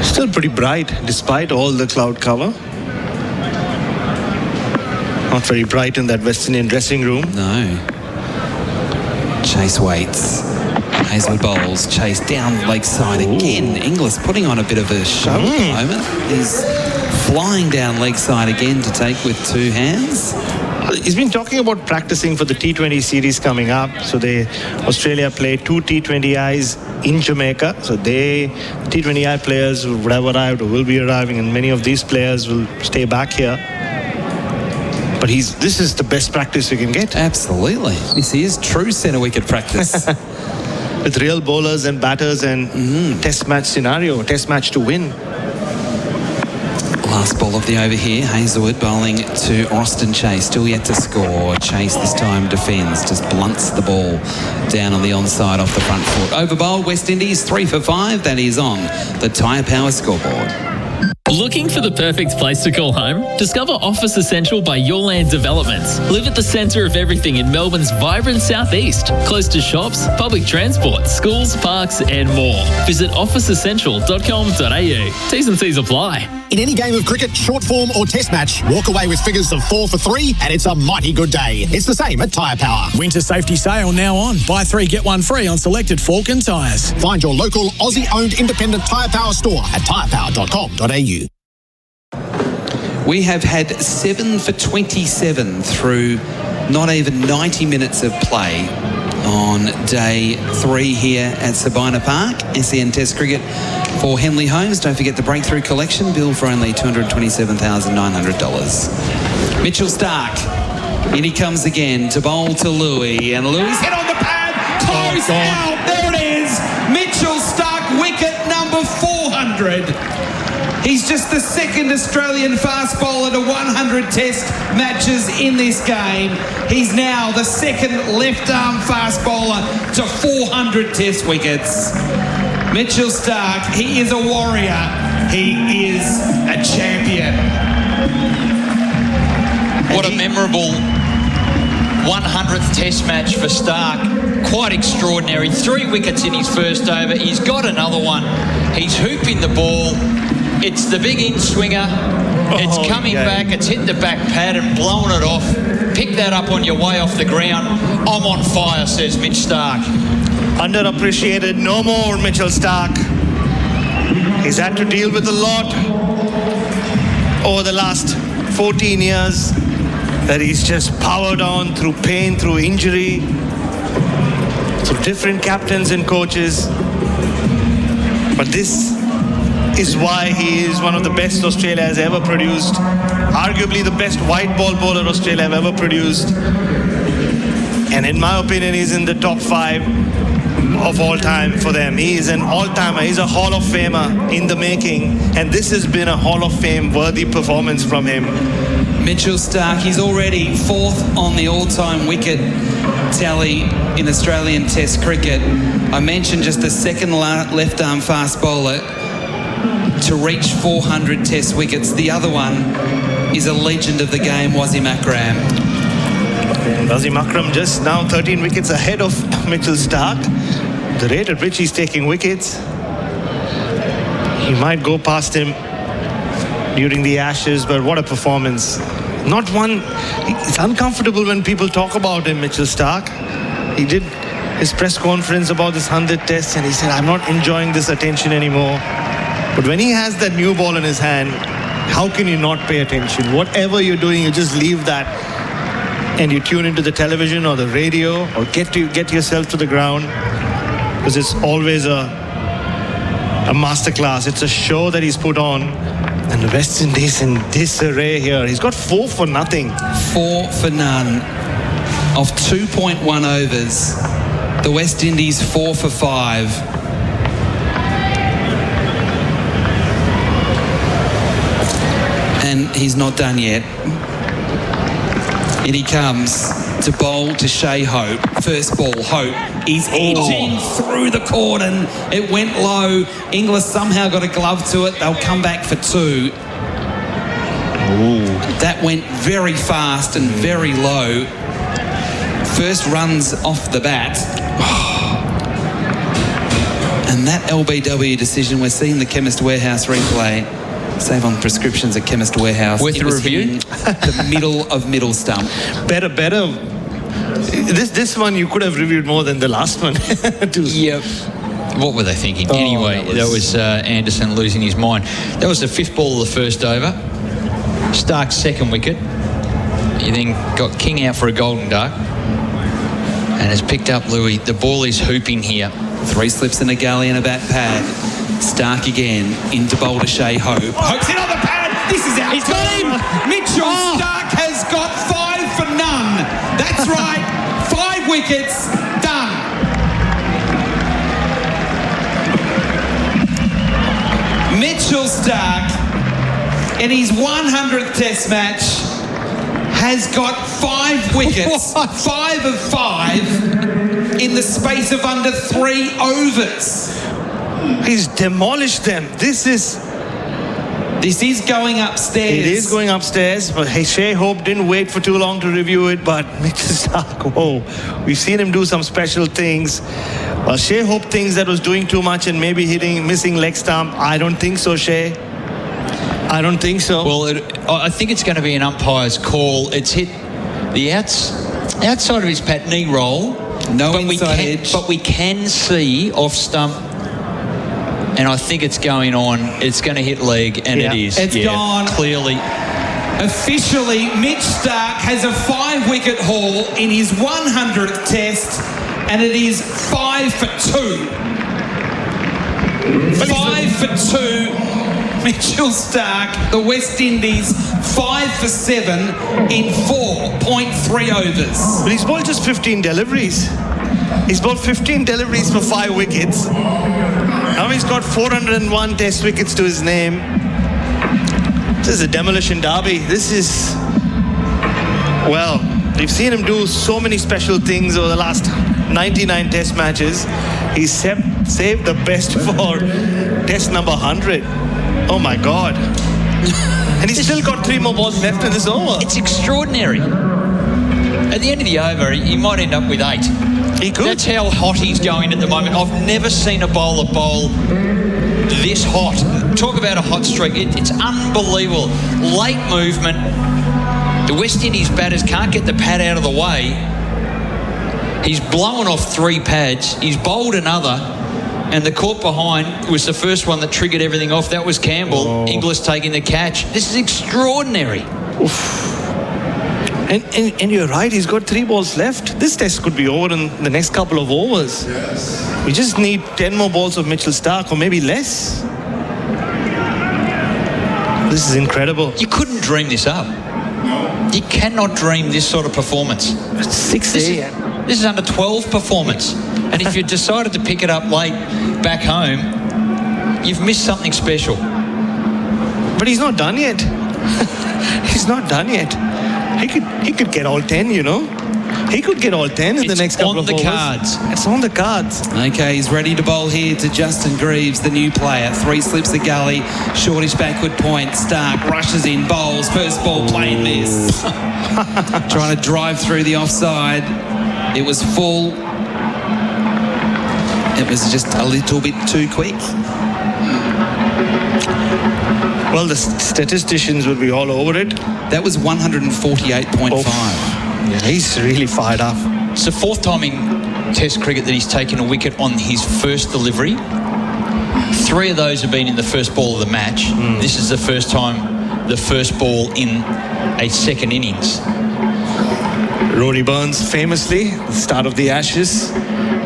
[SPEAKER 2] Still pretty bright, despite all the cloud cover. Not very bright in that West Indian dressing room.
[SPEAKER 1] No. Chase waits. Hazelwood bowls. Chase down leg side again. Inglis putting on a bit of a show at the moment. He's flying down leg side again to take with 2 hands.
[SPEAKER 2] He's been talking about practicing for the T20 series coming up. So Australia play 2 T20Is in Jamaica. So T20I players would have arrived or will be arriving, and many of these players will stay back here. But this is the best practice you can get.
[SPEAKER 1] Absolutely. This is true centre wicket practice.
[SPEAKER 2] With real bowlers and batters and test match scenario, test match to win.
[SPEAKER 1] Last ball of the over here. Hazelwood bowling to Roston Chase. Still yet to score. Chase this time defends. Just blunts the ball down on the onside off the front foot. Over bowl, West Indies 3 for 5. That is on the Tyre Power scoreboard.
[SPEAKER 8] Looking for the perfect place to call home? Discover Office Essential by Your Land Developments. Live at the centre of everything in Melbourne's vibrant southeast, close to shops, public transport, schools, parks and more. Visit officeessential.com.au. T's and C's apply.
[SPEAKER 12] In any game of cricket, short form or test match, walk away with figures of 4 for 3 and it's a mighty good day. It's the same at Tyre Power.
[SPEAKER 10] Winter safety sale now on. Buy 3, get 1 free on selected Falcon tyres.
[SPEAKER 12] Find your local Aussie-owned independent Tyre Power store at tyrepower.com.au.
[SPEAKER 1] We have had 7 for 27 through not even 90 minutes of play on day 3 here at Sabina Park. SEN Test Cricket for Henley Homes. Don't forget the Breakthrough Collection, bill for only $227,900. Mitchell Starc, in he comes again to bowl to Louis, and Louis hit on the pad, close out, there it is, Mitchell Starc, wicket number 400. He's just the second Australian fast bowler to 100 test matches in this game. He's now the second left-arm fast bowler to 400 test wickets. Mitchell Starc, he is a warrior. He is a champion.
[SPEAKER 3] What a memorable 100th test match for Starc. Quite extraordinary. 3 wickets in his first over. He's got another one. He's hooping the ball. It's the big in-swinger. It's coming back. It's hit the back pad and blown it off. Pick that up on your way off the ground. I'm on fire, says Mitch Starc.
[SPEAKER 2] Underappreciated. No more Mitchell Starc. He's had to deal with a lot over the last 14 years that he's just powered on through pain, through injury, through different captains and coaches. But this is why he is one of the best Australia has ever produced. Arguably the best white ball bowler Australia have ever produced. And in my opinion, he's in the top 5 of all time for them. He is an all-timer. He's a Hall of Famer in the making. And this has been a Hall of Fame worthy performance from him.
[SPEAKER 1] Mitchell Starc, he's already 4th on the all-time wicket tally in Australian Test cricket. I mentioned just the second left-arm fast bowler to reach 400 test wickets. The other one is a legend of the game, Wasim Akram.
[SPEAKER 2] Wasim Akram just now 13 wickets ahead of Mitchell Starc. The rate at which he's taking wickets, he might go past him during the Ashes, but what a performance. Not one, it's uncomfortable when people talk about him, Mitchell Starc. He did his press conference about this 100th test and he said, I'm not enjoying this attention anymore. But when he has that new ball in his hand, how can you not pay attention? Whatever you're doing, you just leave that and you tune into the television or the radio or get yourself to the ground, because it's always a masterclass. It's a show that he's put on. And the West Indies in disarray here. He's got 4 for nothing.
[SPEAKER 1] 4 for none of 2.1 overs. The West Indies 4 for 5. And he's not done yet. In he comes to bowl to Shea Hope. First ball, Hope. He's edging through the cordon. It went low. Inglis somehow got a glove to it. They'll come back for 2. That went very fast and very low. First runs off the bat. And that LBW decision, we're seeing the Chemist Warehouse replay. Save on prescriptions at Chemist Warehouse.
[SPEAKER 3] With the review?
[SPEAKER 1] The middle of middle stump.
[SPEAKER 2] Better. This one you could have reviewed more than the last one.
[SPEAKER 3] Yep. What were they thinking? Anyway, that was Anderson losing his mind. That was the 5th ball of the first over. Stark's 2nd wicket. He then got King out for a golden duck and has picked up Louis. The ball is hooping here.
[SPEAKER 1] 3 slips in a galley and a bat pad. Starc again into bowl to Shea Hope. Hope's in on the pad. This is out. He's got him. Mitchell Starc has got 5 for none. That's right. 5 wickets. Done. Mitchell Starc in his 100th test match has got 5 wickets. 5 of 5 in the space of under 3 overs.
[SPEAKER 2] He's demolished them. This is
[SPEAKER 1] going upstairs.
[SPEAKER 2] It is going upstairs, but Shea Hope didn't wait for too long to review it, but Mitchell Starc, whoa. We've seen him do some special things. Well, Shea Hope thinks that was doing too much and maybe missing leg stump. I don't think so, Shea. I don't think so.
[SPEAKER 3] Well, I think it's going to be an umpire's call. It's hit the outside of his pat knee roll. But we can see off stump, and I think it's going on. It's going to hit leg, and it is.
[SPEAKER 1] It's gone.
[SPEAKER 3] Clearly.
[SPEAKER 1] Officially, Mitch Starc has a 5-wicket haul in his 100th test, and it is 5 for 2. 5 for 2. Mitchell Starc, the West Indies, 5 for 7 in 4.3 overs.
[SPEAKER 2] But he's bowled just 15 deliveries. He's bowled 15 deliveries for 5 wickets. Now he's got 401 test wickets to his name. This is a demolition derby. This is, well, we've seen him do so many special things over the last 99 test matches. He's saved the best for test number 100. Oh my God. And he's still got 3 more balls left in this over.
[SPEAKER 3] It's extraordinary. At the end of the over, he might end up with 8.
[SPEAKER 2] He could.
[SPEAKER 3] That's how hot he's going at the moment. I've never seen a bowler bowl this hot. Talk about a hot streak. It's unbelievable. Late movement. The West Indies batters can't get the pad out of the way. He's blown off 3 pads. He's bowled another. And the caught behind was the first one that triggered everything off. That was Campbell.
[SPEAKER 2] Oh.
[SPEAKER 3] Inglis taking the catch. This is extraordinary.
[SPEAKER 2] Oof. And you're right, he's got 3 balls left. This test could be over in the next couple of overs.
[SPEAKER 4] Yes.
[SPEAKER 2] We just need 10 more balls of Mitchell Starc, or maybe less. This is incredible.
[SPEAKER 3] You couldn't dream this up. You cannot dream this sort of performance.
[SPEAKER 2] It's 6 a.m.
[SPEAKER 3] This is under 12 performance. And if you decided to pick it up late back home, you've missed something special.
[SPEAKER 2] But he's not done yet. He's not done yet. He could get all 10, you know. He could get all 10 in the next couple of overs.
[SPEAKER 3] It's on the cards.
[SPEAKER 2] It's on the cards.
[SPEAKER 1] Okay, he's ready to bowl here to Justin Greaves, the new player. 3 slips the gully, shortish backward point. Starc rushes in, bowls, first ball, plain miss. Trying to drive through the offside. It was full. It was just a little bit too quick.
[SPEAKER 2] Well, the statisticians will be all over it.
[SPEAKER 1] That was 148.5.
[SPEAKER 2] Yeah, he's really fired up.
[SPEAKER 3] It's the 4th time in Test cricket that he's taken a wicket on his first delivery. 3 of those have been in the first ball of the match. This is the first time the first ball in a second innings.
[SPEAKER 2] Rory Burns famously, the start of the Ashes,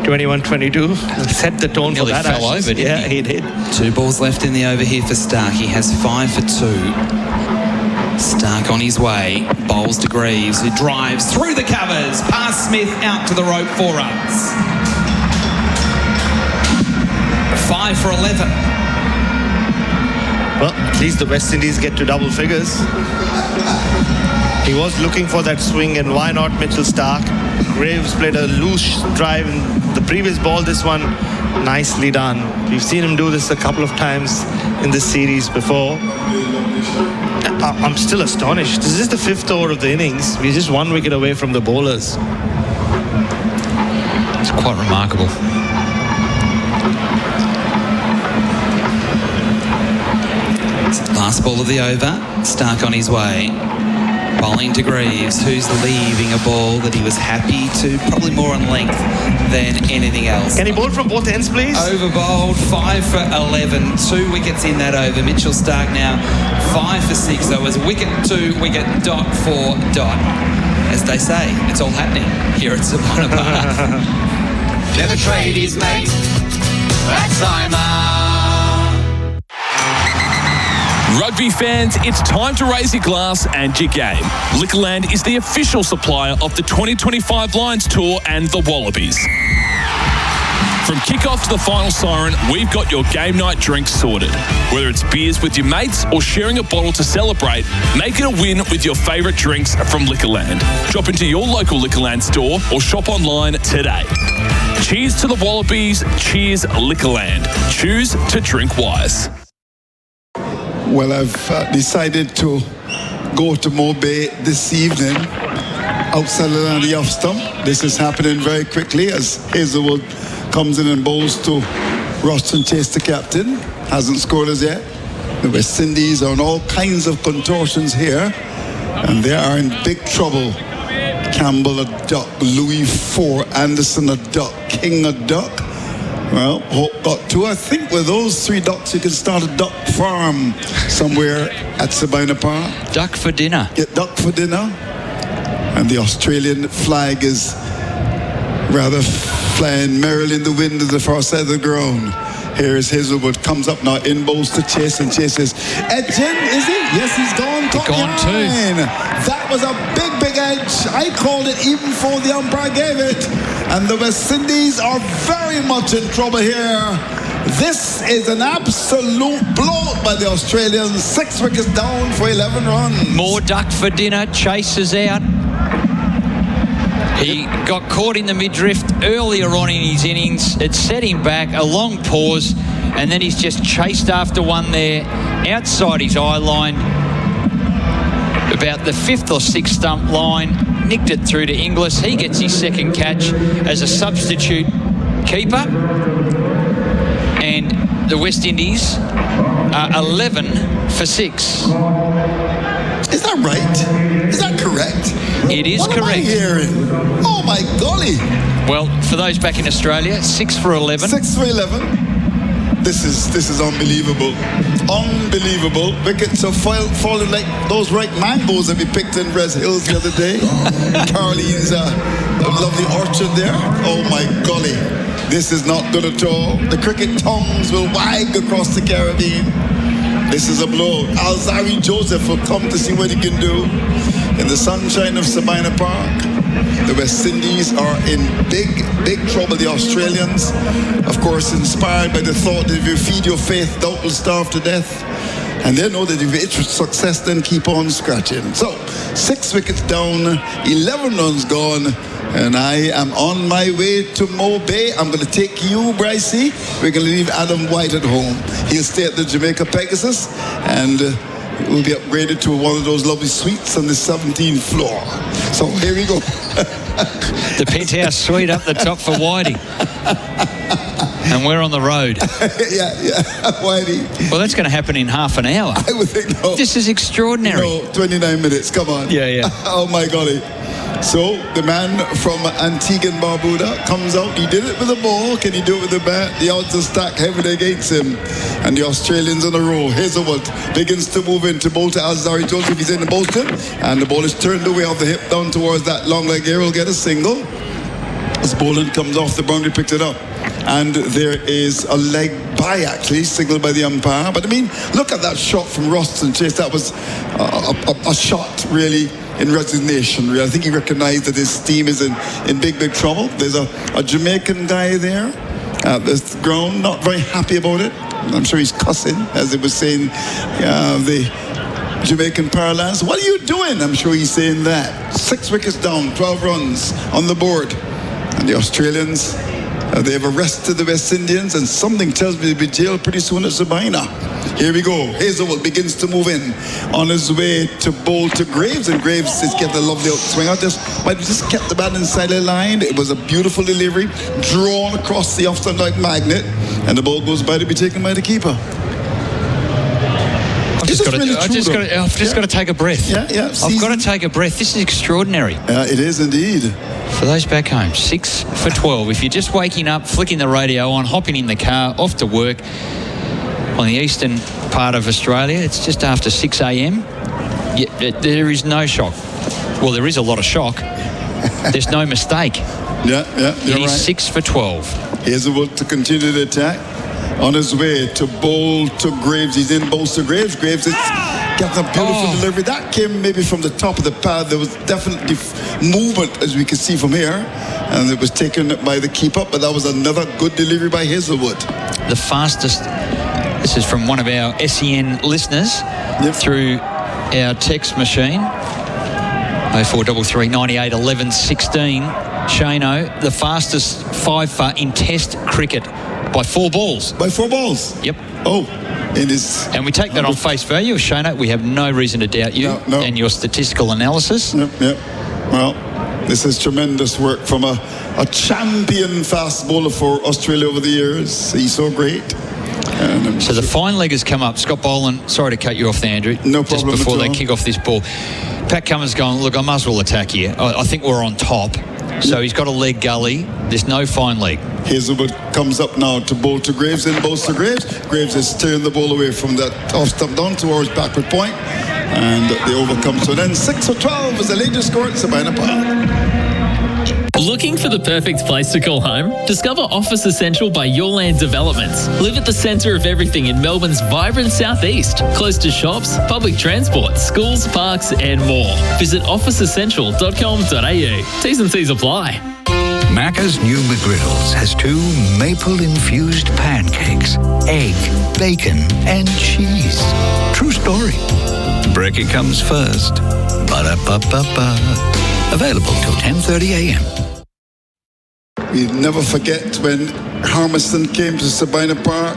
[SPEAKER 2] 21-22, set the tone
[SPEAKER 3] Nearly
[SPEAKER 2] for that
[SPEAKER 3] fell
[SPEAKER 2] Ashes.
[SPEAKER 3] over, didn't
[SPEAKER 2] he did.
[SPEAKER 1] 2 balls left in the over here for Starc. He has 5 for 2. Starc on his way, bowls to Greaves, who drives through the covers, past Smith, out to the rope, 4 runs. 5 for 11.
[SPEAKER 2] Well, at least the West Indies get to double figures. He was looking for that swing, and why not Mitchell Starc? Greaves played a loose drive in the previous ball. This one, nicely done. We've seen him do this a couple of times in this series before. I'm still astonished. This is the 5th over of the innings. We're just 1 wicket away from the bowlers.
[SPEAKER 3] It's quite remarkable.
[SPEAKER 1] Last ball of the over, Starc on his way. Bowling to Greaves, who's leaving a ball that he was happy to, probably more on length than anything else.
[SPEAKER 2] Can he bowl from both ends, please?
[SPEAKER 1] Over bowled, 5 for 11, 2 wickets in that over. Mitchell Starc now 5 for 6. So it was wicket, 2 wicket, dot, 4 dot. As they say, it's all happening here at Sabina Park.
[SPEAKER 13] Never trade his mate. That's Simon.
[SPEAKER 6] Rugby fans, it's time to raise your glass and your game. Liquorland is the official supplier of the 2025 Lions Tour and the Wallabies. From kick-off to the final siren, we've got your game night drinks sorted. Whether it's beers with your mates or sharing a bottle to celebrate, make it a win with your favourite drinks from Liquorland. Drop into your local Liquorland store or shop online today. Cheers to the Wallabies, cheers Liquorland. Choose to drink wise.
[SPEAKER 4] Well, I've decided to go to Mobay this evening outside of the off stump. This is happening very quickly as Hazelwood comes in and bowls to Roston Chase, the captain. Hasn't scored as yet. The West Indies are on all kinds of contortions here, and they are in big trouble. Campbell a duck, Louis 4, Anderson a duck, King a duck. Well, Hope got 2. I think with those 3 ducks you can start a duck farm somewhere at Sabina Park.
[SPEAKER 3] Duck for dinner.
[SPEAKER 4] Get duck for dinner. And the Australian flag is rather flying merrily in the wind at the far side of the ground. Here is Hazelwood, comes up now, in bowls to Chase, and Chase is edging, is he? Yes, he's gone.
[SPEAKER 3] Gone too.
[SPEAKER 4] That was a big, big edge. I called it even before the umpire gave it. And the West Indies are very much in trouble here. This is an absolute blowout by the Australians. 6 wickets down for 11 runs.
[SPEAKER 3] More duck for dinner. Chase is out. He got caught in the midriff earlier on in his innings. It set him back, a long pause, and then he's just chased after one there outside his eye line, about the 5th or 6th stump line, nicked it through to Inglis. He gets his second catch as a substitute keeper, and the West Indies are 11 for 6.
[SPEAKER 4] Is that right? Is that correct?
[SPEAKER 3] It is
[SPEAKER 4] what
[SPEAKER 3] correct.
[SPEAKER 4] Am I hearing? Oh my golly!
[SPEAKER 3] Well, for those back in Australia, 6 for 11.
[SPEAKER 4] 6 for 11. This is unbelievable. Unbelievable. Wickets are falling like those ripe mangoes that we picked in Res Hills the other day. Caroline's a lovely orchard there. Oh my golly. This is not good at all. The cricket tongues will wag across the Caribbean. This is a blow. Alzari Joseph will come to see what he can do. In the sunshine of Sabina Park, the West Indies are in big, big trouble. The Australians, of course, inspired by the thought that if you feed your faith, doubt will starve to death. And they know that if you itch success, then keep on scratching. So, 6 wickets down, 11 runs gone, and I am on my way to Mo Bay. I'm going to take you, Brycey. We're going to leave Adam White at home. He'll stay at the Jamaica Pegasus, and we'll be upgraded to one of those lovely suites on the 17th floor. So here we go.
[SPEAKER 3] The penthouse suite up the top for Whitey. And we're on the road.
[SPEAKER 4] yeah, Whitey.
[SPEAKER 3] Well, that's going to happen in half an hour.
[SPEAKER 4] I would think no.
[SPEAKER 3] This is extraordinary.
[SPEAKER 4] No, 29 minutes, come on.
[SPEAKER 3] Yeah.
[SPEAKER 4] Oh my golly. So the man from Antigua and Barbuda comes out. He did it with a ball. Can he do it with a bat? The odds are stacked heavily against him. And the Australians on a roll. Hazelwood begins to move into bowl to Alzari Joseph. He's in the Bolton. And the ball is turned away off the hip down towards that long leg here. Will get a single. As Boland comes off the boundary, picked it up. And there is a leg by, actually, signaled by the umpire. But I mean, look at that shot from Ross and Chase. That was a shot, really, in resignation. I think he recognized that his team is in big, big trouble. There's a Jamaican guy there at this ground, not very happy about it. I'm sure he's cussing, as they were saying, the Jamaican parlance. What are you doing? I'm sure he's saying that. 6 wickets down, 12 runs on the board. And the Australians, they have arrested the West Indians, and something tells me they'll be jailed pretty soon at Sabina. Here we go. Hazelwood begins to move in on his way to bowl to Graves, and Graves has kept a lovely outswing. But he just kept the bat inside the line. It was a beautiful delivery, drawn across the off-stump like magnet, and the ball goes by to be taken by the keeper.
[SPEAKER 3] I've just got to take a breath.
[SPEAKER 4] Yeah.
[SPEAKER 3] I've got to take a breath. This is extraordinary.
[SPEAKER 4] It is indeed.
[SPEAKER 3] For those back home, 6 for 12. If you're just waking up, flicking the radio on, hopping in the car, off to work on the eastern part of Australia, it's just after 6 a.m. There is no shock. Well, there is a lot of shock. There's no mistake.
[SPEAKER 4] Yeah,
[SPEAKER 3] He's
[SPEAKER 4] right.
[SPEAKER 3] 6 for 12.
[SPEAKER 4] Hazelwood to continue the attack. On his way to bowl to Graves. He's in bowls to Graves. Graves got a beautiful delivery. That came maybe from the top of the pad. There was definitely movement, as we can see from here. And it was taken by the keeper. But that was another good delivery by Hazelwood.
[SPEAKER 3] The fastest, this is from one of our SEN listeners through our text machine. 0433 98 11 16. Shano, the fastest fiver in Test cricket. By 4 balls.
[SPEAKER 4] By 4 balls?
[SPEAKER 3] Yep.
[SPEAKER 4] Oh, it is.
[SPEAKER 3] And we take that on face value, Shana. We have no reason to doubt you and your statistical analysis.
[SPEAKER 4] Yep. Well, this is tremendous work from a champion fast bowler for Australia over the years. He's so great.
[SPEAKER 3] So the fine leg has come up. Scott Boland, sorry to cut you off there, Andrew.
[SPEAKER 4] No
[SPEAKER 3] just
[SPEAKER 4] problem
[SPEAKER 3] before
[SPEAKER 4] at
[SPEAKER 3] they
[SPEAKER 4] all.
[SPEAKER 3] kick off this ball. Pat Cummins going, look, I might as well attack here. I think we're on top. So he's got a leg gully. There's no fine leg.
[SPEAKER 4] Hazelwood comes up now to bowl to Graves, in bowls to Graves. Graves is steering the ball away from that off stump down towards backward point, and the over comes to an end. 6 for 12 is the latest score at Sabina Park.
[SPEAKER 8] Looking for the perfect place to call home? Discover Office Essential by Your Land Developments. Live at the centre of everything in Melbourne's vibrant southeast, close to shops, public transport, schools, parks and more. Visit officeessential.com.au. T's and C's apply.
[SPEAKER 14] Macca's new McGriddles has 2 maple-infused pancakes, egg, bacon, and cheese. True story. Brekkie comes first. Ba-da-ba-ba-ba. Available till 10:30 a.m.
[SPEAKER 4] We never forget when Harmison came to Sabina Park.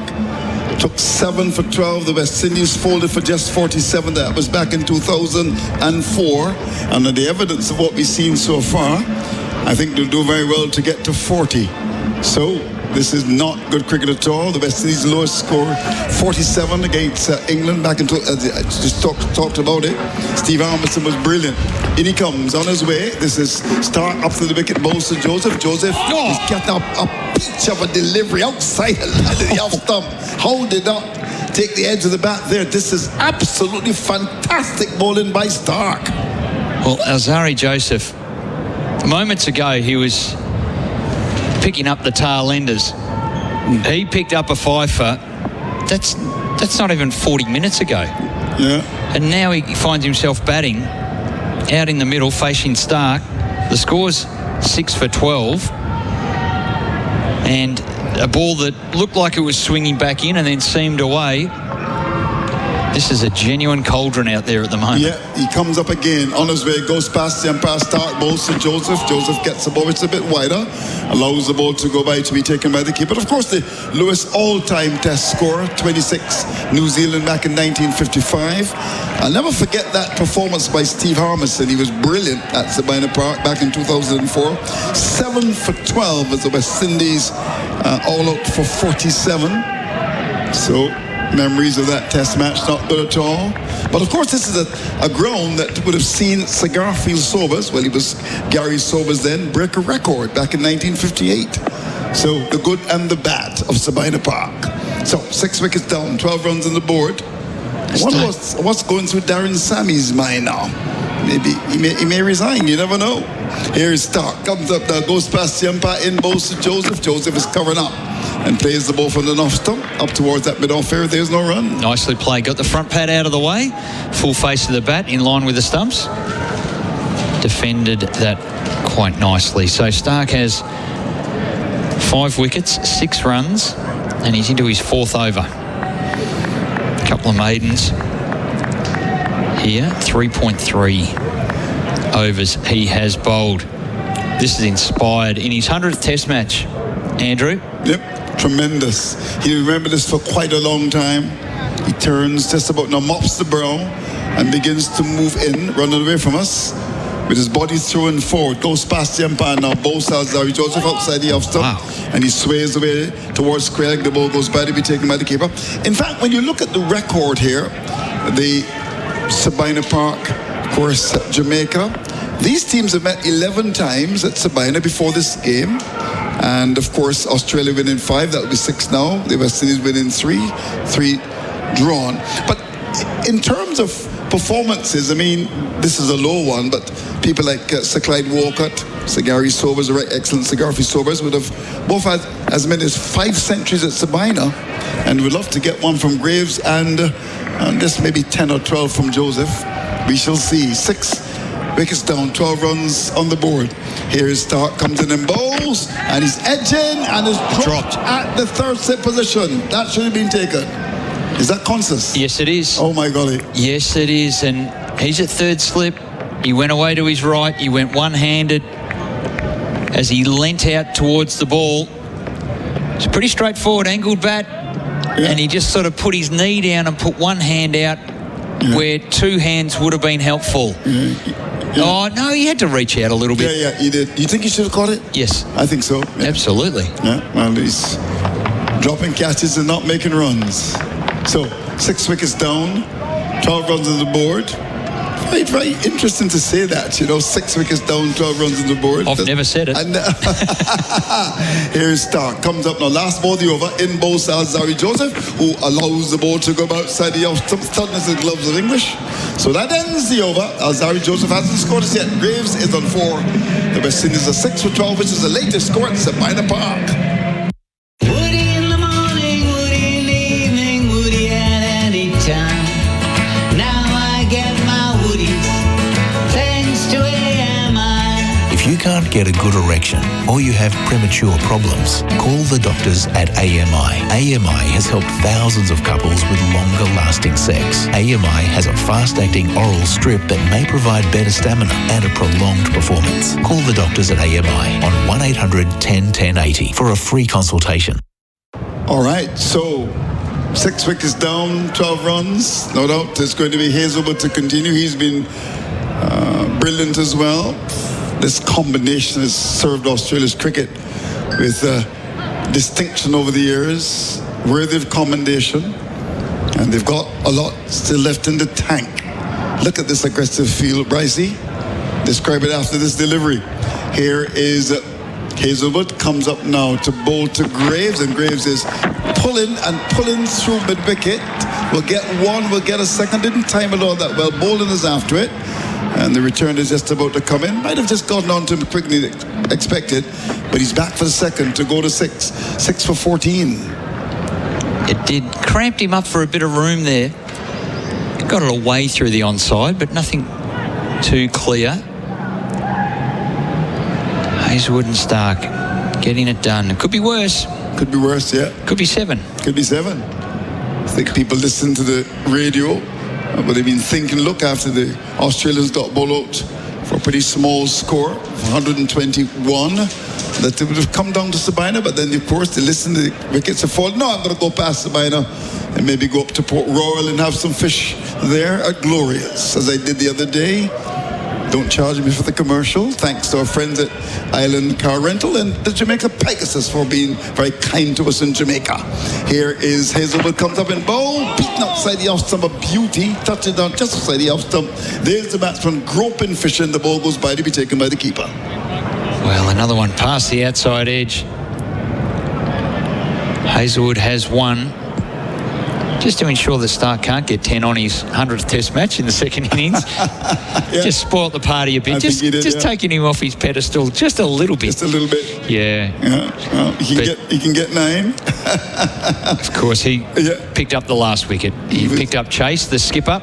[SPEAKER 4] Took 7 for 12. The West Indies folded for just 47. That was back in 2004. And on the evidence of what we've seen so far, I think they'll do very well to get to 40. So this is not good cricket at all. The West Indies' lowest score, 47 against England back into. I just talked about it. Steve Harmison was brilliant. In he comes on his way. This is Starc up to the wicket, bowls to Joseph. Joseph has got a peach of a delivery outside the off stump. How did not take the edge of the bat there? This is absolutely fantastic bowling by Starc.
[SPEAKER 3] Well, Alzari Joseph, moments ago he was picking up the tail enders. He picked up a 5-for. That's not even 40 minutes ago.
[SPEAKER 4] Yeah.
[SPEAKER 3] And now he finds himself batting out in the middle facing Starc. The score's 6 for 12. And a ball that looked like it was swinging back in and then seamed away. This is a genuine cauldron out there at the moment.
[SPEAKER 4] Yeah, he comes up again on his way, goes past the umpire, Starc bowls to Joseph. Joseph gets the ball, it's a bit wider, allows the ball to go by to be taken by the keeper. Of course, the lowest all-time test score, 26, New Zealand back in 1955. I'll never forget that performance by Steve Harmison. He was brilliant at Sabina Park back in 2004. 7 for 12 as the West Indies all out for 47. So memories of that test match, not good at all. But of course, this is a ground that would have seen Sir Garfield Sobers, well, he was Gary Sobers then, break a record back in 1958. So the good and the bad of Sabina Park. So 6 wickets down, 12 runs on the board. I wonder what's going through Darren Sammy's mind now. Maybe he may resign, you never know. Here's Starc, comes up there, goes past the umpire, in bowls to Joseph. Joseph is covering up and plays the ball from the off stump up towards that mid-off area. There's no run.
[SPEAKER 3] Nicely played. Got the front pad out of the way. Full face of the bat in line with the stumps. Defended that quite nicely. So Starc has 5 wickets, 6 runs, and he's into his 4th over. A couple of maidens here. 3.3 overs he has bowled. This is inspired in his 100th test match, Andrew.
[SPEAKER 4] Yep. Tremendous. He remembered this for quite a long time. He turns just about now, mops the brow and begins to move in, running away from us with his body thrown forward, goes past the umpire now, bowls Alzari Joseph outside the off stump, and he sways away towards Craig. The ball goes by to be taken by the keeper. In fact, when you look at the record here, the Sabina Park, of course, Jamaica, these teams have met 11 times at Sabina before this game. And of course, Australia winning 5, that will be 6 now. The West Indies winning 3 drawn. But in terms of performances, I mean, this is a low one, but people like Sir Clyde Walcott, Sir Gary Sobers, a very excellent Sir Garfield Sobers, would have both had as many as 5 centuries at Sabina, and would love to get one from Graves and just maybe 10 or 12 from Joseph. We shall see. 6 wickets down, 12 runs on the board. Here is Starc, comes in and bowls, and he's edging and is dropped at the 3rd slip position. That should have been taken. Is that conscious?
[SPEAKER 3] Yes, it is.
[SPEAKER 4] Oh my golly.
[SPEAKER 3] Yes, it is. And he's at 3rd slip. He went away to his right. He went one-handed as he leant out towards the ball. It's a pretty straightforward angled bat. Yeah. And he just sort of put his knee down and put one hand out where 2 hands would have been helpful. Yeah. Oh, no, he had to reach out a little bit.
[SPEAKER 4] Yeah, he did. You think he should have caught it?
[SPEAKER 3] Yes.
[SPEAKER 4] I think so. Yeah.
[SPEAKER 3] Absolutely.
[SPEAKER 4] Yeah, well, he's dropping catches and not making runs. So 6 wickets down, 12 runs on the board. Very interesting to say that, 6 wickets down, 12 runs on the board.
[SPEAKER 3] I've never said it.
[SPEAKER 4] And here's Starc, comes up now, last ball of the over, in bowls Alzari Joseph, who allows the ball to go outside the off stump, thuddness the gloves of English. So that ends the over. Alzari Joseph hasn't scored as yet. Graves is on 4. The West Indies are 6 for 12, which is the latest score at Sabina Park.
[SPEAKER 13] Woody in the morning, Woody in the evening, Woody at any time. Now I get my Woodies, thanks to AMI.
[SPEAKER 15] If you can't get a good erection or you have premature problems, call the doctors at AMI. AMI has helped thousands of couples with longer lasting sex. AMI has a fast-acting oral strip that may provide better stamina and a prolonged performance. Call the doctors at AMI on 1800 10 1080 for a free consultation.
[SPEAKER 4] All right, so 6 wickets down, 12 runs. No doubt it's going to be Hazelwood to continue. He's been brilliant as well. This combination has served Australia's cricket with distinction over the years, worthy of commendation. And they've got a lot still left in the tank. Look at this aggressive field, Brycey. Describe it after this delivery. Here is Hazelwood, comes up now to bowl to Graves, and Graves is pulling through mid-wicket. We'll get one, we'll get a second. Didn't time it all that well. Boland is after it. And the return is just about to come in. Might have just gotten on to him quickly expected, but he's back for the second to go to 6. 6 for 14.
[SPEAKER 3] It did cramped him up for a bit of room there. Got it away through the onside, but nothing too clear. Hazelwood and Starc getting it done. It could be worse.
[SPEAKER 4] Could be worse, yeah.
[SPEAKER 3] Could be 7.
[SPEAKER 4] Could be 7. I think people listen to the radio. But they've been thinking, look, after the Australians got bowled out for a pretty small score, 121, that they would have come down to Sabina, but then, of course, they listen to the wickets have fallen. No, I'm going to go past Sabina and maybe go up to Port Royal and have some fish there at Glorious, as I did the other day. Don't charge me for the commercial. Thanks to our friends at Island Car Rental and the Jamaica Pegasus for being very kind to us in Jamaica. Here is Hazelwood, comes up in bowl, beaten outside the off stump, a beauty, touch it down just outside the off stump. There's the batsman groping fish, and the ball goes by to be taken by the keeper.
[SPEAKER 3] Well, another one past the outside edge. Hazelwood has one, just to ensure that Starc can't get 10 on his 100th Test match in the second innings. Yeah. Just spoilt the party a bit. Just taking him off his pedestal just a little bit.
[SPEAKER 4] Just a little bit.
[SPEAKER 3] Yeah.
[SPEAKER 4] Well, he can get 9.
[SPEAKER 3] Of course, he picked up the last wicket. He picked up Chase, the skipper.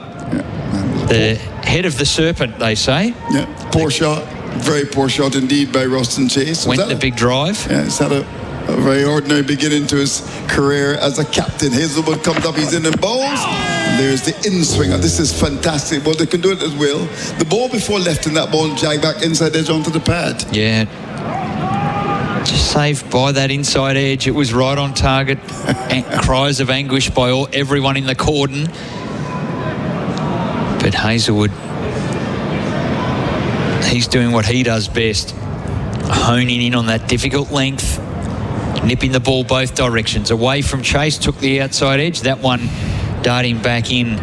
[SPEAKER 3] The head of the serpent, they say.
[SPEAKER 4] Yeah, poor shot. Very poor shot indeed by Roston Chase.
[SPEAKER 3] Went the big drive.
[SPEAKER 4] Yeah, he's had a very ordinary beginning to his career as a captain. Hazelwood comes up, he's in and bowls. There's the in-swinger. This is fantastic. Well, they can do it as well. The ball before left in that ball, jag back inside edge onto the pad.
[SPEAKER 3] Yeah. Just saved by that inside edge. It was right on target. Cries of anguish by everyone in the cordon. But Hazelwood, he's doing what he does best. Honing in on that difficult length. Nipping the ball both directions. Away from Chase, took the outside edge. That one darting back in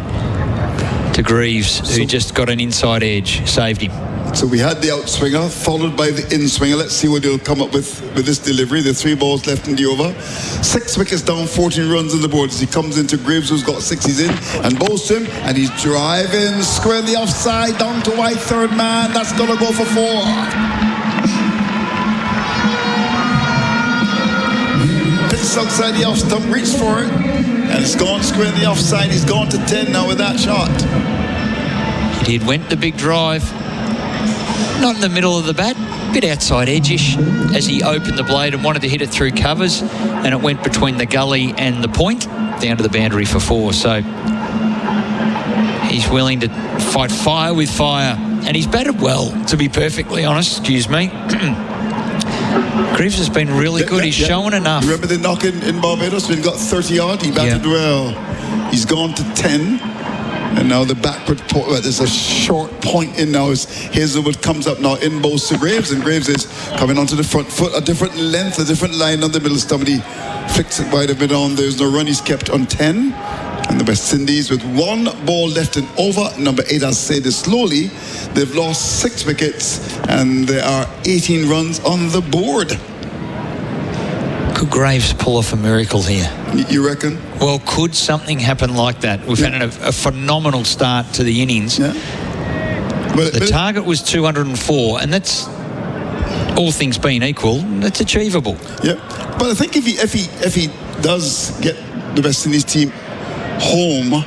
[SPEAKER 3] to Greaves, who just got an inside edge. Saved him.
[SPEAKER 4] So we had the outswinger, followed by the in-swinger. Let's see what he'll come up with this delivery. The 3 balls left in the over. 6 wickets down, 14 runs on the board. As he comes into Greaves, who's got 6, he's in, and bowls to him, and he's driving squarely offside, down to white, third man. That's going to go for 4. Outside the off stump, reached for it, and it's gone square in the offside. He's gone to 10 now with that shot.
[SPEAKER 3] He did, went the big drive, not in the middle of the bat, bit outside edge-ish as he opened the blade and wanted to hit it through covers, and it went between the gully and the point down to the boundary for 4. So he's willing to fight fire with fire, and he's batted well, to be perfectly honest. Excuse me. Greaves has been really good. He's showing enough.
[SPEAKER 4] Remember the knock in Barbados when he got 30 odd? He batted well. He's gone to 10. And now the backward point. Well, there's a short point in now as Hazelwood comes up now in bowls to Greaves. And Greaves is coming onto the front foot. A different length, a different line on the middle stump. He flicks it wide of mid on. There's no run. He's kept on 10. And the West Indies with 1 ball left and over. Number 8, I'll say this slowly. They've lost 6 wickets and there are 18 runs on the board.
[SPEAKER 3] Could Graves pull off a miracle here?
[SPEAKER 4] You reckon?
[SPEAKER 3] Well, could something happen like that? We've had a phenomenal start to the innings.
[SPEAKER 4] Yeah.
[SPEAKER 3] The target was 204, and that's, all things being equal, that's achievable.
[SPEAKER 4] Yeah, but I think if he does get the West Indies team home,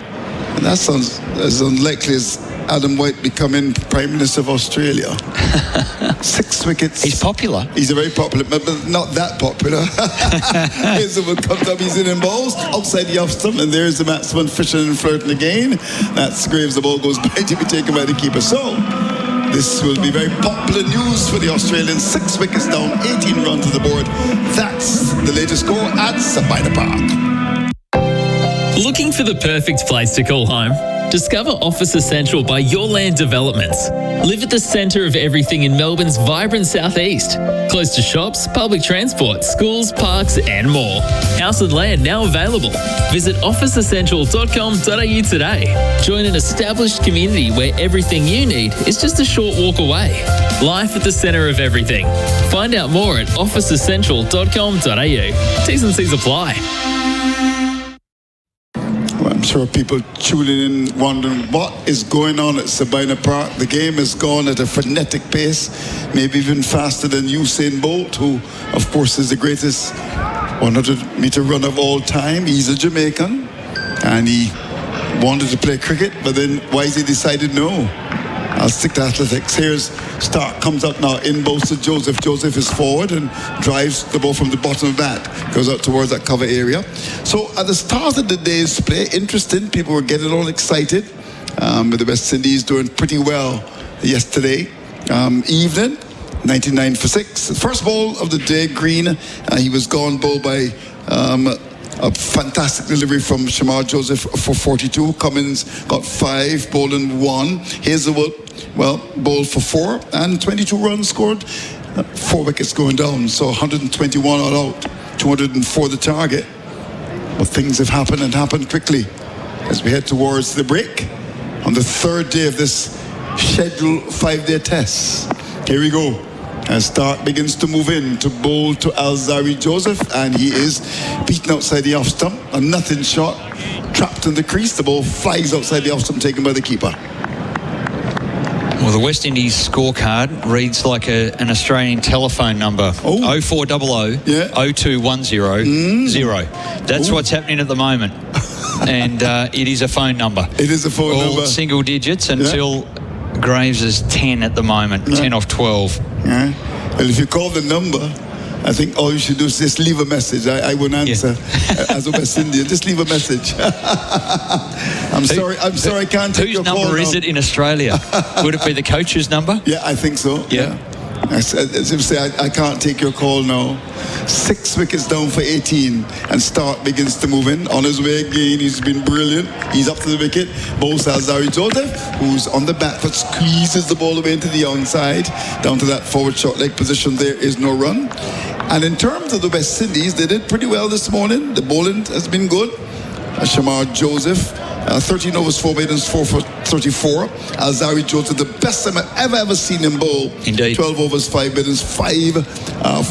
[SPEAKER 4] and that sounds as unlikely as Adam White becoming Prime Minister of Australia. 6 wickets.
[SPEAKER 3] He's popular.
[SPEAKER 4] He's a very popular, but not that popular. Here's the one comes up, he's in balls outside the off stump, and there's the batsman fishing and flirting again. That's Graves. The ball goes by to be taken by the keeper. So this will be very popular news for the Australians. 6 wickets down, 18 runs to the board. That's the latest score at Sabina Park.
[SPEAKER 8] Looking for the perfect place to call home? Discover Office Essential by Your Land Developments. Live at the centre of everything in Melbourne's vibrant southeast. Close to shops, public transport, schools, parks and more. House and land now available. Visit officeessential.com.au today. Join an established community where everything you need is just a short walk away. Life at the centre of everything. Find out more at officeessential.com.au. T's and C's apply.
[SPEAKER 4] I'm sure people tuning in wondering what is going on at Sabina Park. The game has gone at a frenetic pace, maybe even faster than Usain Bolt, who of course is the greatest 100-meter runner of all time. He's a Jamaican and he wanted to play cricket, but then wisely decided no, I'll stick to athletics. Here's Starc, comes up now, in bowls to Joseph. Joseph is forward and drives the ball from the bottom of the bat, goes out towards that cover area. So at the start of the day's play, interesting, people were getting all excited with the West Indies doing pretty well yesterday evening. 99 for 6. The first ball of the day, Green, he was gone bowled by a fantastic delivery from Shamar Joseph for 42. Cummins got 5, Boland 1. Hazelwood, well, bowled for 4 and 22 runs scored. 4 wickets going down, so 121 all out, 204 the target. But things have happened and happened quickly as we head towards the break on the 3rd day of this scheduled 5-day test. Here we go. As Starc begins to move in to bowl to Alzari Joseph, and he is beaten outside the off stump. A nothing shot, trapped in the crease. The ball flies outside the off stump, taken by the keeper.
[SPEAKER 3] Well, the West Indies scorecard reads like an Australian telephone number. 0400 0210 0. That's what's happening at the moment. And it is a phone number.
[SPEAKER 4] It is a phone number.
[SPEAKER 3] All single digits until Graves is 10 at the moment, 10 off 12.
[SPEAKER 4] Yeah. Well, if you call the number, I think all you should do is just leave a message. I won't answer as a West Indian. Just leave a message. I'm sorry I can't take your call.
[SPEAKER 3] Whose number is it in Australia? Would it be the coach's number?
[SPEAKER 4] Yeah, I think so. Yeah. As if say, I can't take your call now. 6 wickets down for 18, and Starc begins to move in. On his way again, he's been brilliant. He's up to the wicket. Bowls Alzari Joseph, who's on the back foot, squeezes the ball away into the onside. Down to that forward short leg position, there is no run. And in terms of the West Indies, they did pretty well this morning. The Boland has been good. Shamar Joseph, 13 overs, 4 maidens, 4 for 34. Alzari Joseph, the best time I've ever seen him bowl.
[SPEAKER 3] Indeed.
[SPEAKER 4] 12 overs, 5 maidens, 5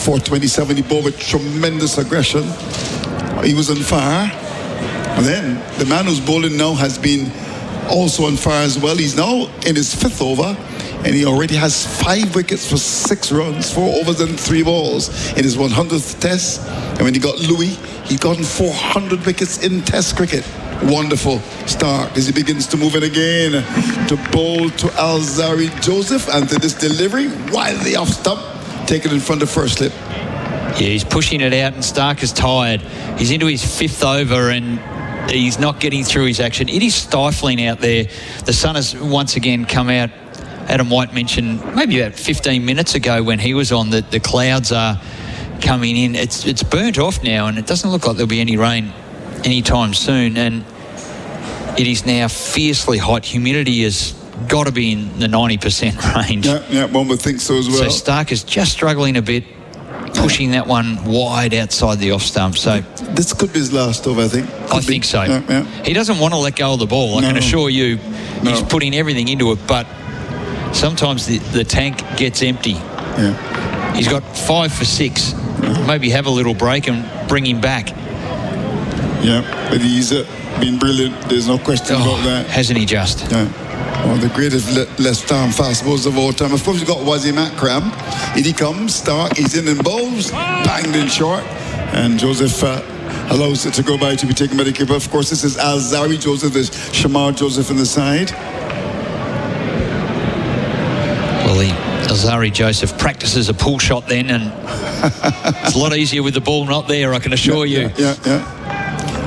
[SPEAKER 4] for 27. He bowled with tremendous aggression. He was on fire. And then the man who's bowling now has been also on fire as well. He's now in his 5th over, and he already has 5 wickets for 6 runs, 4 overs and 3 balls in his 100th test. And when he got Louis, he'd gotten 400 wickets in test cricket. Wonderful start as he begins to move in again to bowl to Alzari Joseph, and to this delivery, wildly off stump, taken in front of first slip.
[SPEAKER 3] Yeah, he's pushing it out, and Starc is tired. He's into his 5th over and he's not getting through his action. It is stifling out there. The sun has once again come out. Adam White mentioned maybe about 15 minutes ago when he was on that the clouds are coming in. It's burnt off now, and it doesn't look like there'll be any rain anytime soon, and it is now fiercely hot. Humidity has got to be in the 90% range.
[SPEAKER 4] Yeah, one would think so as well.
[SPEAKER 3] So Starc is just struggling a bit. pushing that one wide outside the off stump. So
[SPEAKER 4] this could be his last over, I think.
[SPEAKER 3] I think so.
[SPEAKER 4] Yeah.
[SPEAKER 3] He doesn't want to let go of the ball. I can assure you he's putting everything into it, but sometimes the tank gets empty.
[SPEAKER 4] Yeah.
[SPEAKER 3] He's got 5 for 6. Maybe have a little break and bring him back.
[SPEAKER 4] Yeah, but he's been brilliant. There's no question about that.
[SPEAKER 3] Hasn't he just?
[SPEAKER 4] Yeah. One of the greatest left-arm fast bowlers of all time. Of course, you've got Wasim Akram. In he comes, Starc, he's in and bowls, banged in short, and Joseph allows it to go by to be taken by the keeper. Of course, this is Alzari Joseph, there's Shamar Joseph on the side.
[SPEAKER 3] Well, Alzari Joseph practices a pull shot then, and it's a lot easier with the ball not there, I can assure you.
[SPEAKER 4] Yeah.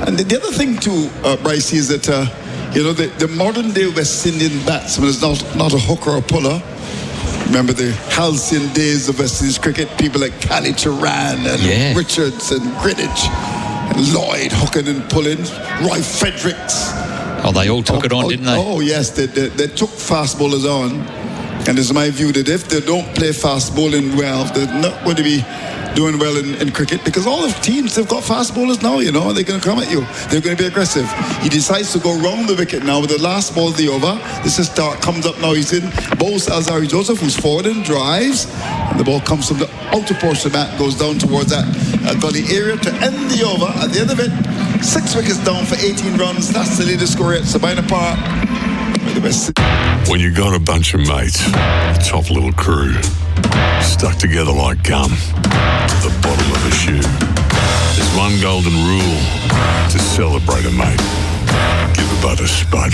[SPEAKER 4] And the other thing too, Bryce, is that the modern day West Indian batsman is not a hooker or puller. Remember the halcyon days of West Indies cricket, people like Cali Turan and Richards and Greenwich and Lloyd hooking and pulling, Roy Fredericks.
[SPEAKER 3] Oh, they all took it on, didn't they?
[SPEAKER 4] Oh yes, they took fast bowlers on. And it's my view that if they don't play fast bowling well, they're not going to be doing well in cricket, because all the teams, they've got fast bowlers now, they're going to come at you. They're going to be aggressive. He decides to go round the wicket now with the last ball of the over. This is Starc, comes up now, he's in, bowls Alzari Joseph, who's forward and drives, and the ball comes from the outer portion of the bat, goes down towards that gully area to end the over. At the end of it, 6 wickets down for 18 runs. That's the latest score at Sabina Park.
[SPEAKER 16] When you got a bunch of mates, a top little crew, stuck together like gum at the bottom of a shoe, there's one golden rule to celebrate a mate. Give a bud a spud,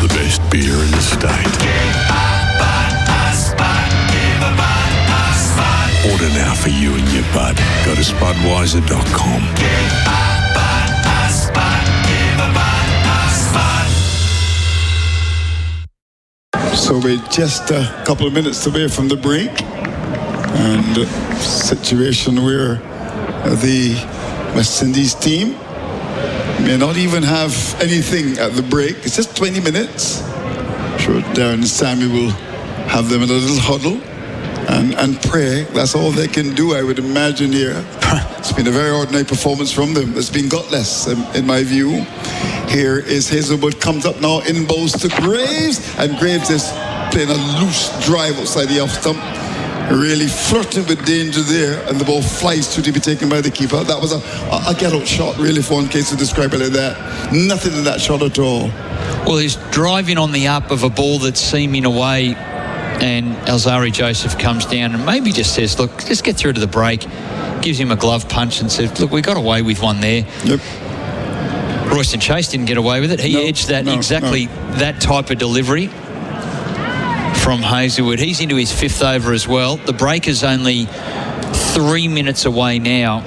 [SPEAKER 16] the best beer in the state. Give a bud a spud, give a bud a spud. Order now for you and your bud. Go to spudweiser.com. Give a bud a spud, give a bud a spud.
[SPEAKER 4] So we're just a couple of minutes away from the break, and a situation where the West Indies team may not even have anything at the break. It's just 20 minutes. I'm sure Darren and Sammy will have them in a little huddle and pray. That's all they can do, I would imagine, here. It's been a very ordinary performance from them. It's been gutless, in my view. Here is Hazelwood, comes up now, in bowls to Graves, and Graves is playing a loose drive outside the off stump, really flirting with danger there, and the ball flies through to be taken by the keeper. That was a get-out shot, really, for one case to describe it like that. Nothing in that shot at all.
[SPEAKER 3] Well, he's driving on the up of a ball that's seaming away, and Alzari Joseph comes down and maybe just says, look, just get through to the break, gives him a glove punch and says, look, we got away with one there.
[SPEAKER 4] Yep.
[SPEAKER 3] Royston Chase didn't get away with it. He edged that that type of delivery from Hazelwood. He's into his 5th over as well. The break is only 3 minutes away now.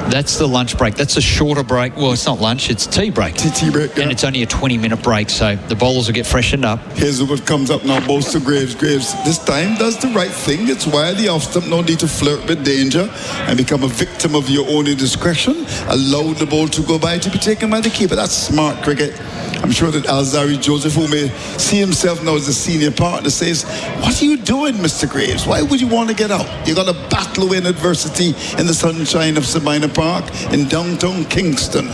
[SPEAKER 3] That's the lunch break. That's a shorter break. Well, it's not lunch, it's tea break.
[SPEAKER 4] Tea break, yeah.
[SPEAKER 3] And it's only a 20-minute break, so the bowlers will get freshened up.
[SPEAKER 4] Hazelwood comes up now, bowls to Graves. Graves this time does the right thing. It's wide the off stump, no need to flirt with danger and become a victim of your own indiscretion. Allow the ball to go by to be taken by the keeper. That's smart cricket. I'm sure that Alzari Joseph, who may see himself now as a senior partner, says, what are you doing, Mr. Graves? Why would you want to get out? You've got to battle away in adversity in the sunshine of Sabina Park in downtown Kingston.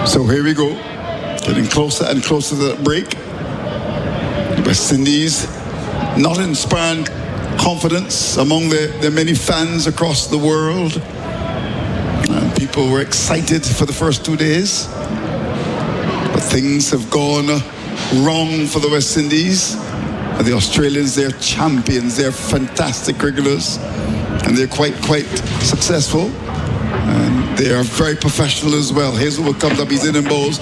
[SPEAKER 4] So here we go, getting closer and closer to that break. West Indies not inspiring confidence among their many fans across the world. People were excited for the first 2 days. But things have gone wrong for the West Indies. The Australians, they're champions, they're fantastic cricketers, and they're quite successful. And they are very professional as well. Hazelwood comes up, he's in and bowls.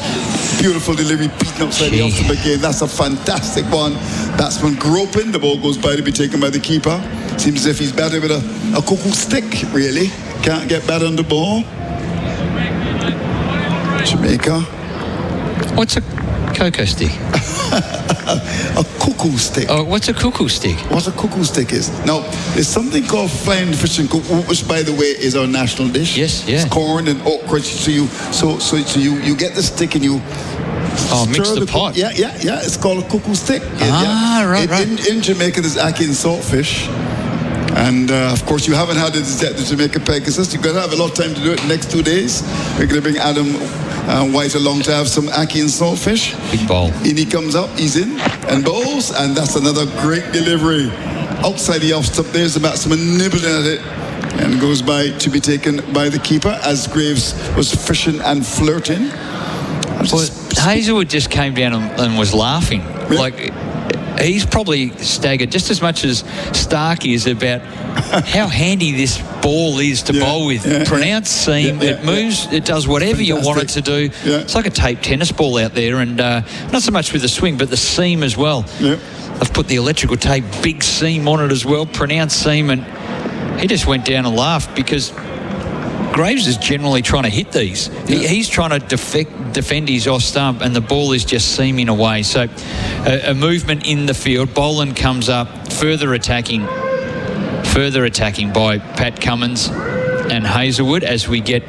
[SPEAKER 4] Beautiful delivery, beaten outside the off stump again. That's a fantastic one. Batsman groping, the ball goes by to be taken by the keeper. Seems as if he's batting with a cuckoo stick, really. Can't get bat on the ball. Jamaica.
[SPEAKER 3] What's a cocoa stick?
[SPEAKER 4] A cuckoo stick.
[SPEAKER 3] Oh, what's a cuckoo stick?
[SPEAKER 4] What a cuckoo stick is. Now, there's something called flying fish and cuckoo, which, by the way, is our national dish.
[SPEAKER 3] Yes, yeah.
[SPEAKER 4] It's corn and okra. So you get the stick and you
[SPEAKER 3] mix the pot.
[SPEAKER 4] Yeah. It's called a cuckoo stick.
[SPEAKER 3] Right.
[SPEAKER 4] In Jamaica, there's ackee and saltfish. And of course, you haven't had it yet, the Jamaica Pegasus. You're going to have a lot of time to do it the next 2 days. We're going to bring Adam White along to have some ackee and saltfish.
[SPEAKER 3] Big ball.
[SPEAKER 4] In he comes up, he's in and bowls, and that's another great delivery. Outside the off stump, there's the batsman nibbling at it, and goes by to be taken by the keeper as Graves was fishing and flirting.
[SPEAKER 3] Well, Hazelwood just came down and was laughing. Yeah. Like, he's probably staggered just as much as Starc is about how handy this ball is to bowl with. Pronounced seam, it moves, it does whatever you want it to do. It's like a taped tennis ball out there, and not so much with the swing, but the seam as well. I've put the electrical tape big seam on it as well, pronounced seam, and he just went down and laughed because Graves is generally trying to hit these. He's trying to defend his off stump, and the ball is just seaming away. So a movement in the field. Boland comes up, further attacking by Pat Cummins and Hazelwood as we get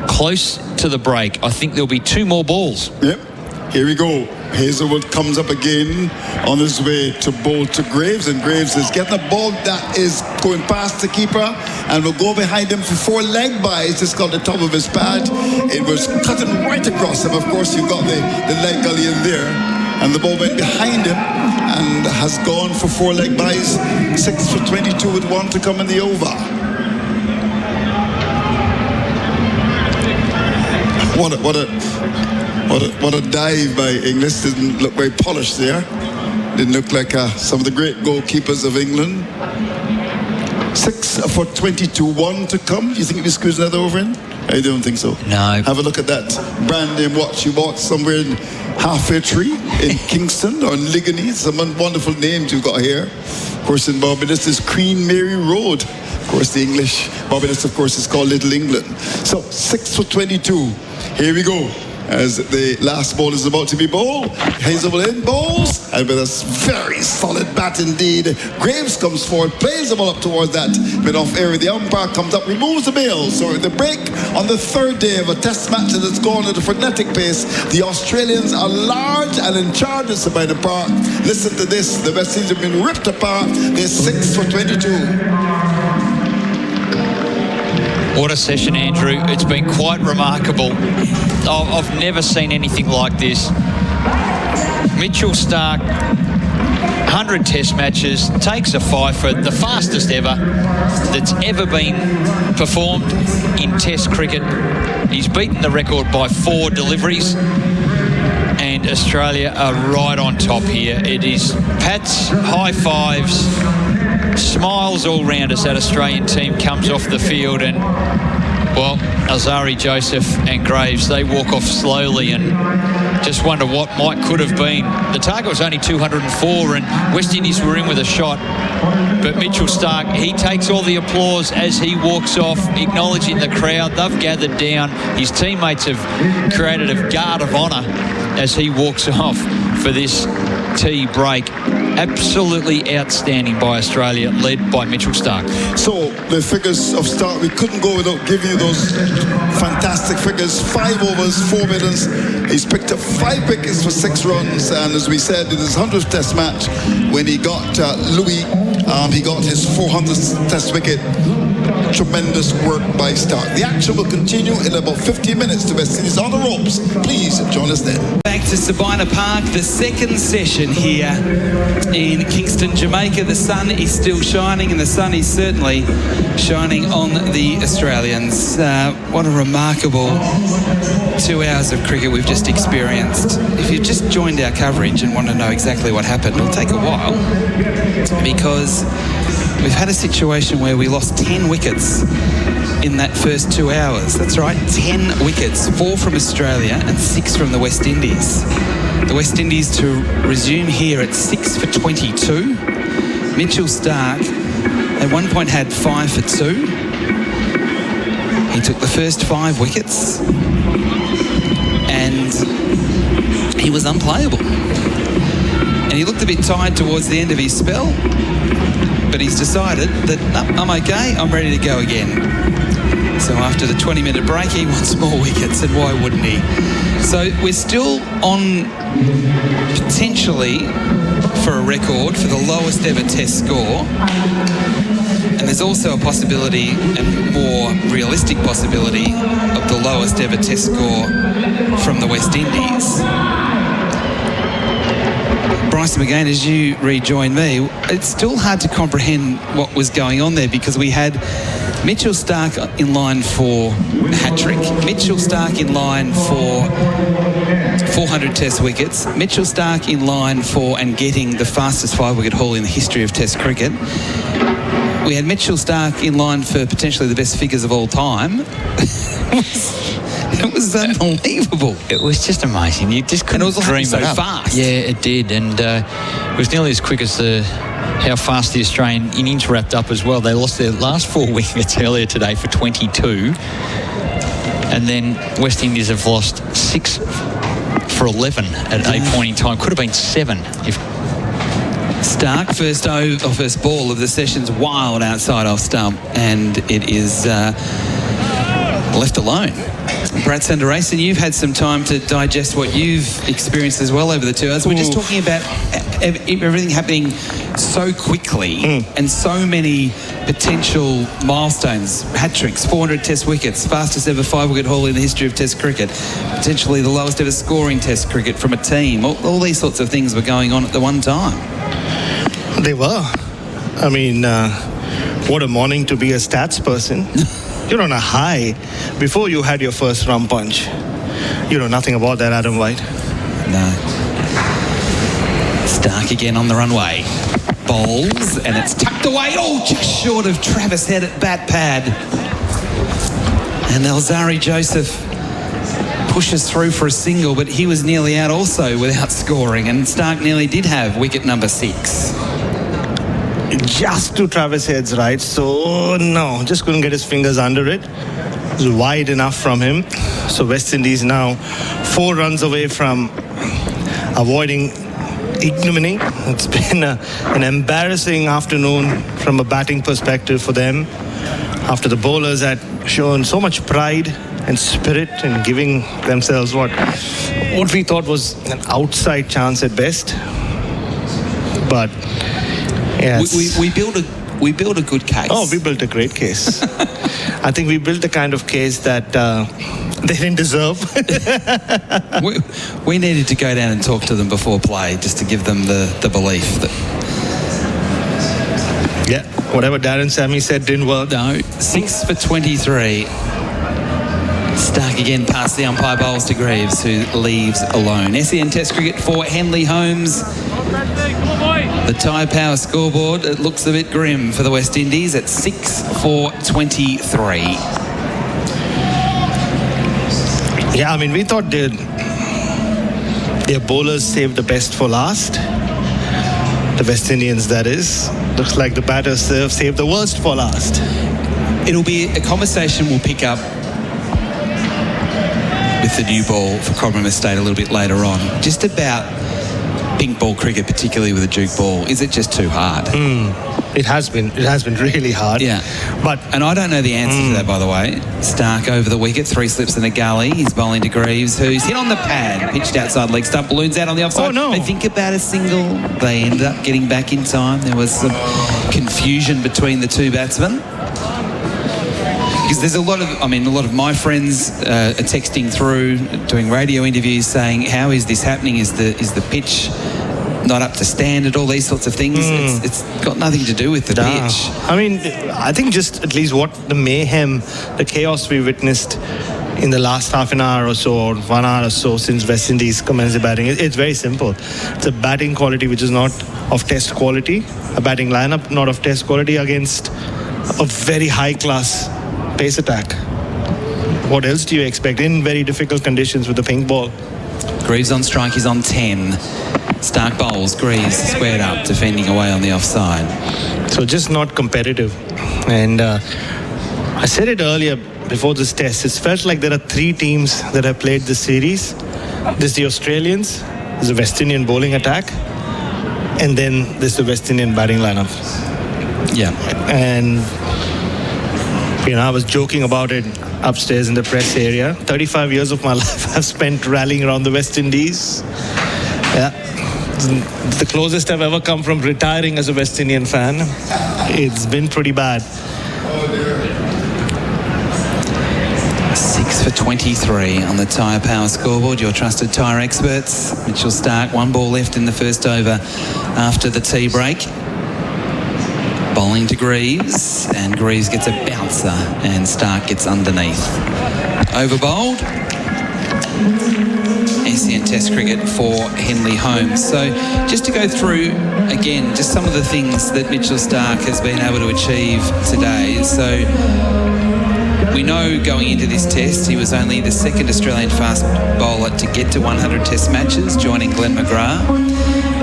[SPEAKER 3] close to the break. I think there'll be 2 more balls.
[SPEAKER 4] Here we go. Hazelwood comes up again on his way to bowl to Graves, and Graves is getting a ball that is going past the keeper and will go behind him for 4 leg byes. Just got the top of his pad. It was cutting right across him. Of course, you've got the leg gully in there, and the ball went behind him and has gone for 4 leg byes. 6 for 22 with 1 to come in the over. What a dive by Inglis. Didn't look very polished there. Didn't look like some of the great goalkeepers of England. 6 for 22, 1 to come. Do you think if you squeeze another over in? I don't think so.
[SPEAKER 3] No.
[SPEAKER 4] Have a look at that brand name watch you bought somewhere in Halfway Tree in Kingston or in Ligony. Some wonderful names you've got here. Of course, in Barbados is Queen Mary Road. Of course, the English Barbados, of course, is called Little England. So 6 for 22. Here we go. As the last ball is about to be bowled. Hazelwood in, bowls, and with a very solid bat indeed. Graves comes forward, plays the ball up towards that mid-off area. The umpire comes up, removes the bail. So the break on the 3rd day of a test match that has gone at a frenetic pace. The Australians are large and in charge of Sabina Park. Listen to this, the West Indies have been ripped apart. They're 6 for 22.
[SPEAKER 3] What a session, Andrew. It's been quite remarkable. I've never seen anything like this. Mitchell Starc, 100 test matches, takes a 5 for the fastest ever that's ever been performed in test cricket. He's beaten the record by 4 deliveries, and Australia are right on top here. It is pats, high fives, smiles all round as that Australian team comes off the field, and well, Alzari, Joseph and Graves, they walk off slowly and just wonder what could have been. The target was only 204 and West Indies were in with a shot, but Mitchell Starc, he takes all the applause as he walks off, acknowledging the crowd. They've gathered down. His teammates have created a guard of honour as he walks off for this tea break. Absolutely outstanding by Australia, led by Mitchell Starc.
[SPEAKER 4] So the figures of Starc, we couldn't go without giving you those fantastic figures. 5 overs, 4 middles. He's picked up 5 wickets for 6 runs, and as we said, in his 100th test match, when he got Louis, he got his 400th test wicket. Tremendous work by Starc. The action will continue in about 15 minutes to West Indies on the ropes. Please join us then.
[SPEAKER 1] Back to Sabina Park, the 2nd session here in Kingston, Jamaica. The sun is still shining, and the sun is certainly shining on the Australians. What a remarkable 2 hours of cricket we've just experienced. If you've just joined our coverage and want to know exactly what happened, it'll take a while, because we've had a situation where we lost 10 wickets in that first 2 hours. That's right, 10 wickets, 4 from Australia and 6 from the West Indies. The West Indies to resume here at 6 for 22. Mitchell Starc at one point had 5 for 2. He took the first 5 wickets and he was unplayable. And he looked a bit tired towards the end of his spell, but he's decided that, no, I'm okay, I'm ready to go again. So after the 20-minute break, he wants more wickets, and why wouldn't he? So we're still on potentially for a record for the lowest ever test score. And there's also a possibility, and more realistic possibility, of the lowest ever test score from the West Indies. Bryce McGain, as you rejoin me, it's still hard to comprehend what was going on there, because we had Mitchell Starc in line for a hat-trick, Mitchell Starc in line for 400 test wickets, Mitchell Starc in line for and getting the fastest 5-wicket haul in the history of test cricket. We had Mitchell Starc in line for potentially the best figures of all time. It was unbelievable.
[SPEAKER 3] It was just amazing. You just couldn't dream
[SPEAKER 1] so
[SPEAKER 3] it up.
[SPEAKER 1] fast.
[SPEAKER 3] Yeah, it did, and it was nearly as quick as how fast the Australian innings wrapped up as well. They lost their last 4 wickets earlier today for 22, and then West Indies have lost 6 for 11 at a point in time. Could have been 7 if.
[SPEAKER 1] Starc, first ball of the session's wild outside off stump, and it is left alone. Brad Sundaresan, you've had some time to digest what you've experienced as well over the 2 hours. We're just talking about everything happening so quickly and so many potential milestones, hat-tricks, 400 test wickets, fastest ever 5-wicket haul in the history of test cricket, potentially the lowest ever scoring test cricket from a team. All these sorts of things were going on at the one time.
[SPEAKER 2] They were. I mean, what a morning to be a stats person. You're on a high before you had your first rum punch. You know nothing about that, Adam White.
[SPEAKER 1] No. Starc again on the runway. Bowls, and it's tucked away. Oh, just short of Travis Head at bat pad. And Alzari Joseph pushes through for a single, but he was nearly out also without scoring, and Starc nearly did have wicket number 6.
[SPEAKER 2] Just to Travis Head's right, so no, just couldn't get his fingers under it. It was wide enough from him. So West Indies now 4 runs away from avoiding ignominy. It's been an embarrassing afternoon from a batting perspective for them, after the bowlers had shown so much pride and spirit in giving themselves what we thought was an outside chance at best. But yes.
[SPEAKER 1] We built a good case.
[SPEAKER 2] Oh, we built a great case. I think we built the kind of case that they didn't deserve.
[SPEAKER 1] we needed to go down and talk to them before play, just to give them the belief that.
[SPEAKER 2] Yeah, whatever Darren Sammy said didn't work.
[SPEAKER 1] No, 6 for 23. Starc again past the umpire, bowls to Greaves, who leaves alone. SEN Test cricket for Henley Holmes. The Thai Power scoreboard, it looks a bit grim for the West Indies at 6 for 23.
[SPEAKER 2] Yeah, I mean, we thought their bowlers saved the best for last. The West Indians, that is. Looks like the batters saved the worst for last.
[SPEAKER 1] It'll be a conversation we'll pick up with the new ball for Cobram Estate a little bit later on, just about pink ball cricket, particularly with a Duke ball. Is it just too hard?
[SPEAKER 2] It has been really hard.
[SPEAKER 1] Yeah, and I don't know the answer to that, by the way. Starc over the wicket, 3 slips in a gully. He's bowling to Greaves, who's hit on the pad, pitched outside leg stump, balloons out on the offside.
[SPEAKER 2] Oh no!
[SPEAKER 1] They think about a single. They ended up getting back in time. There was some confusion between the 2 batsmen. Because there's a lot of my friends are texting through, doing radio interviews, saying, "How is this happening? Is the pitch not up to standard?" All these sorts of things. It's got nothing to do with the pitch.
[SPEAKER 2] I mean, I think just at least what the mayhem, the chaos we witnessed in the last half an hour or so, or 1 hour or so since West Indies commenced batting, it's very simple. It's a batting quality which is not of test quality, a batting lineup not of test quality against a very high class pace attack. What else do you expect in very difficult conditions with the pink ball?
[SPEAKER 1] Greaves on strike, he's on 10. Starc bowls, Greaves squared up, defending away on the offside.
[SPEAKER 2] So just not competitive. And I said it earlier before this test, it's felt like there are 3 teams that have played this series. There's the Australians, there's the West Indian bowling attack, and then there's the West Indian batting lineup.
[SPEAKER 1] Yeah.
[SPEAKER 2] And I was joking about it upstairs in the press area. 35 years of my life I've spent rallying around the West Indies. Yeah. the closest I've ever come from retiring as a West Indian fan. It's been pretty bad.
[SPEAKER 1] 6 for 23 on the tyre power scoreboard. Your trusted tyre experts. Mitchell Starc, 1 ball left in the first over after the tea break. Bowling to Greaves, and Greaves gets a bouncer, and Starc gets underneath. Over bowled. SEN Test cricket for Henley Holmes. So just to go through again just some of the things that Mitchell Starc has been able to achieve today. So we know going into this test he was only the second Australian fast bowler to get to 100 test matches, joining Glenn McGrath.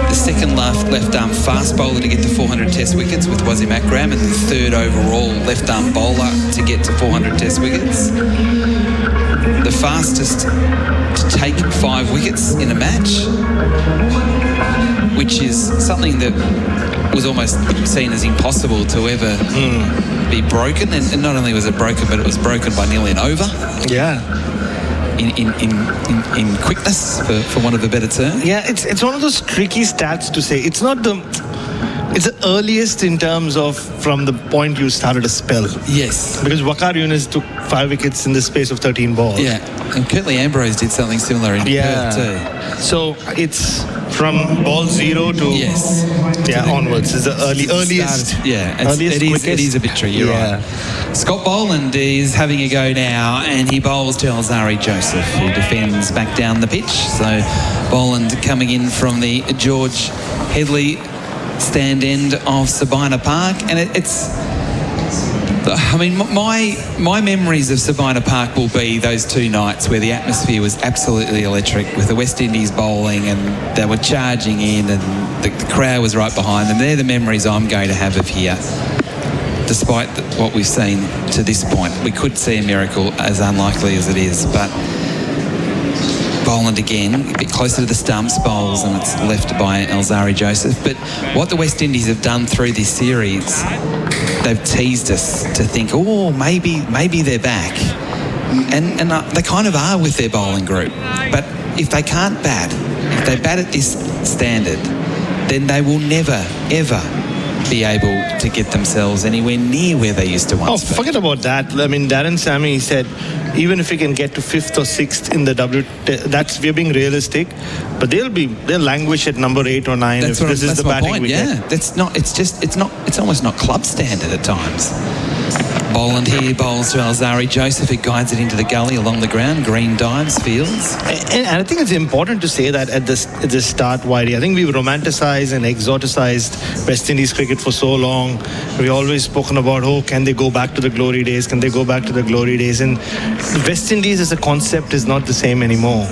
[SPEAKER 1] The second left-arm fast bowler to get to 400 test wickets with Wasim Akram, and the third overall left-arm bowler to get to 400 test wickets. The fastest to take 5 wickets in a match, which is something that was almost seen as impossible to ever be broken. And not only was it broken, but it was broken by nearly an over.
[SPEAKER 2] Yeah.
[SPEAKER 1] In quickness, for want of a better term.
[SPEAKER 2] Yeah, it's one of those tricky stats to say. It's not the... It's the earliest in terms of from the point you started a spell.
[SPEAKER 1] Yes.
[SPEAKER 2] Because Waqar Younis took 5 wickets in the space of 13 balls.
[SPEAKER 1] Yeah, and Curtly Ambrose did something similar in Perth too.
[SPEAKER 2] So it's from ball 0 to onwards. It's the earliest.
[SPEAKER 1] It is a bit tricky. You're right. Scott Boland is having a go now, and he bowls to Alzari Joseph, who defends back down the pitch. So Boland coming in from the George Headley stand end of Sabina Park, and it's I mean, my memories of Sabina Park will be those 2 nights where the atmosphere was absolutely electric, with the West Indies bowling and they were charging in, and the crowd was right behind them. They're the memories I'm going to have of here, despite what we've seen to this point. We could see a miracle, as unlikely as it is, but Boland again, a bit closer to the stumps, bowls, and it's left by Alzari Joseph. But what the West Indies have done through this series, they've teased us to think, oh, maybe they're back. And they kind of are with their bowling group. But if they can't bat, if they bat at this standard, then they will never, ever be able to get themselves anywhere near where they used to once be.
[SPEAKER 2] Forget about that. I mean, Darren Sammy said, even if we can get to 5th or 6th in the we're being realistic, but they'll languish at number 8 or 9 if this is the batting we get.
[SPEAKER 1] It's almost not club standard at times. Boland here bowls to Alzari Joseph, who guides it into the gully along the ground. Green dives, fields.
[SPEAKER 2] And I think it's important to say that at the start, Whitey, I think we've romanticised and exoticized West Indies cricket for so long. We've always spoken about, can they go back to the glory days? Can they go back to the glory days? And West Indies as a concept is not the same anymore.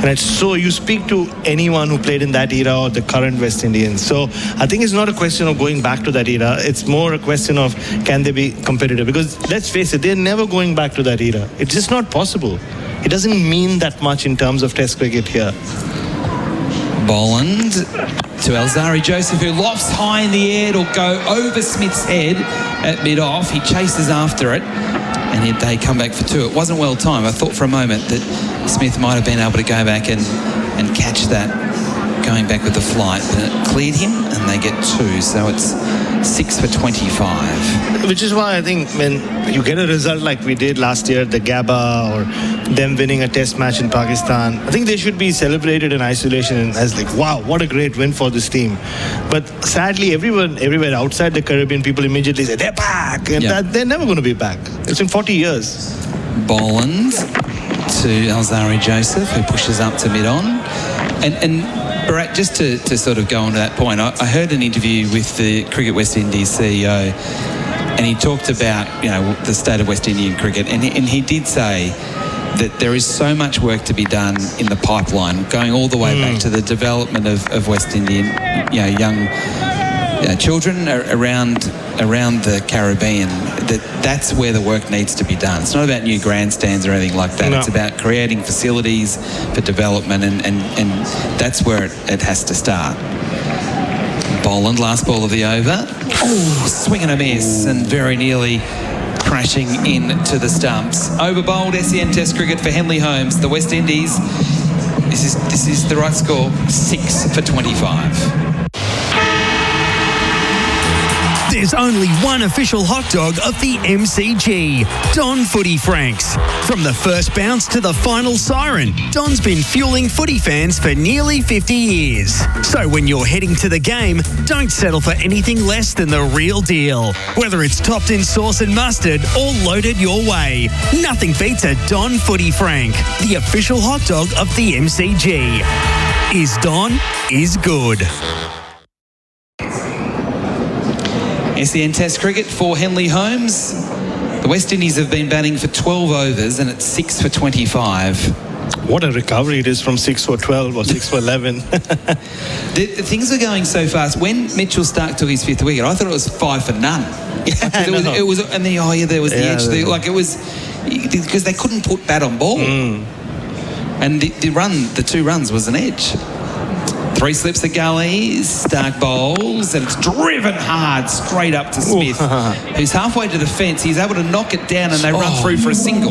[SPEAKER 2] And so you speak to anyone who played in that era or the current West Indians. So I think it's not a question of going back to that era. It's more a question of, can they be competitive? Because let's face it, they're never going back to that era. It's just not possible. It doesn't mean that much in terms of Test cricket here.
[SPEAKER 1] Boland to Alzari Joseph, who lofts high in the air. It'll go over Smith's head at mid-off. He chases after it, and they come back for 2. It wasn't well timed. I thought for a moment that Smith might have been able to go back and catch that going back with the flight, but it cleared him, and they get 2. So it's 6 for 25.
[SPEAKER 2] Which is why I think when you get a result like we did last year, the Gabba, or them winning a test match in Pakistan, I think they should be celebrated in isolation as like, wow, what a great win for this team. But sadly, everywhere outside the Caribbean, people immediately say, they're back. And they're never going to be back. It's been 40 years.
[SPEAKER 1] Boland to Alzari Joseph, who pushes up to mid-on. And Bharat, just to sort of go on to that point, I heard an interview with the Cricket West Indies CEO, and he talked about, the state of West Indian cricket, and he did say that there is so much work to be done in the pipeline, going all the way back to the development of West Indian, young children around the Caribbean. That's where the work needs to be done. It's not about new grandstands or anything like that. No. It's about creating facilities for development, and that's where it has to start. Boland, last ball of the over. Oh, swing and a miss, and very nearly crashing into the stumps. Over bowled SEN Test cricket for Henley Holmes. The West Indies This is the right score. 6 for 25.
[SPEAKER 17] There's only one official hot dog of the MCG, Don Footy Franks. From the first bounce to the final siren, Don's been fueling footy fans for nearly 50 years. So when you're heading to the game, don't settle for anything less than the real deal. Whether it's topped in sauce and mustard or loaded your way, nothing beats a Don Footy Frank, the official hot dog of the MCG. Is Don is good.
[SPEAKER 1] SEN Test cricket for Henley Holmes. The West Indies have been batting for 12 overs and it's 6 for 25.
[SPEAKER 2] What a recovery it is from 6 for 12 or 6 for 11.
[SPEAKER 1] Things were going so fast. When Mitchell Starc took his 5th wicket, I thought it was 5 for none. It was, and then there was the edge. It was because they couldn't put bat on ball, and the 2 runs was an edge. 3 slips the gullies, Starc bowls, and it's driven hard straight up to Smith, who's halfway to the fence. He's able to knock it down and they run through for a single.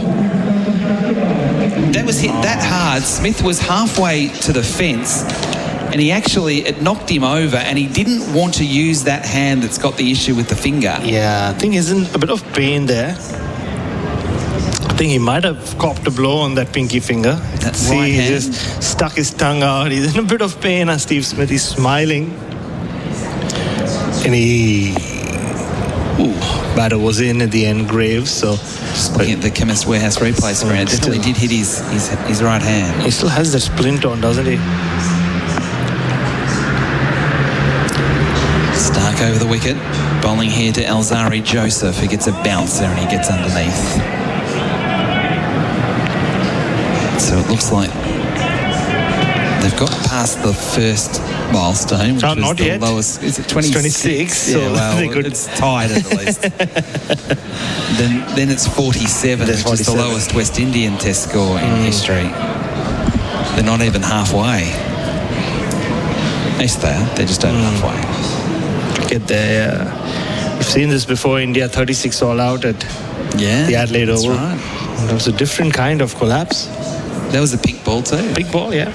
[SPEAKER 1] That was hit that hard. Smith was halfway to the fence and it knocked him over, and he didn't want to use that hand that's got the issue with the finger.
[SPEAKER 2] Yeah, I think he's in a bit of pain there. I think he might have copped a blow on that pinky finger.
[SPEAKER 1] That's right
[SPEAKER 2] he
[SPEAKER 1] hand.
[SPEAKER 2] just stuck his tongue out. He's in a bit of pain. And Steve Smith is smiling. And batter was in at the end, Graves. So
[SPEAKER 1] just looking at the Chemist Warehouse replay screen, it definitely did hit his right hand.
[SPEAKER 2] He still has that splint on, doesn't he?
[SPEAKER 1] Starc over the wicket, bowling here to Alzari Joseph, who gets a bouncer and he gets underneath. So it looks like they've got past the first milestone, which was
[SPEAKER 2] not
[SPEAKER 1] the
[SPEAKER 2] yet.
[SPEAKER 1] lowest. Is it 26?
[SPEAKER 2] So
[SPEAKER 1] Yeah, well, it's tied at least. then it's 47, which is the lowest West Indian Test score in history. They're not even halfway. Yes, they are. They're just over halfway.
[SPEAKER 2] Get there. We've seen this before. India 36 all out at the Adelaide
[SPEAKER 1] that's
[SPEAKER 2] Oval.
[SPEAKER 1] Right.
[SPEAKER 2] That was a different kind of collapse.
[SPEAKER 1] That was a pink ball too.
[SPEAKER 2] Big ball, yeah.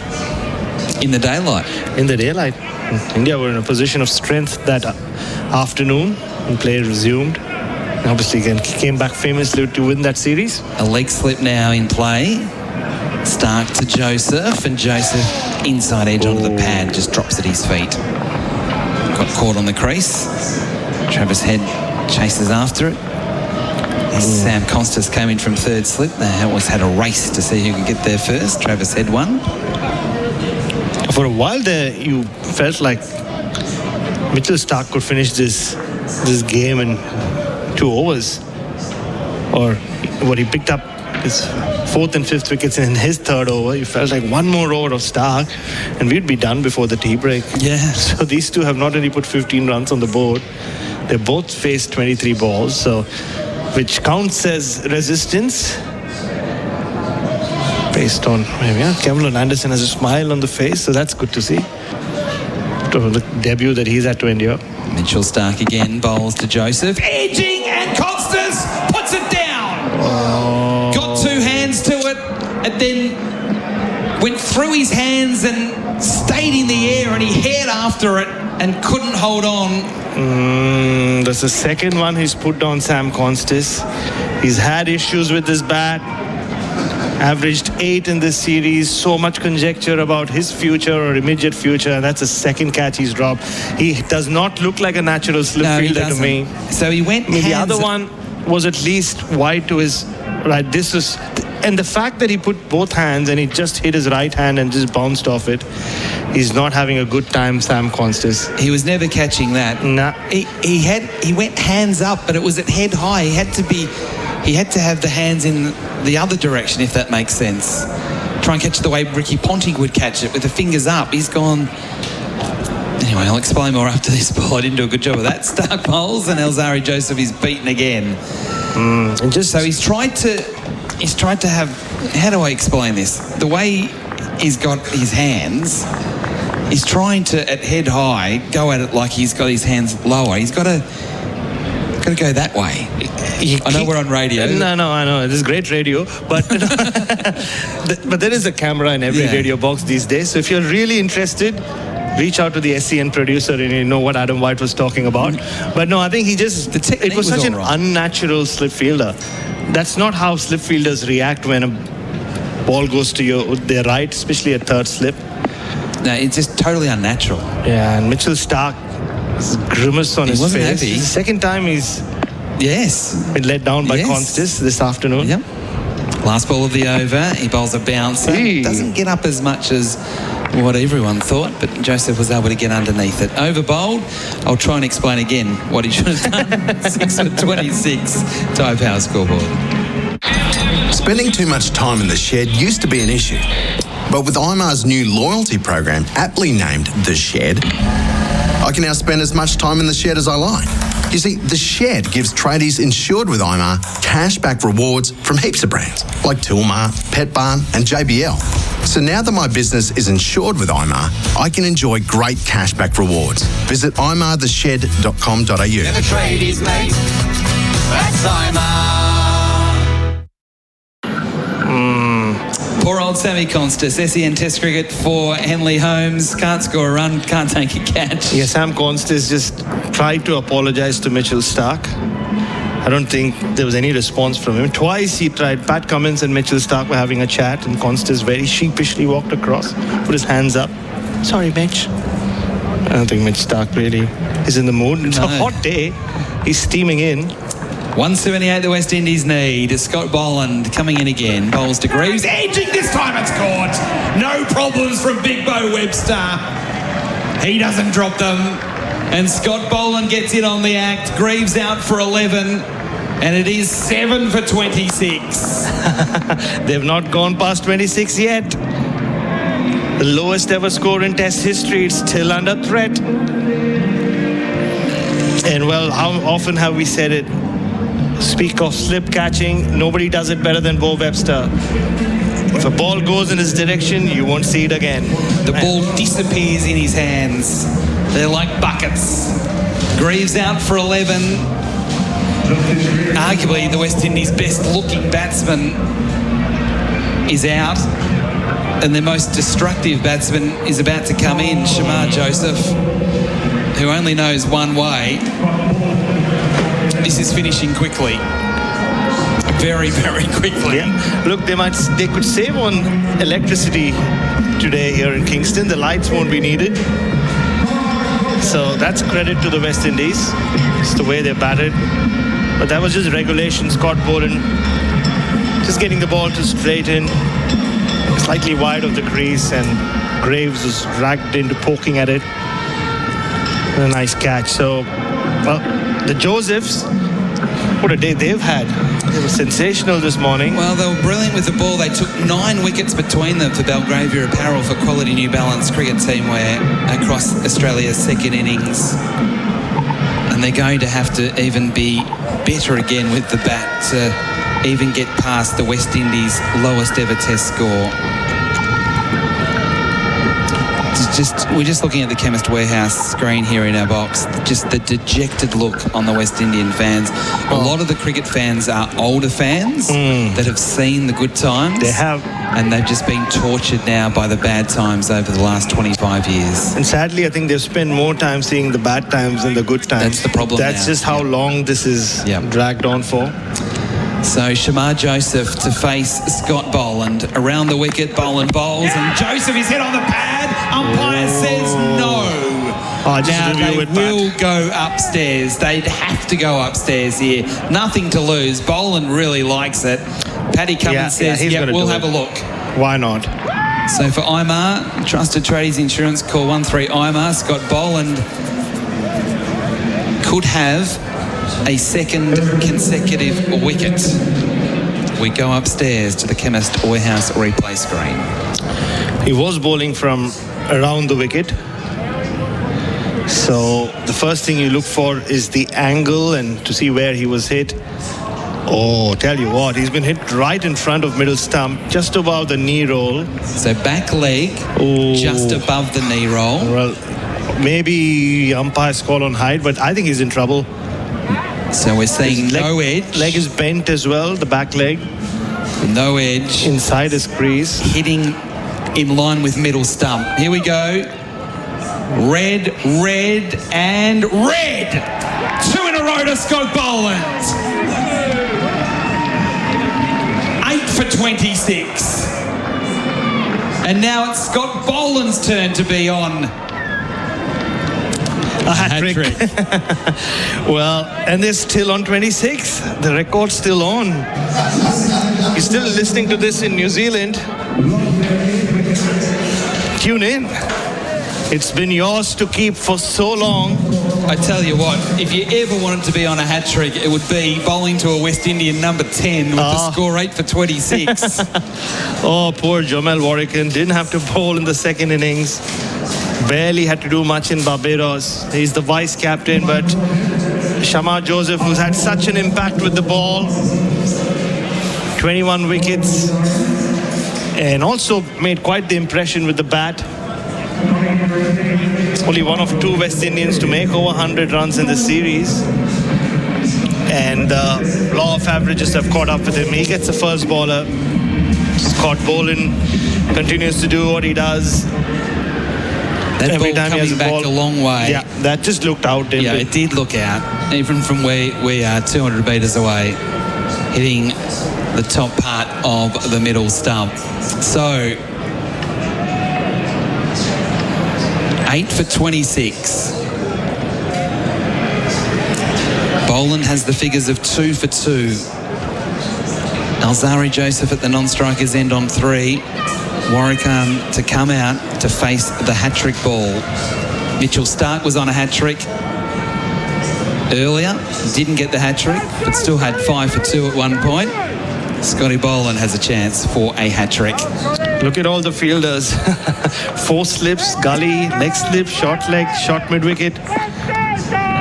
[SPEAKER 1] In the daylight.
[SPEAKER 2] In the daylight. India were in a position of strength that afternoon when play resumed. And obviously again came back famously to win that series.
[SPEAKER 1] A leg slip now in play. Starc to Joseph, and Joseph inside edge onto the pad, just drops at his feet. Got caught on the crease. Travis Head chases after it. Sam Costas came in from 3rd slip. They always had a race to see who could get there first. Travis Head won.
[SPEAKER 2] For a while there, you felt like Mitchell Starc could finish this game in 2 overs. Or what he picked up his 4th and 5th wickets in his 3rd over. You felt like one more over of Starc and we'd be done before the tea break.
[SPEAKER 1] Yeah.
[SPEAKER 2] So these two have not only put 15 runs on the board, they both faced 23 balls. So which counts as resistance based on Kevlin Anderson has a smile on the face, so that's good to see. The debut that he's had to endure.
[SPEAKER 1] Mitchell Starc again bowls to Joseph, edging, and Constance puts it down. Got 2 hands to it and then went through his hands and stayed in the air, and he haired after it and couldn't hold on.
[SPEAKER 2] That's the second one he's put down Sam Costas. He's had issues with his bat. Averaged 8 in this series. So much conjecture about his future or immediate future. And that's the second catch he's dropped. He does not look like a natural slip fielder to me.
[SPEAKER 1] So he went
[SPEAKER 2] The other one was at least wide to his right. This was, and the fact that he put both hands and he just hit his right hand and just bounced off it. He's not having a good time, Sam Costas.
[SPEAKER 1] He was never catching that.
[SPEAKER 2] Nah.
[SPEAKER 1] He went hands up, but it was at head high. He had to have the hands in the other direction, if that makes sense. Try and catch it the way Ricky Ponting would catch it, with the fingers up. He's gone. Anyway, I'll explain more after this ball. I didn't do a good job of that. Starc bowls and Alzari Joseph is beaten again. So he's tried to have. How do I explain this? The way he's got his hands, he's trying to, at head high, go at it like he's got his hands lower. He's got to Got to go that way. I know we're on radio.
[SPEAKER 2] No, I know. This is great radio. But but there is a camera in every radio box these days. So if you're really interested, reach out to the SEN producer and you know what Adam White was talking about. But no, I think it was such an unnatural slip fielder. That's not how slip fielders react when a ball goes to their right, especially a third slip.
[SPEAKER 1] No, it's just totally unnatural.
[SPEAKER 2] Yeah, and Mitchell Starc, grimace on his
[SPEAKER 1] wasn't
[SPEAKER 2] face.
[SPEAKER 1] happy.
[SPEAKER 2] It's the second time he's been let down by Constis this afternoon.
[SPEAKER 1] Yep. Last ball of the over. He bowls a bouncer. Doesn't get up as much as what everyone thought, but Joseph was able to get underneath it. Over bowled. I'll try and explain again what he should have done. 6 for 26. Tyre Power scoreboard.
[SPEAKER 18] Spending too much time in the shed used to be an issue. But with IMAR's new loyalty program, aptly named The Shed, I can now spend as much time in the shed as I like. You see, The Shed gives tradies insured with IMAR cashback rewards from heaps of brands, like Tilmar, Pet Barn and JBL. So now that my business is insured with IMAR, I can enjoy great cashback rewards. Visit imartheshed.com.au.
[SPEAKER 13] The tradies, mate. That's IMAR.
[SPEAKER 1] Poor old Sammy Constis, SEN Test cricket for Henley Holmes. Can't score a run, can't take a catch.
[SPEAKER 2] Yeah, Sam Constis just tried to apologise to Mitchell Starc. I don't think there was any response from him. Twice he tried. Pat Cummins and Mitchell Starc were having a chat, and Constis very sheepishly walked across, put his hands up. Sorry, Mitch. I don't think Mitch Starc really is in the mood. It's a hot day. He's steaming in.
[SPEAKER 1] 178 the West Indies need. Scott Boland coming in again. Bowls to Greaves. Edging this time it's caught. No problems from Big Bo Webster. He doesn't drop them. And Scott Boland gets in on the act. Greaves out for 11. And it is 7 for 26.
[SPEAKER 2] They've not gone past 26 yet. The lowest ever score in Test history. It's still under threat. And well, how often have we said it? Speak of slip catching, nobody does it better than Bo Webster. If a ball goes in his direction, you won't see it again.
[SPEAKER 1] The ball disappears in his hands. They're like buckets. Greaves out for 11. Arguably the West Indies' best looking batsman is out. And their most destructive batsman is about to come in, Shamar Joseph, who only knows one way. This is finishing quickly. Very, very quickly.
[SPEAKER 2] Yeah. Look, they could save on electricity today here in Kingston. The lights won't be needed. So that's credit to the West Indies. It's the way they batted. But that was just regulation. Scott Boland just getting the ball to straight in, slightly wide of the crease, and Greaves was dragged into poking at it. And a nice catch. So, well, the Josephs, what a day they've had. They were sensational this morning.
[SPEAKER 1] Well, they were brilliant with the ball. They took 9 wickets between them for Belgravia Apparel for Quality New Balance cricket team wear across Australia's second innings. And they're going to have to even be better again with the bat to even get past the West Indies' lowest ever Test score. We're just looking at the Chemist Warehouse screen here in our box. Just the dejected look on the West Indian fans. A lot of the cricket fans are older fans that have seen the good times.
[SPEAKER 2] They have.
[SPEAKER 1] And they've just been tortured now by the bad times over the last 25 years.
[SPEAKER 2] And sadly, I think they've spent more time seeing the bad times than the good times.
[SPEAKER 1] That's the problem.
[SPEAKER 2] That's just how long this is dragged on for.
[SPEAKER 1] So Shamar Joseph to face Scott Boland. Around the wicket, Boland bowls, and Joseph is hit on the pad. Umpire says no. Now they will go upstairs. They'd have to go upstairs here. Nothing to lose. Boland really likes it. Paddy Cummins says, we'll have a look.
[SPEAKER 2] Why not?
[SPEAKER 1] So for IMAR, Trusted Tradies Insurance, call 13 IMAR. Scott Boland could have a second consecutive wicket. We go upstairs to the Chemist Warehouse replay screen.
[SPEAKER 2] He was bowling from around the wicket. So the first thing you look for is the angle and to see where he was hit. Oh, tell you what, he's been hit right in front of middle stump, just above the knee roll.
[SPEAKER 1] So back leg, just above the knee roll.
[SPEAKER 2] Well, maybe umpire's call on height, but I think he's in trouble.
[SPEAKER 1] So we're seeing no edge.
[SPEAKER 2] Leg is bent as well, the back leg.
[SPEAKER 1] No edge.
[SPEAKER 2] Inside his crease.
[SPEAKER 1] Hitting in line with middle stump. Here we go. Red, red, and red. 2 in a row to Scott Boland. 8 for 26. And now it's Scott Boland's turn to be on.
[SPEAKER 2] A hat-trick. Well, and they're still on 26. The record's still on. You're still listening to this in New Zealand. Tune in. It's been yours to keep for so long.
[SPEAKER 1] I tell you what, if you ever wanted to be on a hat-trick, it would be bowling to a West Indian number 10 with the score 8 for 26.
[SPEAKER 2] Oh, poor Jomel Warrican. Didn't have to bowl in the second innings. Barely had to do much in Barbados. He's the vice captain, but Shamar Joseph, who's had such an impact with the ball, 21 wickets, and also made quite the impression with the bat. Only one of 2 West Indians to make over 100 runs in the series. And law of averages have caught up with him. He gets the first bowler. Scott Boland continues to do what he does.
[SPEAKER 1] That
[SPEAKER 2] Every
[SPEAKER 1] ball
[SPEAKER 2] time he has
[SPEAKER 1] coming
[SPEAKER 2] a
[SPEAKER 1] back
[SPEAKER 2] ball,
[SPEAKER 1] a long way.
[SPEAKER 2] Yeah, that just looked out, didn't it?
[SPEAKER 1] It did look out. Even from where we are, 200 metres away, hitting the top part of the middle stump. So, 8 for 26. Boland has the figures of 2 for 2. Alzari Joseph at the non-strikers end on 3. Warrican to come out to face the hat-trick ball. Mitchell Starc was on a hat-trick earlier. Didn't get the hat-trick, but still had 5 for 2 at one point. Scotty Boland has a chance for a hat-trick.
[SPEAKER 2] Look at all the fielders. 4 slips, gully, leg slip, short leg, short mid-wicket.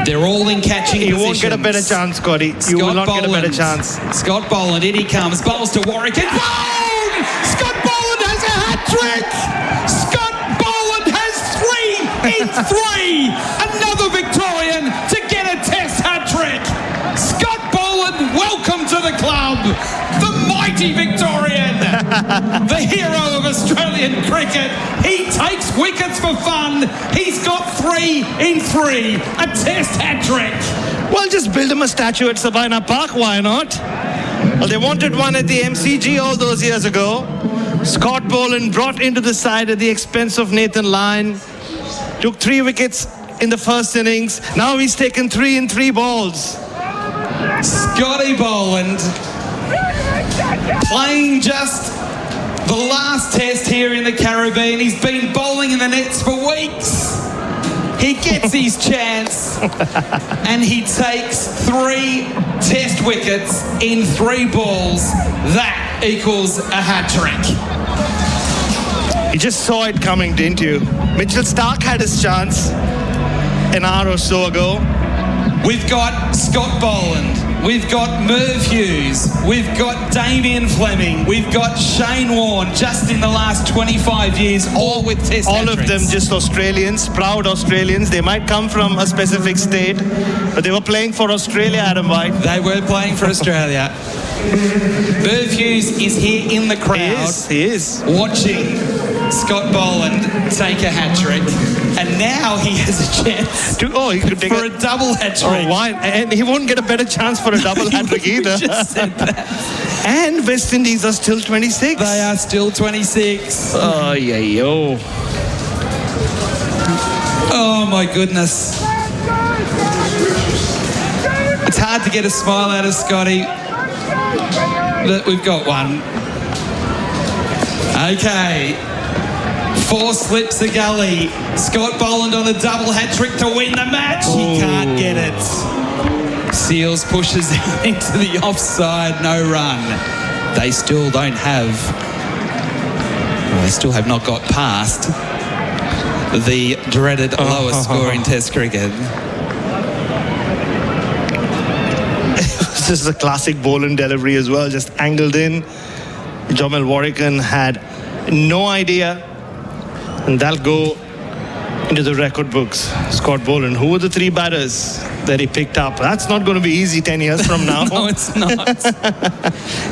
[SPEAKER 1] They're all in catching
[SPEAKER 2] You
[SPEAKER 1] positions.
[SPEAKER 2] won't get a better chance, Scotty. You will not get a better chance.
[SPEAKER 1] Scott Boland, in he comes, bowls to Warrican. Boom! Scott Boland has a hat-trick! Scott Boland has 3 in 3! Another Victorian to get a Test hat-trick! Scott Boland, welcome to the club! The mighty Victorian! The hero of Australian cricket. He takes wickets for fun. He's got 3 in 3. A Test hat-trick.
[SPEAKER 2] Well, just build him a statue at Sabina Park, why not? Well, they wanted one at the MCG all those years ago. Scott Boland brought into the side at the expense of Nathan Lyon. Took 3 wickets in the first innings. Now he's taken 3 in 3 balls.
[SPEAKER 1] Scotty Boland playing just the last Test here in the Caribbean. He's been bowling in the nets for weeks. He gets his chance and he takes 3 Test wickets in 3 balls. That equals a hat-trick.
[SPEAKER 2] You just saw it coming, didn't you? Mitchell Starc had his chance an hour or so ago.
[SPEAKER 1] We've got Scott Boland. We've got Merv Hughes. We've got Damien Fleming. We've got Shane Warne just in the last 25 years, all with Test
[SPEAKER 2] All
[SPEAKER 1] hat-tricks.
[SPEAKER 2] of them just Australians, proud Australians. They might come from a specific state, but they were playing for Australia, Adam White.
[SPEAKER 1] They were playing for Australia. Merv Hughes is here in the crowd.
[SPEAKER 2] He is.
[SPEAKER 1] Watching Scott Boland take a hat-trick. And now he has a chance
[SPEAKER 2] he could take
[SPEAKER 1] for a double hat-trick.
[SPEAKER 2] Oh, why? And he won't get a better chance for a double hat-trick either.
[SPEAKER 1] Just said that.
[SPEAKER 2] And West Indies are still 26.
[SPEAKER 1] They are still 26.
[SPEAKER 2] Oh, yeah, yo.
[SPEAKER 1] Oh, my goodness. It's hard to get a smile out of Scotty. But we've got one. Okay. 4 slips a gully. Scott Boland on a double hat-trick to win the match. He can't get it. Seals pushes out into the offside. No run. They still don't have... Well, they still have not got past the dreaded lowest score in Test cricket.
[SPEAKER 2] This is a classic Boland delivery as well, just angled in. Jomel Warrican had no idea. And that'll go into the record books, Scott Boland. Who were the 3 batters that he picked up? That's not going to be easy 10 years from now.
[SPEAKER 1] No, it's not.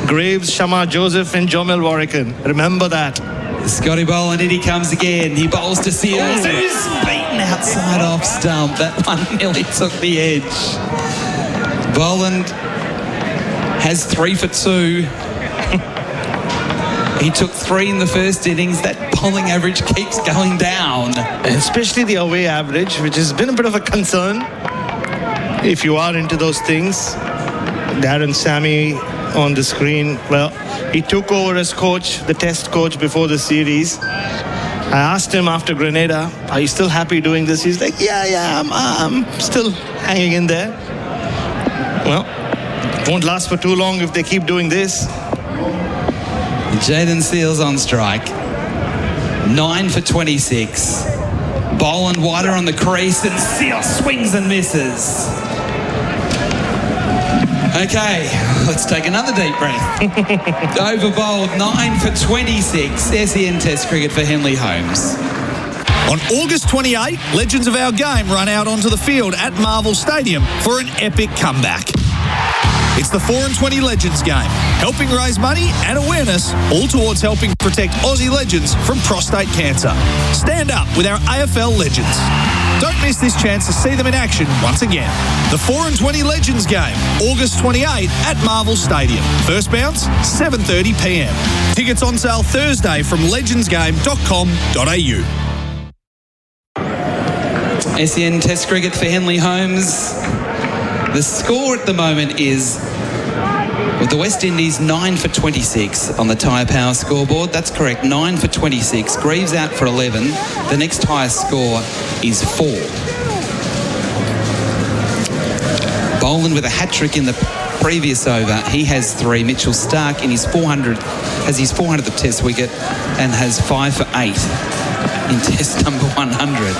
[SPEAKER 2] Graves, Shamar Joseph and Jomel Warrican. Remember that.
[SPEAKER 1] Scotty Boland, in he comes again. He bowls to Seals, who's beaten outside off stump. That one nearly took the edge. Boland has 3 for 2. He took 3 in the first innings. That bowling average keeps going down.
[SPEAKER 2] Especially the away average, which has been a bit of a concern. If you are into those things, Darren Sammy on the screen, well, he took over as coach, the test coach before the series. I asked him after Grenada, are you still happy doing this? He's like, yeah, I'm still hanging in there. Well, it won't last for too long if they keep doing this.
[SPEAKER 1] Jaden Seals on strike. 9 for 26. Boland wider on the crease and Seals swings and misses. Okay, let's take another deep breath. Over bowled, 9 for 26. SEN Test cricket for Henley Holmes.
[SPEAKER 7] On August 28, legends of our game run out onto the field at Marvel Stadium for an epic comeback. It's the 4 and 20 Legends game, helping raise money and awareness, all towards helping protect Aussie legends from prostate cancer. Stand up with our AFL legends. Don't miss this chance to see them in action once again. The 4 and 20 Legends game, August 28 at Marvel Stadium. First bounce, 7:30 p.m. Tickets on sale Thursday from legendsgame.com.au.
[SPEAKER 1] SEN Test cricket for Henley Holmes. The score at the moment is, with the West Indies 9 for 26 on the Tyre Power scoreboard. That's correct, 9 for 26. Greaves out for 11. The next highest score is 4. Boland with a hat-trick in the previous over. He has 3. Mitchell Starc in his 400 has his 400th Test wicket and has 5 for 8 in Test number 100.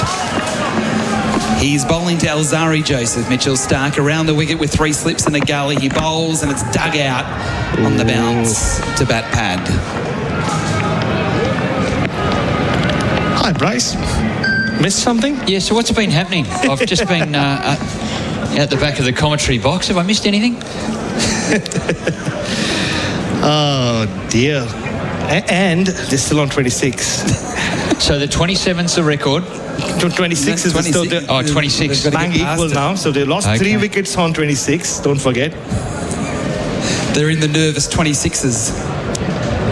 [SPEAKER 1] He's bowling to Alzari Joseph. Mitchell Starc around the wicket with 3 slips and a gully. He bowls and it's dug out on the bounce to bat pad.
[SPEAKER 2] Hi, Bryce. Missed something?
[SPEAKER 3] Yeah, so what's been happening? I've just been out the back of the commentary box. Have I missed anything?
[SPEAKER 2] Oh, dear. And they're still on 26.
[SPEAKER 3] So the 27's the record.
[SPEAKER 2] 26 is still the
[SPEAKER 3] 26.
[SPEAKER 2] Bang equal now, so they lost 3 wickets on 26. Don't forget.
[SPEAKER 1] They're in the nervous 26s.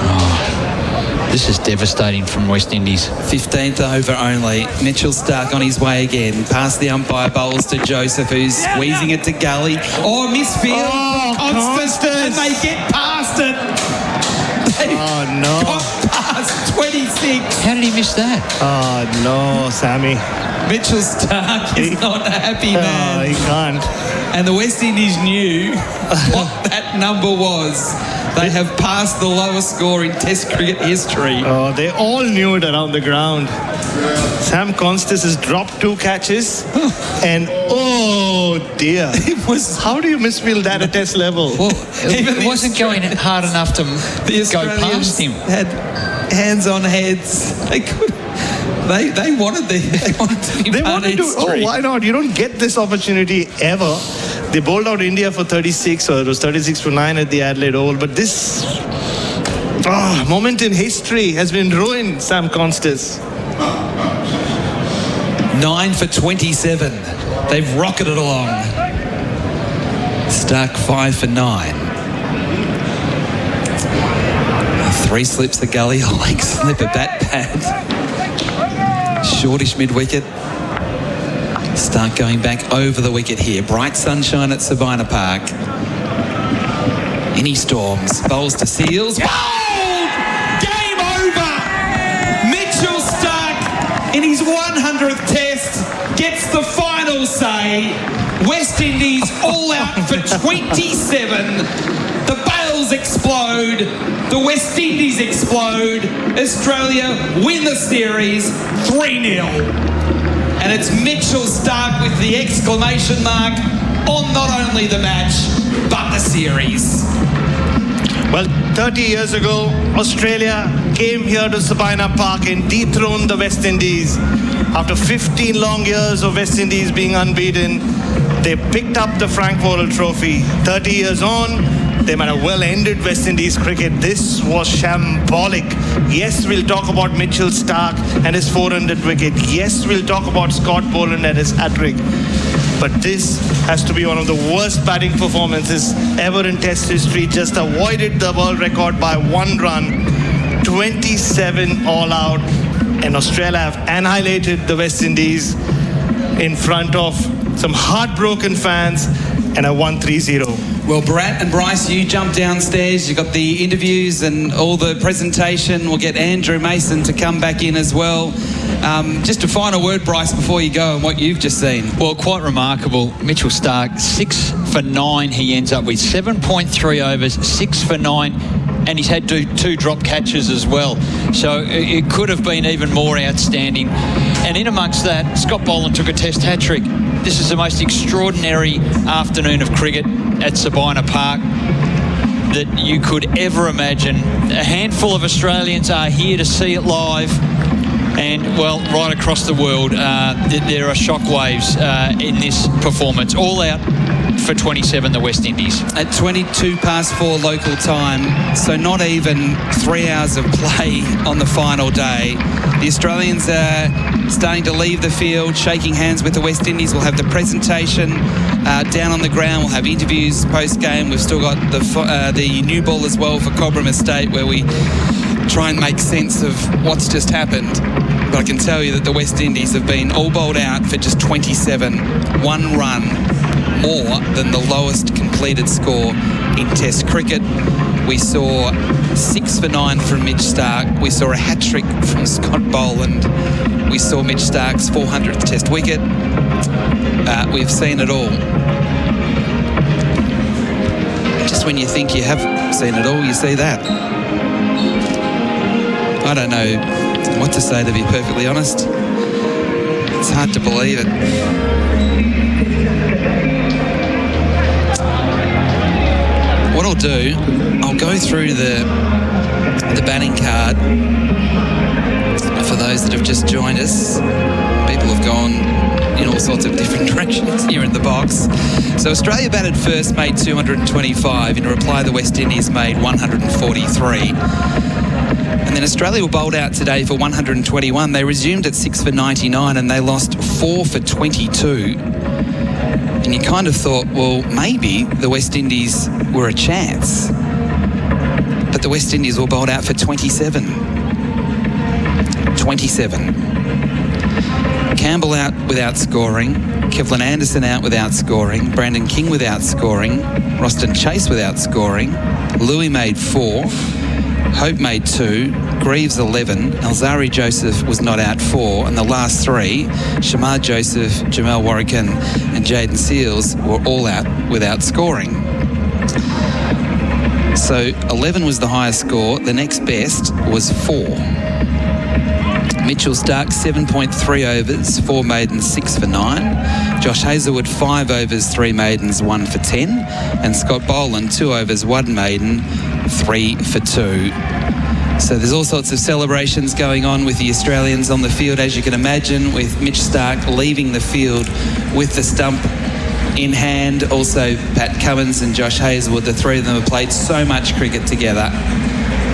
[SPEAKER 3] Oh, this is devastating from West Indies.
[SPEAKER 1] 15th over only. Mitchell Starc on his way again. Past the umpire, bowls to Joseph, who's squeezing it to Gully. Oh, misfield. Constant. And they get past it.
[SPEAKER 2] Oh, no.
[SPEAKER 1] Got past 26.
[SPEAKER 3] How did he miss that?
[SPEAKER 2] Oh, no, Sammy.
[SPEAKER 1] Mitchell Starc is not a happy man.
[SPEAKER 2] Oh, he can't.
[SPEAKER 1] And the West Indies knew what that number was. They have passed the lowest score in Test cricket history.
[SPEAKER 2] Oh, they all knew it around the ground. Sam Constas has dropped 2 catches. And, oh, dear.
[SPEAKER 1] It was...
[SPEAKER 2] How do you misfield that at Test level?
[SPEAKER 3] Well, it wasn't going hard enough to go past him.
[SPEAKER 1] Had hands on heads. They could... They wanted to be part of history.
[SPEAKER 2] Oh, why not? You don't get this opportunity ever. They bowled out India for 36, or it was 36 for 9 at the Adelaide Oval. But this moment in history has been ruined, Sam Constas.
[SPEAKER 1] 9 for 27. They've rocketed along. Starc 5 for 9. 3 slips the gully, a leg slip, a bat pad. Shortish mid-wicket. Starc going back over the wicket here. Bright sunshine at Sabina Park. In he storms. Bowls to Seals. Bowled! Game over! Mitchell Starc in his 100th Test gets the final say. West Indies all out for 27. The Bales explode. The West Indies explode. Australia win the series 3-0. And it's Mitchell Starc with the exclamation mark on not only the match, but the series.
[SPEAKER 2] Well, 30 years ago, Australia came here to Sabina Park and dethroned the West Indies. After 15 long years of West Indies being unbeaten, they picked up the Frank Worrell Trophy. 30 years on, they might have well ended West Indies cricket. This was shambolic. Yes, we'll talk about Mitch Starc and his 400 wicket. Yes, we'll talk about Scott Boland and his hat-trick. But this has to be one of the worst batting performances ever in Test history. Just avoided the world record by 1 run. 27 all out. And Australia have annihilated the West Indies in front of some heartbroken fans and have won 3-0.
[SPEAKER 1] Well, Bharat and Bryce, you jump downstairs. You've got the interviews and all the presentation. We'll get Andrew Mason to come back in as well. Just a final word, Bryce, before you go on what you've just seen.
[SPEAKER 3] Well, quite remarkable. Mitchell Starc, 6 for 9 he ends up with. 7.3 overs, 6 for 9. And he's had two drop catches as well. So it could have been even more outstanding. And in amongst that, Scott Boland took a Test hat-trick. This is the most extraordinary afternoon of cricket at Sabina Park that you could ever imagine. A handful of Australians are here to see it live. And, well, right across the world, there are shockwaves in this performance. All out for 27, the West Indies.
[SPEAKER 1] At 22 past 4 local time, so not even 3 hours of play on the final day. The Australians are starting to leave the field, shaking hands with the West Indies. We'll have the presentation down on the ground. We'll have interviews post-game. We've still got the new ball as well for Cobram Estate, where we try and make sense of what's just happened. But I can tell you that the West Indies have been all bowled out for just 27, 1 run more than the lowest completed score in Test cricket. We saw 6 for 9 from Mitch Starc. We saw a hat-trick from Scott Boland. We saw Mitch Starc's 400th Test wicket. We've seen it all. Just when you think you have seen it all, you see that. I don't know what to say, to be perfectly honest. It's hard to believe it. What I'll do, I'll go through the batting card for those that have just joined us. People have gone in all sorts of different directions here in the box. So Australia batted first, made 225. In reply, the West Indies made 143. And then Australia were bowled out today for 121. They resumed at 6 for 99 and they lost 4 for 22. And you kind of thought, well, maybe the West Indies were a chance. But the West Indies were bowled out for 27. 27. Campbell out without scoring. Kevlin Anderson out without scoring. Brandon King without scoring. Roston Chase without scoring. Louis made 4. Hope made 2, Greaves 11, Alzari Joseph was not out 4, and the last 3, Shamar Joseph, Jamel Warrican and Jaden Seals were all out without scoring. So 11 was the highest score, the next best was 4. Mitchell Starc 7.3 overs, 4 maidens, 6 for 9. Josh Hazlewood 5 overs, 3 maidens, 1 for 10. And Scott Boland 2 overs, 1 maiden, 3 for 2. So there's all sorts of celebrations going on with the Australians on the field, as you can imagine, with Mitch Starc leaving the field with the stump in hand. Also Pat Cummins and Josh Hazlewood, the 3 of them have played so much cricket together,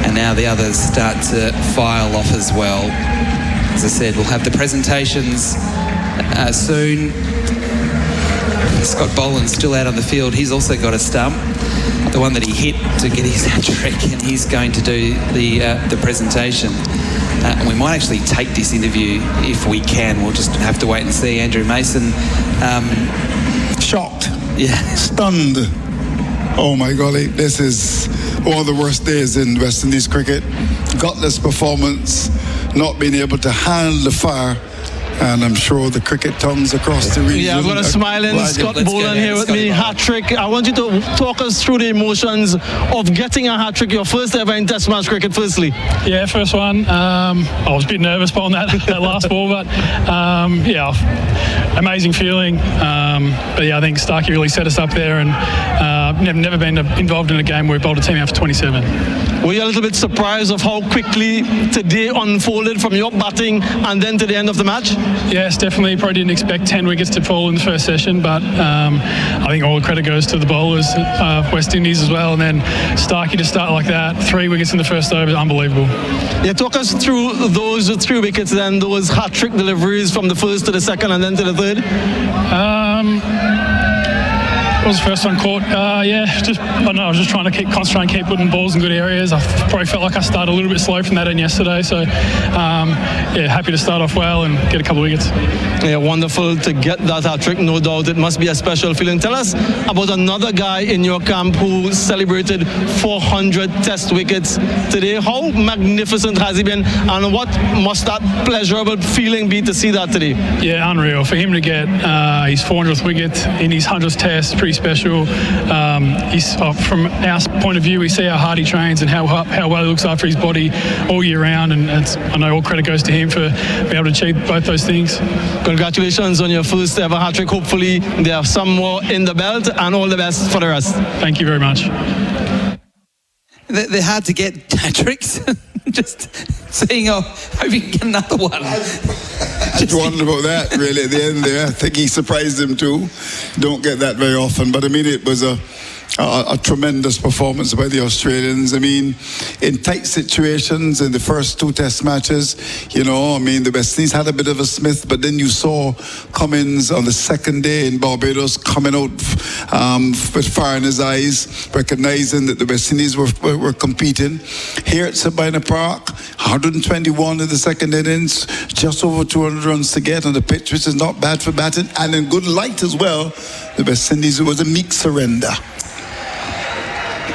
[SPEAKER 1] and now the others start to file off as well. As I said, we'll have the presentations soon. Scott Boland's still out on the field. He's also got a stump, the one that he hit to get his hat-trick, and he's going to do the presentation. And we might actually take this interview if we can. We'll just have to wait and see. Andrew Mason.
[SPEAKER 4] Shocked.
[SPEAKER 1] Yeah.
[SPEAKER 4] Stunned. Oh my golly, this is one of the worst days in West Indies cricket. Gutless performance, not being able to handle the fire. And I'm sure the cricket tongues across the region.
[SPEAKER 19] Yeah, I've got a smiling Scott Boland here with me. Hat-trick. I want you to talk us through the emotions of getting a hat-trick, your first ever in Test match cricket, firstly.
[SPEAKER 20] Yeah, first one. I was a bit nervous on that last ball, but yeah, amazing feeling. But yeah, I think Starkey really set us up there, and never been involved in a game where we bowled a team out for 27.
[SPEAKER 19] Were you a little bit surprised of how quickly today unfolded from your batting and then to the end of the match?
[SPEAKER 20] Yes, definitely. Probably didn't expect 10 wickets to fall in the first session, but I think all the credit goes to the bowlers, West Indies as well, and then Starkey to start like that. 3 wickets in the first over, unbelievable.
[SPEAKER 19] Yeah, talk us through those 3 wickets, then those hat-trick deliveries from the first to the second and then to the third.
[SPEAKER 20] What was the first one caught? I was just trying to concentrate and keep putting balls in good areas. I probably felt like I started a little bit slow from that end yesterday, so happy to start off well and get a couple of wickets.
[SPEAKER 19] Yeah, wonderful to get that hat-trick, no doubt. It must be a special feeling. Tell us about another guy in your camp who celebrated 400 test wickets today. How magnificent has he been, and what must that pleasurable feeling be to see that today?
[SPEAKER 20] Yeah, unreal. For him to get his 400th wicket in his 100th test, pretty special. From our point of view, we see how hard he trains and how well he looks after his body all year round, and I know all credit goes to him for being able to achieve both those things.
[SPEAKER 19] Congratulations on your first ever hat-trick. Hopefully there are some more in the belt, and all the best for the rest.
[SPEAKER 20] Thank you very much.
[SPEAKER 1] They're hard to get hat-tricks. Just seeing, hope you can get another one.
[SPEAKER 4] I wonder about that, really, at the end there. I think he surprised him too. Don't get that very often, but I mean, it was a tremendous performance by the Australians. I mean, in tight situations in the first 2 test matches, the West Indies had a bit of a Smith, but then you saw Cummins on the second day in Barbados coming out with fire in his eyes, recognizing that the West Indies were competing. Here at Sabina Park, 121 in the second innings, just over 200 runs to get on the pitch, which is not bad for batting, and in good light as well. The West Indies, it was a meek surrender.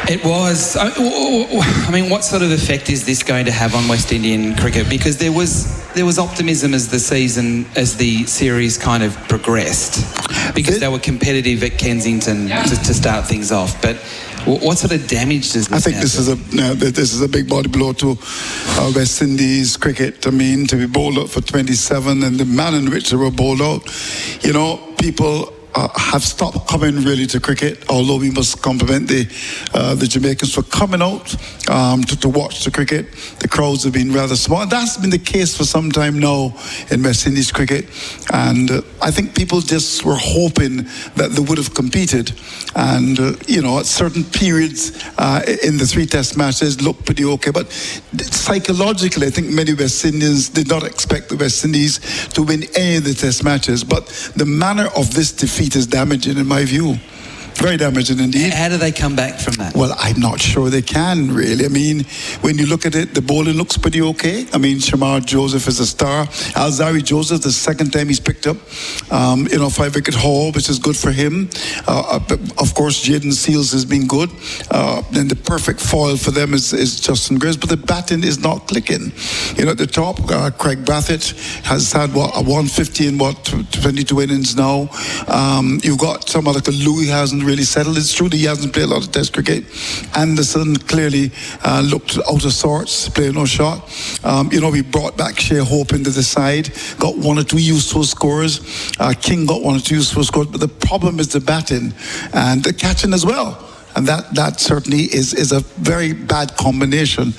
[SPEAKER 1] It was. I mean, what sort of effect is this going to have on West Indian cricket? Because there was optimism as the series kind of progressed, because they were competitive at Kensington to start things off. But what sort of damage does this?
[SPEAKER 4] I think this is a big body blow to West Indies cricket. I mean, to be bowled out for 27 and the manner in which they were bowled out, people have stopped coming really to cricket, although we must compliment the Jamaicans for coming out to watch the cricket. The crowds have been rather small. That's been the case for some time now in West Indies cricket, and I think people just were hoping that they would have competed, and at certain periods in the 3 test matches looked pretty okay, but psychologically I think many West Indians did not expect the West Indies to win any of the test matches, but the manner of this defeat is damaging in my view. Very damaging indeed.
[SPEAKER 1] How do they come back from that?
[SPEAKER 4] Well, I'm not sure they can, really. I mean, when you look at it, the bowling looks pretty okay. I mean, Shamar Joseph is a star. Alzari Joseph, the second time he's picked up, 5-wicket haul, which is good for him. Of course, Jaden Seals has been good. Then the perfect foil for them is Justin Grizz, but the batting is not clicking. At the top, Craig Brathwaite has had, a 150 in 22 innings now. You've got someone like a Louis hasn't really settled. It's true that he hasn't played a lot of test cricket. Anderson clearly looked out of sorts, playing no shot. We brought back Shea Hope into the side, got 1 or 2 useful scores. King got 1 or 2 useful scores, but the problem is the batting and the catching as well. And that certainly is a very bad combination.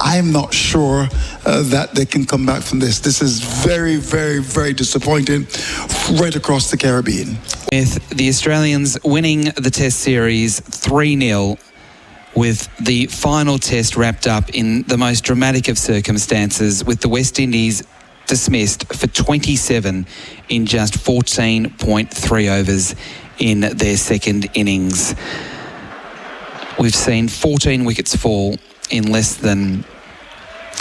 [SPEAKER 4] I'm not sure that they can come back from this. This is very, very, very disappointing right across the Caribbean.
[SPEAKER 1] With the Australians winning the Test series 3-0, with the final Test wrapped up in the most dramatic of circumstances, with the West Indies dismissed for 27 in just 14.3 overs in their second innings. We've seen 14 wickets fall in less than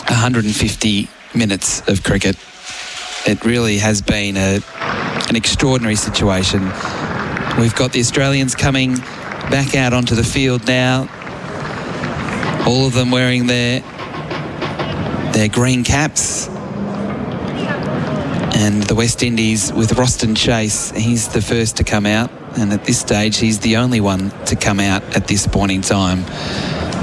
[SPEAKER 1] 150 minutes of cricket. It really has been an extraordinary situation. We've got the Australians coming back out onto the field now, all of them wearing their green caps, and the West Indies with Roston Chase, he's the first to come out, and at this stage he's the only one to come out at this point in time.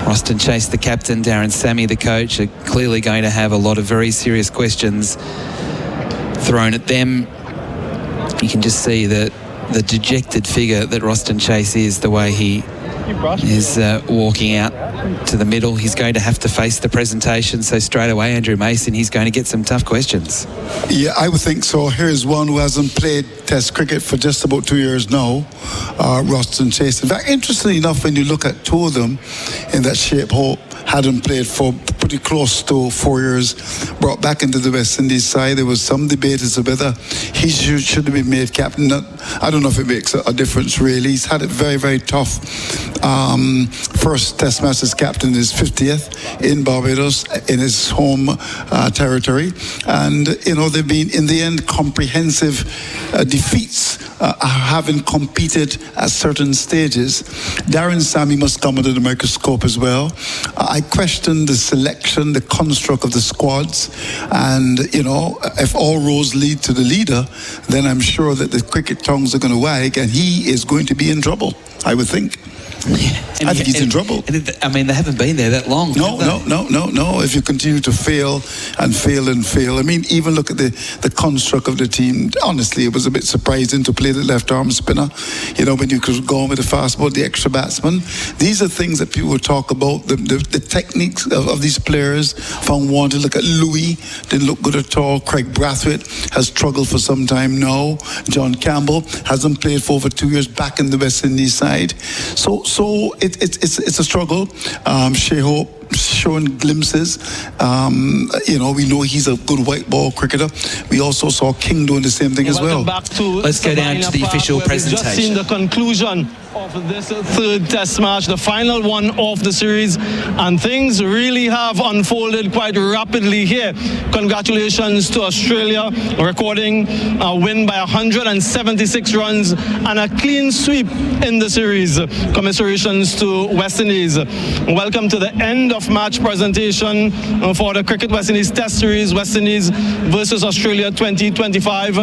[SPEAKER 1] Roston Chase, the captain, Darren Sammy, the coach, are clearly going to have a lot of very serious questions thrown at them. You can just see that the dejected figure that Roston Chase is, the way he is walking out to the middle. He's going to have to face the presentation, so straight away, Andrew Mason, he's going to get some tough questions.
[SPEAKER 4] Yeah, I would think so. Here's one who hasn't played Test cricket for just about 2 years now, Roston Chase. In fact, interestingly enough, when you look at two of them in that shape, Hope hadn't played for pretty close to 4 years, brought back into the West Indies side. There was some debate as to whether he should have been made captain. I don't know if it makes a difference really. He's had it very, very tough. First Test match as captain is 50th in Barbados, in his home territory. And, you know, they've been, in the end, comprehensive defeats, having competed at certain stages. Darren Sammy must come under the microscope as well. I question the selection, the construct of the squads, and, you know, if all roads lead to the leader, then I'm sure that the cricket tongues are going to wag, and he is going to be in trouble, I would think. I think he's in trouble.
[SPEAKER 1] I mean, they haven't been there that long.
[SPEAKER 4] No. If you continue to fail and fail and fail. I mean, even look at the construct of the team. Honestly, it was a bit surprising to play the left arm spinner. You know, when you could go on with the fast ball, the extra batsman. These are things that people talk about. The techniques of these players. Found wanted. Look at Louis, didn't look good at all. Craig Brathwaite has struggled for some time now. John Campbell hasn't played for over 2 years back in the West Indies side. So it's a struggle. Shea Hope showing glimpses. You know, we know he's a good white ball cricketer. We also saw King doing the same thing as well.
[SPEAKER 19] Back to
[SPEAKER 1] Let's go down to the official presentation.
[SPEAKER 19] We've just seen the conclusion of this third Test match, the final one of the series, and things really have unfolded quite rapidly here. Congratulations to Australia, recording a win by 176 runs and a clean sweep in the series. Commiserations to West Indies. Welcome to the end of match presentation for the Cricket West Indies Test Series, West Indies versus Australia 2025.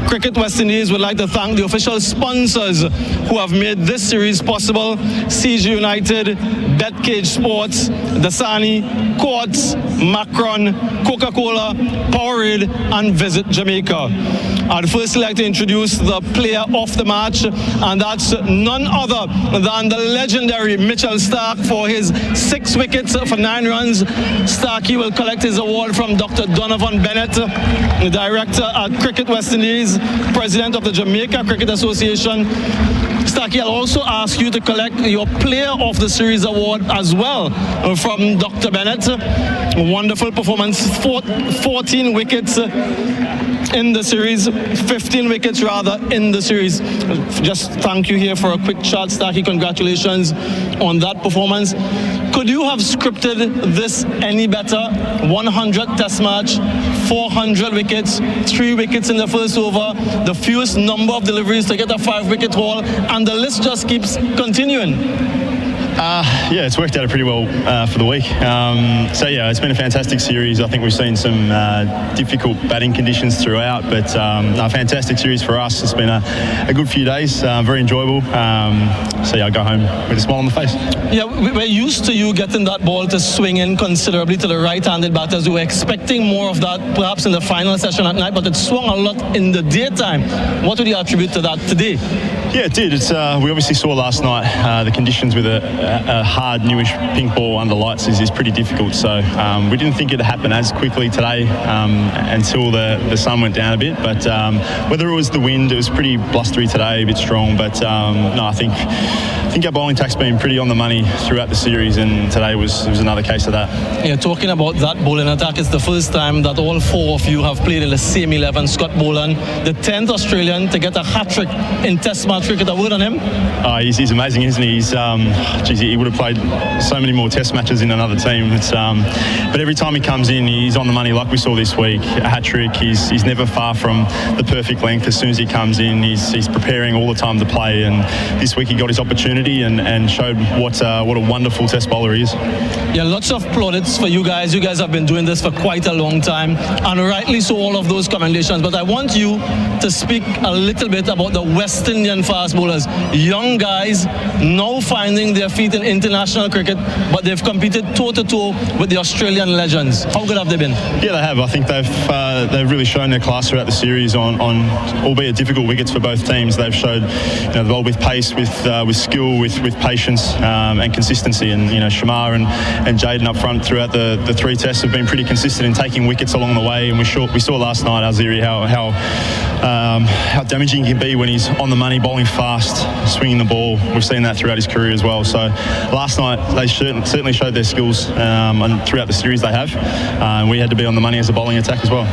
[SPEAKER 19] Cricket West Indies would like to thank the official sponsors who have made this series possible: CG United, Betcage Sports, Dasani, Courts, Macron, Coca-Cola, Powerade, and Visit Jamaica. I'd firstly like to introduce the player of the match, and that's none other than the legendary Mitch Starc for his 6 wickets for 9 runs. Starkey will collect his award from Dr. Donovan Bennett, the director at Cricket West Indies, president of the Jamaica Cricket Association. Starkey, I'll also ask you to collect your Player of the Series award as well from Dr. Bennett. Wonderful performance, 14 wickets in the series, 15 wickets rather in the series. Just thank you here for a quick chat, Starkey. Congratulations on that performance. Could you have scripted this any better? 100 Test match, 400 wickets, 3 wickets in the first over, the fewest number of deliveries to get a 5-wicket haul, and the list just keeps continuing.
[SPEAKER 21] Yeah, it's worked out pretty well for the week. So yeah, it's been a fantastic series. I think we've seen some difficult batting conditions throughout, but a fantastic series for us. It's been a good few days, very enjoyable. So yeah, I go home with a smile on the face.
[SPEAKER 19] Yeah, we're used to you getting that ball to swing in considerably to the right-handed batters. We were expecting more of that perhaps in the final session at night, but it swung a lot in the daytime. What would you attribute to that today?
[SPEAKER 21] Yeah, it did. It's, we obviously saw last night the conditions with a hard newish pink ball under lights is pretty difficult, so we didn't think it'd happen as quickly today until the sun went down a bit, but whether it was the wind, it was pretty blustery today, a bit strong, but no, I think our bowling attack's been pretty on the money throughout the series, and today was another case of that.
[SPEAKER 19] Yeah, talking about that bowling attack, it's the first time that all 4 of you have played in the same 11. Scott Boland, the 10th Australian to get a hat-trick in Test match cricket. A word on him?
[SPEAKER 21] He's amazing, isn't he? He would have played so many more Test matches in another team. But every time he comes in, he's on the money, like we saw this week. A hat-trick. He's never far from the perfect length. As soon as he comes in, he's preparing all the time to play, and this week he got his opportunity. opportunity and showed what a wonderful test bowler he is.
[SPEAKER 19] Yeah, lots of plaudits for you guys. You guys have been doing this for quite a long time, and rightly so, all of those commendations. But I want you to speak a little bit about the West Indian fast bowlers. Young guys now finding their feet in international cricket, but they've competed toe-to-toe with the Australian legends. How good have they been?
[SPEAKER 21] Yeah, they have. I think they've really shown their class throughout the series on albeit difficult wickets for both teams. They've showed the ball with pace, with skill, with patience and consistency. And Shamar and Jaden up front throughout the three tests have been pretty consistent in taking wickets along the way. And we saw last night, Aziri, how damaging he can be when he's on the money, bowling fast, swinging the ball. We've seen that throughout his career as well. So last night they certainly showed their skills, and throughout the series they have. We had to be on the money as a bowling attack as well.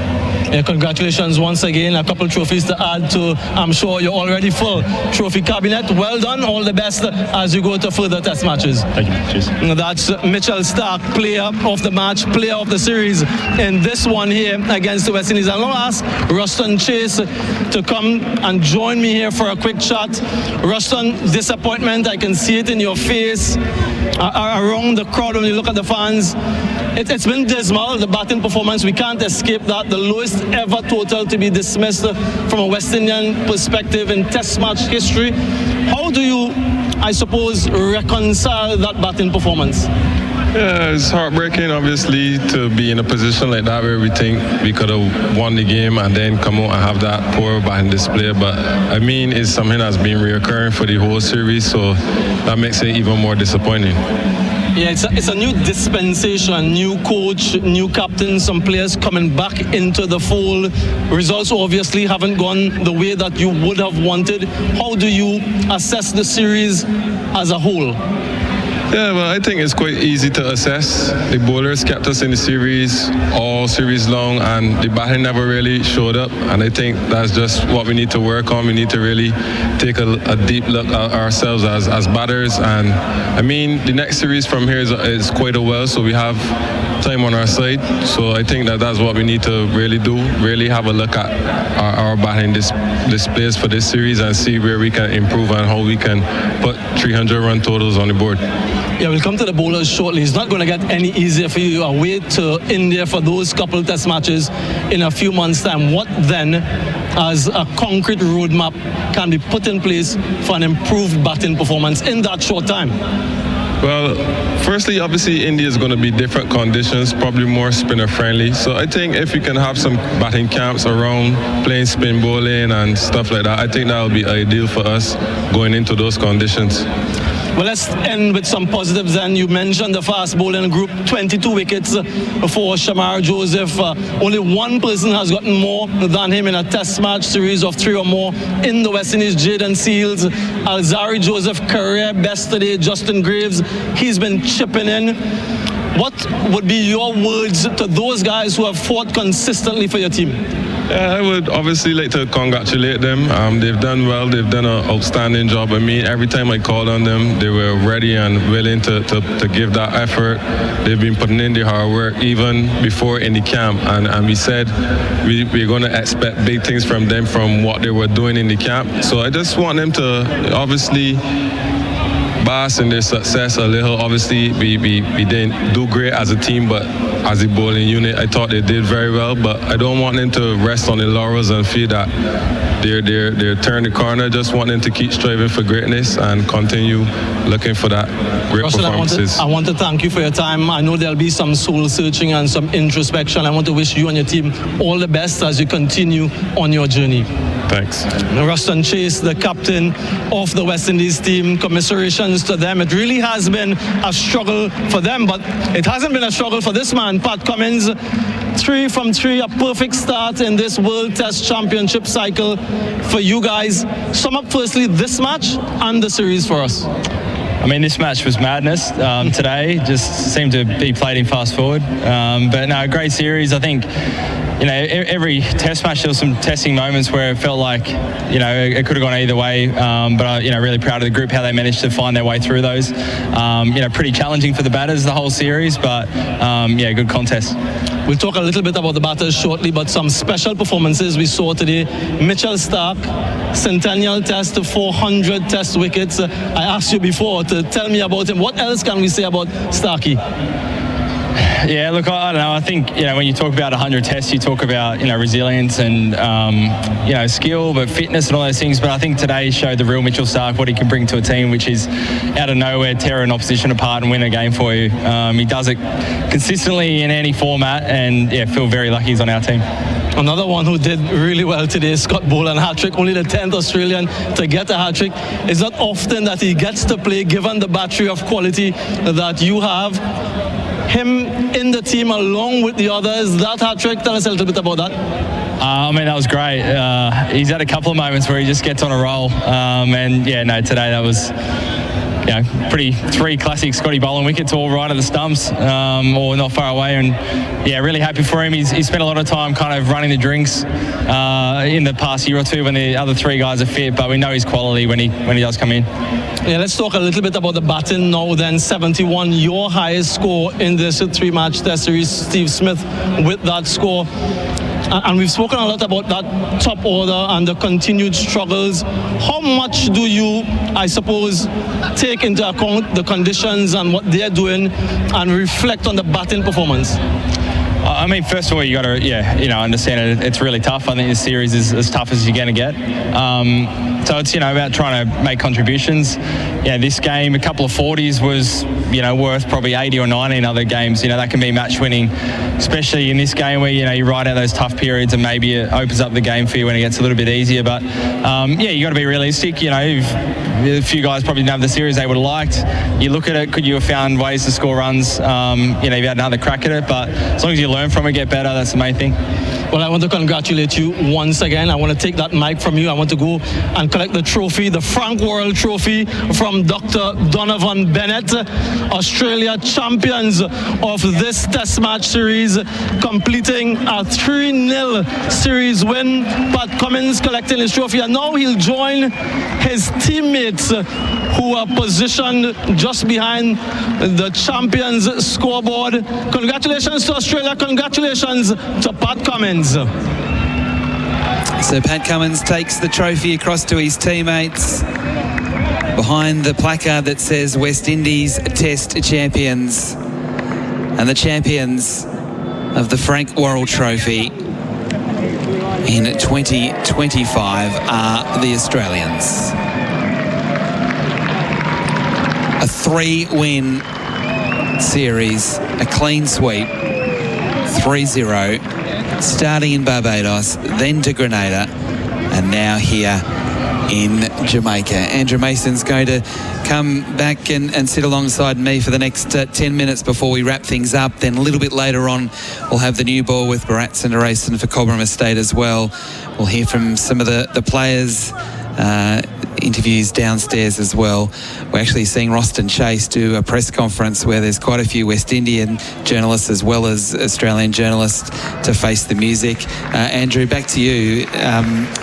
[SPEAKER 19] Yeah, congratulations once again. A couple of trophies to add to, I'm sure you're already full trophy cabinet. Well done. All the best as you go to further test matches.
[SPEAKER 21] Thank you. Cheers.
[SPEAKER 19] That's Mitch Starc, player of the match, player of the series in this one here against the West Indies. I'm going to ask Ruston Chase to come and join me here for a quick chat. Ruston, disappointment, I can see it in your face, around the crowd when you look at the fans. It's been dismal, the batting performance. We can't escape that. The lowest ever total to be dismissed from a West Indian perspective in Test match history. How do you, I suppose, reconcile that batting performance?
[SPEAKER 9] Yeah, it's heartbreaking, obviously, to be in a position like that where we think we could have won the game and then come out and have that poor batting display. But I mean, it's something that's been reoccurring for the whole series, so that makes it even more disappointing.
[SPEAKER 19] Yeah, it's a new dispensation, new coach, new captain, some players coming back into the fold. Results obviously haven't gone the way that you would have wanted. How do you assess the series as a whole?
[SPEAKER 9] Yeah, well, I think it's quite easy to assess. The bowlers kept us in the series all series long, and the batting never really showed up. And I think that's just what we need to work on. We need to really take a deep look at ourselves as batters. And I mean, the next series from here is quite a while, so we have time on our side. So I think that's what we need to really do. Really have a look at our batting displays for this series and see where we can improve and how we can put 300 run totals on the board.
[SPEAKER 19] Yeah, we'll come to the bowlers shortly. It's not going to get any easier for you. Away to India for those couple test matches in a few months' time. What then, as a concrete roadmap, can be put in place for an improved batting performance in that short time?
[SPEAKER 9] Well, firstly, obviously, India is going to be different conditions, probably more spinner friendly. So I think if we can have some batting camps around playing spin bowling and stuff like that, I think that would be ideal for us going into those conditions.
[SPEAKER 19] Well, let's end with some positives then. You mentioned the fast bowling group, 22 wickets for Shamar Joseph. Only one person has gotten more than him in a test match series of 3 or more in the West Indies. Jaden Seals, Alzari Joseph, career best today. Justin Graves, he's been chipping in. What would be your words to those guys who have fought consistently for your team?
[SPEAKER 9] I would obviously like to congratulate them. They've done well. They've done an outstanding job. I mean, every time I called on them, they were ready and willing to give that effort. They've been putting in the hard work even before in the camp. And we said we're going to expect big things from them from what they were doing in the camp. So I just want them to obviously bask in their success a little. Obviously, we didn't do great as a team, but as a bowling unit, I thought they did very well. But I don't want them to rest on the laurels and feel that they're turned the corner. Just want them to keep striving for greatness and continue looking for that great performances.
[SPEAKER 19] I want to thank you for your time. I know there'll be some soul searching and some introspection. I want to wish you and your team all the best as you continue on your journey.
[SPEAKER 9] Thanks.
[SPEAKER 19] Ruston Chase, the captain of the West Indies team, commiserations to them. It really has been a struggle for them, but it hasn't been a struggle for this man, Pat Cummins. 3 from 3, a perfect start in this World Test Championship cycle for you guys. Sum up firstly this match and the series for us.
[SPEAKER 22] I mean, this match was madness today. Just seemed to be played in fast forward. But no, great series. I think, every test match there was some testing moments where it felt like, it could have gone either way. But I'm, really proud of the group, how they managed to find their way through those. Pretty challenging for the batters the whole series, but good contest.
[SPEAKER 19] We'll talk a little bit about the batters shortly, but some special performances we saw today. Mitch Starc, Centennial Test, 400 Test wickets. I asked you before to tell me about him. What else can we say about Starkey?
[SPEAKER 22] Yeah, look, I don't know. I think, when you talk about 100 tests, you talk about, resilience and, skill, but fitness and all those things. But I think today showed the real Mitchell Starc, what he can bring to a team, which is out of nowhere, tear an opposition apart and win a game for you. He does it consistently in any format and, feel very lucky he's on our team.
[SPEAKER 19] Another one who did really well today, Scott Boland, hat-trick, only the 10th Australian to get a hat-trick. It's not often that he gets to play, given the battery of quality that you have. Him in the team along with the others, that hat-trick, tell us a little bit about that.
[SPEAKER 22] That was great. He's had a couple of moments where he just gets on a roll. Today that was... three classic Scotty Boland wickets all right at the stumps, or not far away, and really happy for him. He's spent a lot of time kind of running the drinks in the past year or two when the other three guys are fit, but we know his quality when he does come in.
[SPEAKER 19] Yeah, let's talk a little bit about the batting now then. 71, your highest score in this 3-match test series. Steve Smith with that score. And we've spoken a lot about that top order and the continued struggles. How much do you, I suppose, take into account the conditions and what they're doing and reflect on the batting performance?
[SPEAKER 22] First of all, you got to, understand it's really tough. I think this series is as tough as you're going to get. So it's, about trying to make contributions. This game, a couple of 40s was, worth probably 80 or 90 in other games. That can be match winning, especially in this game where, you ride out those tough periods and maybe it opens up the game for you when it gets a little bit easier. But, you got to be realistic. A few guys probably didn't have the series they would have liked. You look at it, could you have found ways to score runs? You've had another crack at it, but as long as you learn from it, get better, that's the main thing.
[SPEAKER 19] Well, I want to congratulate you once again. I want to take that mic from you. I want to go and collect the trophy, the Frank Worrell Trophy from Dr. Donovan Bennett. Australia champions of this Test match series, completing a 3-0 series win. Pat Cummins collecting his trophy, and now he'll join his teammates who are positioned just behind the champions scoreboard. Congratulations to Australia. Congratulations to Pat Cummins.
[SPEAKER 1] So Pat Cummins takes the trophy across to his teammates behind the placard that says West Indies Test Champions, and the champions of the Frank Worrell Trophy in 2025 are the Australians. A 3-win series, a clean sweep, 3-0, starting in Barbados, then to Grenada, and now here in Jamaica. Andrew Mason's going to come back and sit alongside me for the next 10 minutes before we wrap things up. Then a little bit later on, we'll have the new ball with Bharat Sundaresan for Cobram Estate as well. We'll hear from some of the players, interviews downstairs as well. We're actually seeing Roston Chase do a press conference where there's quite a few West Indian journalists as well as Australian journalists to face the music. Andrew, back to you.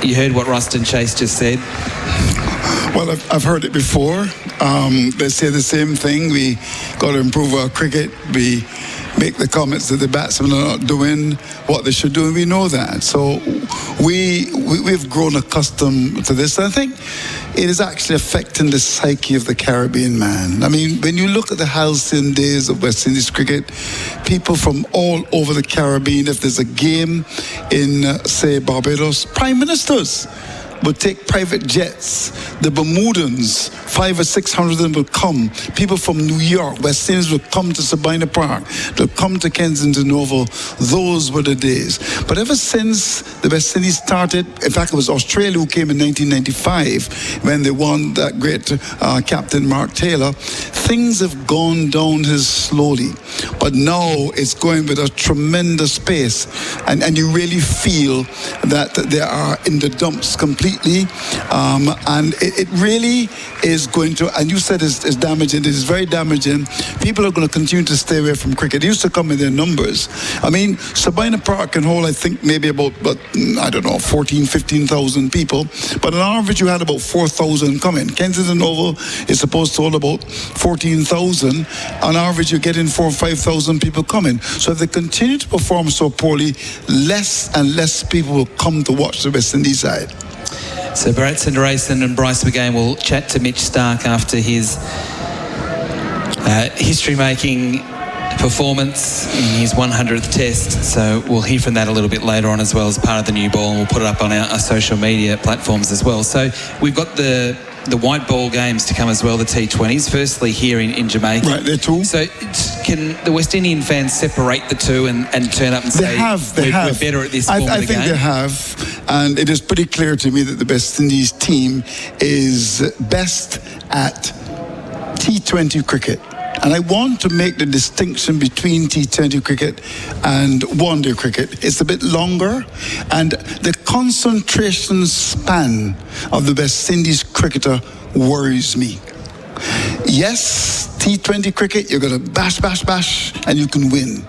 [SPEAKER 1] You heard what Roston Chase just said.
[SPEAKER 4] Well, I've heard it before. They say the same thing. We got to improve our cricket. We make the comments that the batsmen are not doing what they should do, and we know that. So we've grown accustomed to this. And I think it is actually affecting the psyche of the Caribbean man. I mean, when you look at the halcyon days of West Indies cricket, people from all over the Caribbean, if there's a game in, say, Barbados, prime ministers would take private jets. The Bermudans, 500 or 600 of them would come. People from New York, West Indies would come to Sabina Park. They'd come to Kensington Oval. Those were the days. But ever since the West Indies started, in fact, it was Australia who came in 1995 when they won that great captain Mark Taylor, things have gone downhill slowly. but now it's going with a tremendous pace, and you really feel that they are in the dumps completely, and it really is going to, and you said it's damaging, it is very damaging. People are going to continue to stay away from cricket. It used to come in their numbers. I mean, Sabina Park can hold, I think, maybe about I don't know, 15,000 people, but on average you had about 4,000 coming. Kensington Oval is supposed to hold about 14,000. On average you're getting 4,000 or 5,000 people coming. So if they continue to perform so poorly, less and less people will come to watch the West Indies side.
[SPEAKER 1] So Bharat, Sundaresan and Bryce McGain will chat to Mitch Starc after his history-making performance in his 100th test. So we'll hear from that a little bit later on as well as part of the new ball, and we'll put it up on our social media platforms as well. So we've got the white ball games to come as well, the T20s, firstly here in Jamaica.
[SPEAKER 4] Right, they're two.
[SPEAKER 1] So can the West Indian fans separate the two and turn up and say we're better at this form of the game?
[SPEAKER 4] I think they have, and it is pretty clear to me that the West Indies team is best at T20 cricket. And I want to make the distinction between T20 cricket and one-day cricket. It's a bit longer, and the concentration span of the West Indies cricketer worries me. Yes, T20 cricket, you're going to bash, and you can win.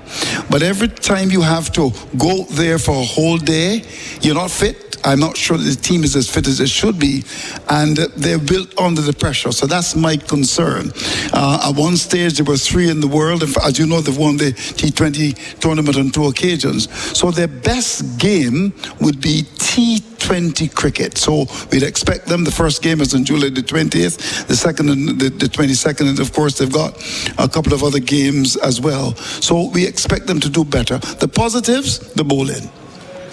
[SPEAKER 4] But every time you have to go there for a whole day, you're not fit. I'm not sure that the team is as fit as it should be, and they're built under the pressure. So that's my concern. At one stage, there were 3 in the world. As you know, they've won the T20 tournament on 2 occasions. So their best game would be T20 cricket. So we'd expect them. The first game is on July the 20th, the second and the 22nd, and of course they've got a couple of other games as well. So we expect them to do better. The positives, the Boland.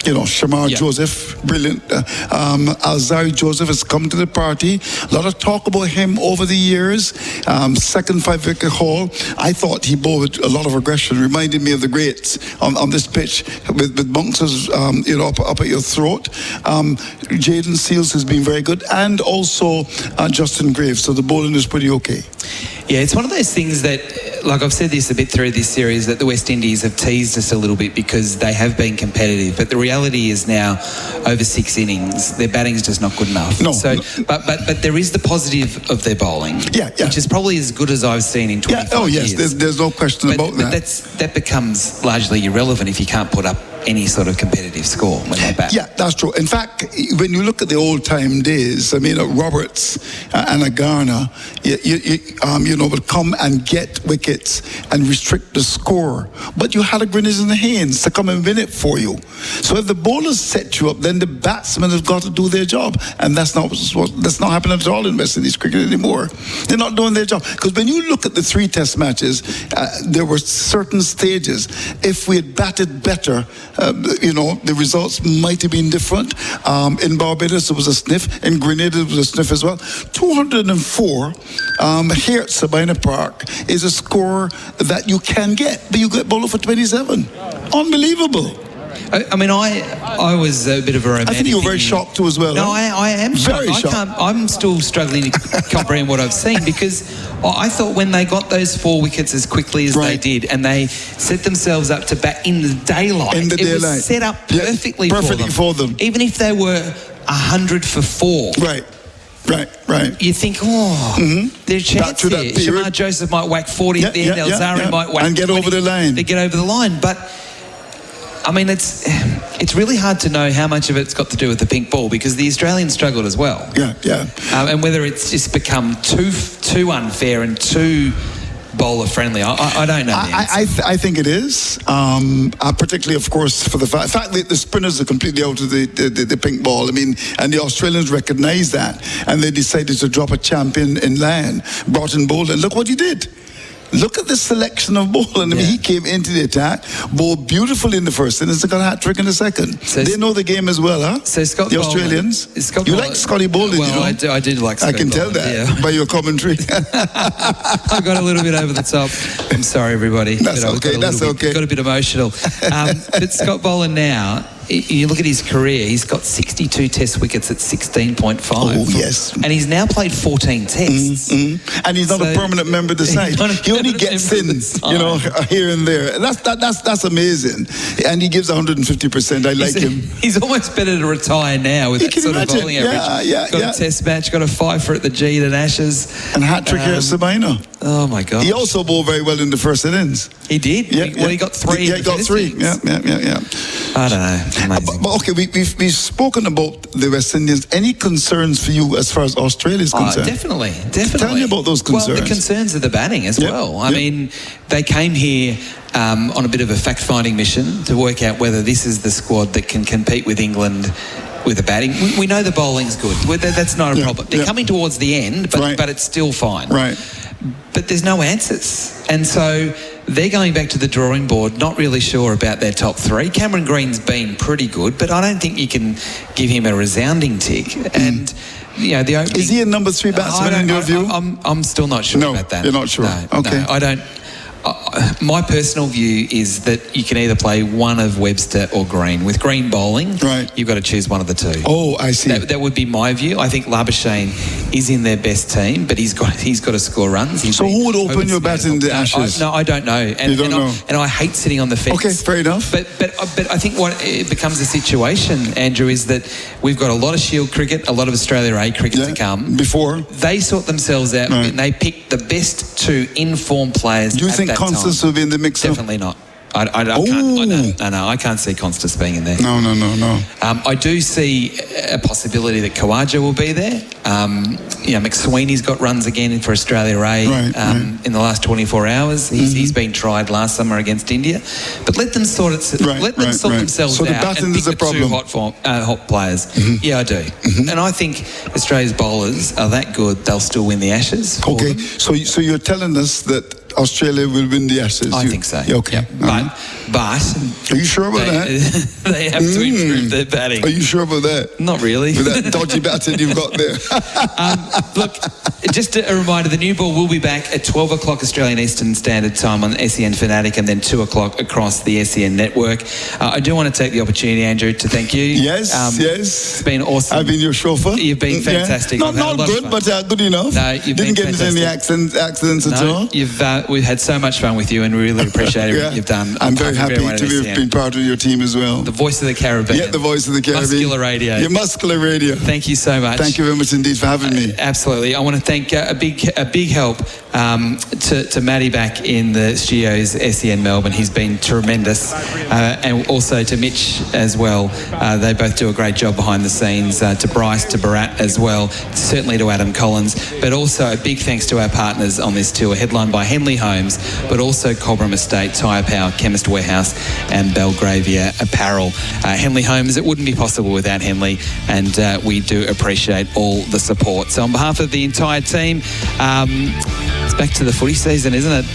[SPEAKER 4] You know, Shamar Joseph, brilliant. Alzari Joseph has come to the party. A lot of talk about him over the years. Second 5-wicket haul. I thought he bowled a lot of aggression. Reminded me of the greats on this pitch with bouncers, up at your throat. Jaden Seals has been very good, and also Justin Graves. So the bowling is pretty okay.
[SPEAKER 1] Yeah, it's one of those things that, like I've said this a bit through this series, that the West Indies have teased us a little bit because they have been competitive. But the reality is now, over 6 innings, their batting is just not good enough.
[SPEAKER 4] No.
[SPEAKER 1] So, but there is the positive of their bowling, which is probably as good as I've seen in 25 years.
[SPEAKER 4] There's no question about that.
[SPEAKER 1] But that becomes largely irrelevant if you can't put up any sort of competitive score when they bat.
[SPEAKER 4] Yeah, that's true. In fact, when you look at the old-time days, I mean, Roberts and a Garner, would come and get wickets and restrict the score. But you had a Windies and the Haynes to come and win it for you. So if the bowlers set you up, then the batsmen have got to do their job, and that's not happening at all in West Indies cricket anymore. They're not doing their job, because when you look at the 3 Test matches, there were certain stages. If we had batted better, the results might have been different. In Barbados, there was a sniff. In Grenada, there was a sniff as well. 204 here at Sabina Park is a score that you can get, but you get bowler for 27. Unbelievable.
[SPEAKER 1] I mean, I was a bit of a romantic.
[SPEAKER 4] I think you were very shocked too as well.
[SPEAKER 1] No, I am
[SPEAKER 4] very
[SPEAKER 1] shocked. I'm still struggling to comprehend what I've seen, because I thought when they got those 4 wickets as quickly as they did, and they set themselves up to bat in the daylight, it was set up perfectly for them. Even if they were 100 for 4.
[SPEAKER 4] Right.
[SPEAKER 1] You think, there's a chance there. Shamar Joseph might whack 40 at the end. Alzari might whack
[SPEAKER 4] and get
[SPEAKER 1] 20,
[SPEAKER 4] over the line.
[SPEAKER 1] They get over the line, but I mean, it's really hard to know how much of it's got to do with the pink ball, because the Australians struggled as well.
[SPEAKER 4] Yeah.
[SPEAKER 1] And whether it's just become too unfair and too bowler friendly, I don't know.
[SPEAKER 4] I think it is, particularly, of course, for the fact that the spinners are completely out of the pink ball. I mean, and the Australians recognised that, and they decided to drop a champion in line, brought in Boland. Look what he did. Look at the selection of Boland. I mean, he came into the attack, bowled beautifully in the first innings, and got a hat-trick in the second. So they know the game as well, huh?
[SPEAKER 1] So Scott
[SPEAKER 4] the
[SPEAKER 1] Boland,
[SPEAKER 4] Australians. You like Scotty Boland,
[SPEAKER 1] well,
[SPEAKER 4] you know?
[SPEAKER 1] I did like Scotty
[SPEAKER 4] Boland. I can tell that by your commentary.
[SPEAKER 1] I got a little bit over the top. I'm sorry, everybody.
[SPEAKER 4] That's okay.
[SPEAKER 1] Got a bit emotional. But Scott Boland now, you look at his career, he's got 62 test wickets at 16.5.
[SPEAKER 4] Oh, yes.
[SPEAKER 1] And he's now played 14 tests.
[SPEAKER 4] And he's not a permanent member of the side. He only gets in, here and there. That's amazing. And he gives 150%. I like him.
[SPEAKER 1] He's almost better to retire now with that sort of bowling average. Got a test match, got a 5 for at the G at Ashes.
[SPEAKER 4] And a hat-trick here at Sabina.
[SPEAKER 1] Oh, my God.
[SPEAKER 4] He also bowled very well in the first innings.
[SPEAKER 1] He did? He got 3.
[SPEAKER 4] Yeah, he got 3. Yeah.
[SPEAKER 1] I don't know.
[SPEAKER 4] But okay, we've spoken about the West Indians. Any concerns for you as far as Australia is concerned?
[SPEAKER 1] Definitely.
[SPEAKER 4] Tell me about those concerns.
[SPEAKER 1] Well, the concerns are the batting as well. I mean, they came here on a bit of a fact-finding mission to work out whether this is the squad that can compete with England with the batting. We know the bowling's good. That's not a problem. They're coming towards the end, but it's still fine.
[SPEAKER 4] Right.
[SPEAKER 1] But there's no answers. And so they're going back to the drawing board, not really sure about their top 3. Cameron Green's been pretty good, but I don't think you can give him a resounding tick. And, the opening...
[SPEAKER 4] Is he a number 3 batsman in your view?
[SPEAKER 1] I'm still not sure about that.
[SPEAKER 4] You're not sure?
[SPEAKER 1] No,
[SPEAKER 4] okay.
[SPEAKER 1] No, I don't... my personal view is that you can either play one of Webster or Green. With Green bowling, you've got to choose one of the 2.
[SPEAKER 4] Oh, I see.
[SPEAKER 1] That would be my view. I think Labuschagne is in their best team, but he's got to score runs.
[SPEAKER 4] So who would open your bat in the Ashes?
[SPEAKER 1] I don't know. And,
[SPEAKER 4] you don't know.
[SPEAKER 1] And I hate sitting on the fence.
[SPEAKER 4] Okay, fair enough.
[SPEAKER 1] But I think what it becomes a situation, Andrew, is that we've got a lot of Shield cricket, a lot of Australia A cricket to come.
[SPEAKER 4] Before
[SPEAKER 1] they sort themselves out, and they pick the best 2 informed players.
[SPEAKER 4] Do you think Constance will be in the mix?
[SPEAKER 1] Definitely not. I can't see Constance being in there.
[SPEAKER 4] No.
[SPEAKER 1] I do see a possibility that Khawaja will be there. McSweeney's got runs again for Australia A in the last 24 hours. He's been tried last summer against India. But let them sort themselves
[SPEAKER 4] out. So the
[SPEAKER 1] and
[SPEAKER 4] batting
[SPEAKER 1] pick
[SPEAKER 4] is a problem.
[SPEAKER 1] the 2 hot players. Yeah, I do. And I think Australia's bowlers are that good, they'll still win the Ashes.
[SPEAKER 4] Okay, so you're telling us that Australia will win the Ashes?
[SPEAKER 1] I think so.
[SPEAKER 4] Okay.
[SPEAKER 1] But
[SPEAKER 4] are you sure about that?
[SPEAKER 1] They have to improve their batting.
[SPEAKER 4] Are you sure about that?
[SPEAKER 1] Not really.
[SPEAKER 4] With that dodgy batting you've got there.
[SPEAKER 1] Look, just a reminder, the new ball will be back at 12 o'clock Australian Eastern Standard Time on SEN Fanatic and then 2 o'clock across the SEN network. I do want to take the opportunity, Andrew, to thank you.
[SPEAKER 4] Yes.
[SPEAKER 1] It's been awesome.
[SPEAKER 4] I've been your chauffeur.
[SPEAKER 1] You've been fantastic.
[SPEAKER 4] Not good, but good enough.
[SPEAKER 1] No, you've
[SPEAKER 4] Didn't
[SPEAKER 1] been
[SPEAKER 4] get into any accidents at all.
[SPEAKER 1] We've had so much fun with you and we really appreciate everything you've done.
[SPEAKER 4] I'm very happy to have been part of your team as well.
[SPEAKER 1] The voice of the Caribbean.
[SPEAKER 4] Yeah, the voice of the Caribbean.
[SPEAKER 1] Muscular radio.
[SPEAKER 4] Yeah, Muscular radio.
[SPEAKER 1] Thank you so much.
[SPEAKER 4] Thank you very much indeed for having me.
[SPEAKER 1] Absolutely. I want to thank a big help to Matty back in the studios, SEN Melbourne. He's been tremendous. And also to Mitch as well. They both do a great job behind the scenes. To Bryce, to Bharat as well. Certainly to Adam Collins. But also a big thanks to our partners on this tour, headlined by Henley Homes, but also Cobram Estate, Tyre Power, Chemist Warehouse and Belgravia Apparel. Henley Homes, it wouldn't be possible without Henley, and we do appreciate all the support. So on behalf of the entire team, it's back to the footy season, isn't it?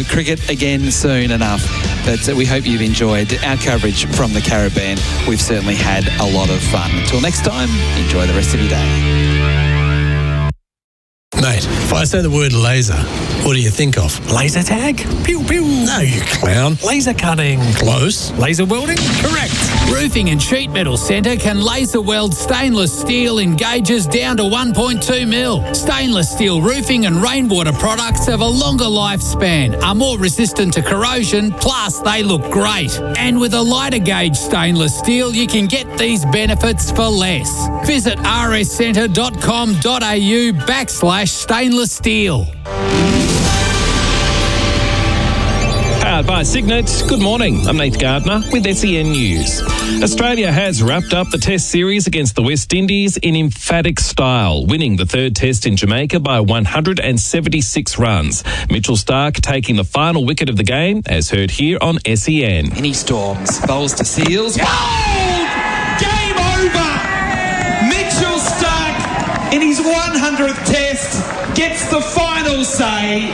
[SPEAKER 1] Cricket again soon enough, but we hope you've enjoyed our coverage from the Caribbean. We've certainly had a lot of fun. Until next time, enjoy the rest of your day.
[SPEAKER 10] Mate, if I say the word laser, what do you think of? Laser tag? Pew, pew. No, you clown. Laser cutting? Close. Laser welding? Correct.
[SPEAKER 5] Roofing and Sheet Metal Centre can laser weld stainless steel in gauges down to 1.2 mil. Stainless steel roofing and rainwater products have a longer lifespan, are more resistant to corrosion, plus they look great. And with a lighter gauge stainless steel, you can get these benefits for less. Visit rscentre.com.au/stainless steel.
[SPEAKER 11] Powered by Signet. Good morning. I'm Nate Gardner with SEN News. Australia has wrapped up the Test series against the West Indies in emphatic style, winning the third Test in Jamaica by 176 runs. Mitch Starc taking the final wicket of the game, as heard here on SEN.
[SPEAKER 1] Any storms, bowls to Seals.
[SPEAKER 23] Gold! Game over! Mitchell Starc in his 100th Test gets the final say.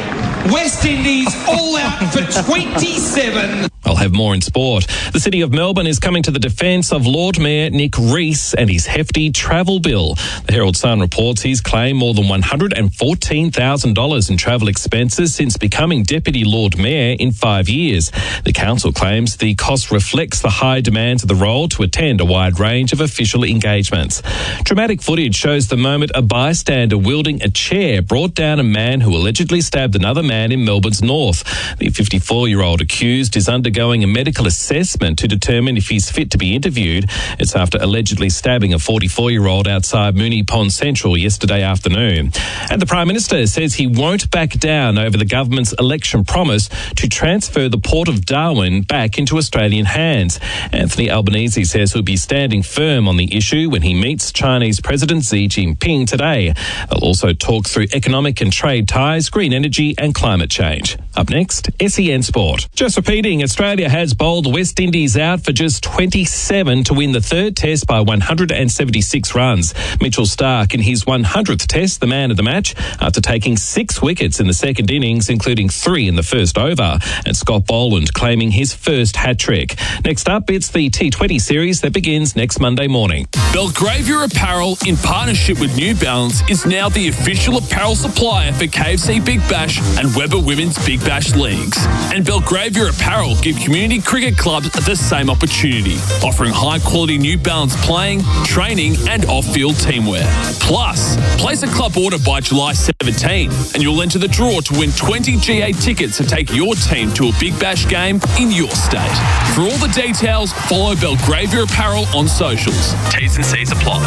[SPEAKER 23] West Indies all out for 27.
[SPEAKER 11] I'll have more in sport. The City of Melbourne is coming to the defence of Lord Mayor Nick Rees and his hefty travel bill. The Herald Sun reports he's claimed more than $114,000 in travel expenses since becoming Deputy Lord Mayor in 5 years. The council claims the cost reflects the high demands of the role to attend a wide range of official engagements. Dramatic footage shows the moment a bystander wielding a chair brought down a man who allegedly stabbed another man in Melbourne's north. The 54-year-old accused is undergoing a medical assessment to determine if he's fit to be interviewed. It's after allegedly stabbing a 44-year-old outside Moonee Pond Central yesterday afternoon. And the Prime Minister says he won't back down over the government's election promise to transfer the Port of Darwin back into Australian hands. Anthony Albanese says he'll be standing firm on the issue when he meets Chinese President Xi Jinping today. They'll also talk through economic and trade ties, green energy and climate change. Up next, SEN Sport. Just repeating, Australia has bowled the West Indies out for just 27 to win the third test by 176 runs. Mitch Starc in his 100th test, the man of the match, after taking 6 wickets in the second innings, including 3 in the first over, and Scott Boland claiming his first hat-trick. Next up, it's the T20 series that begins next Monday morning.
[SPEAKER 6] Belgravia Apparel, in partnership with New Balance, is now the official apparel supplier for KFC Big Bash and Weber Women's Big Bash Leagues. And Belgravia Apparel give community cricket clubs the same opportunity, offering high-quality New Balance playing, training and off-field teamwear. Plus, place a club order by July 17 and you'll enter the draw to win 20 GA tickets to take your team to a Big Bash game in your state. For all the details, follow Belgravia Apparel on socials. T's and C's apply.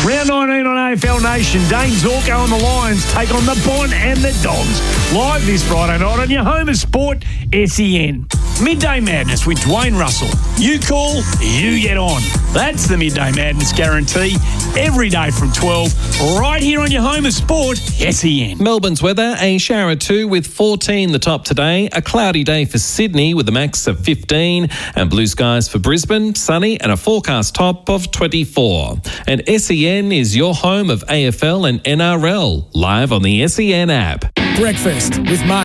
[SPEAKER 12] Round 19 on AFL Nation. Dane Zorko and the Lions take on the Bond and the Dogs. Live this Friday night on your home of sport, SEN. Midday Madness with Dwayne Russell. You call, you get on. That's the Midday Madness guarantee. Every day from 12, right here on your home of sport, SEN.
[SPEAKER 11] Melbourne's weather, a shower or 2 with 14 the top today. A cloudy day for Sydney with a max of 15. And blue skies for Brisbane, sunny and a forecast top of 24. And SEN is your home of AFL and NRL, live on the SEN app.
[SPEAKER 14] Breakfast with Mark.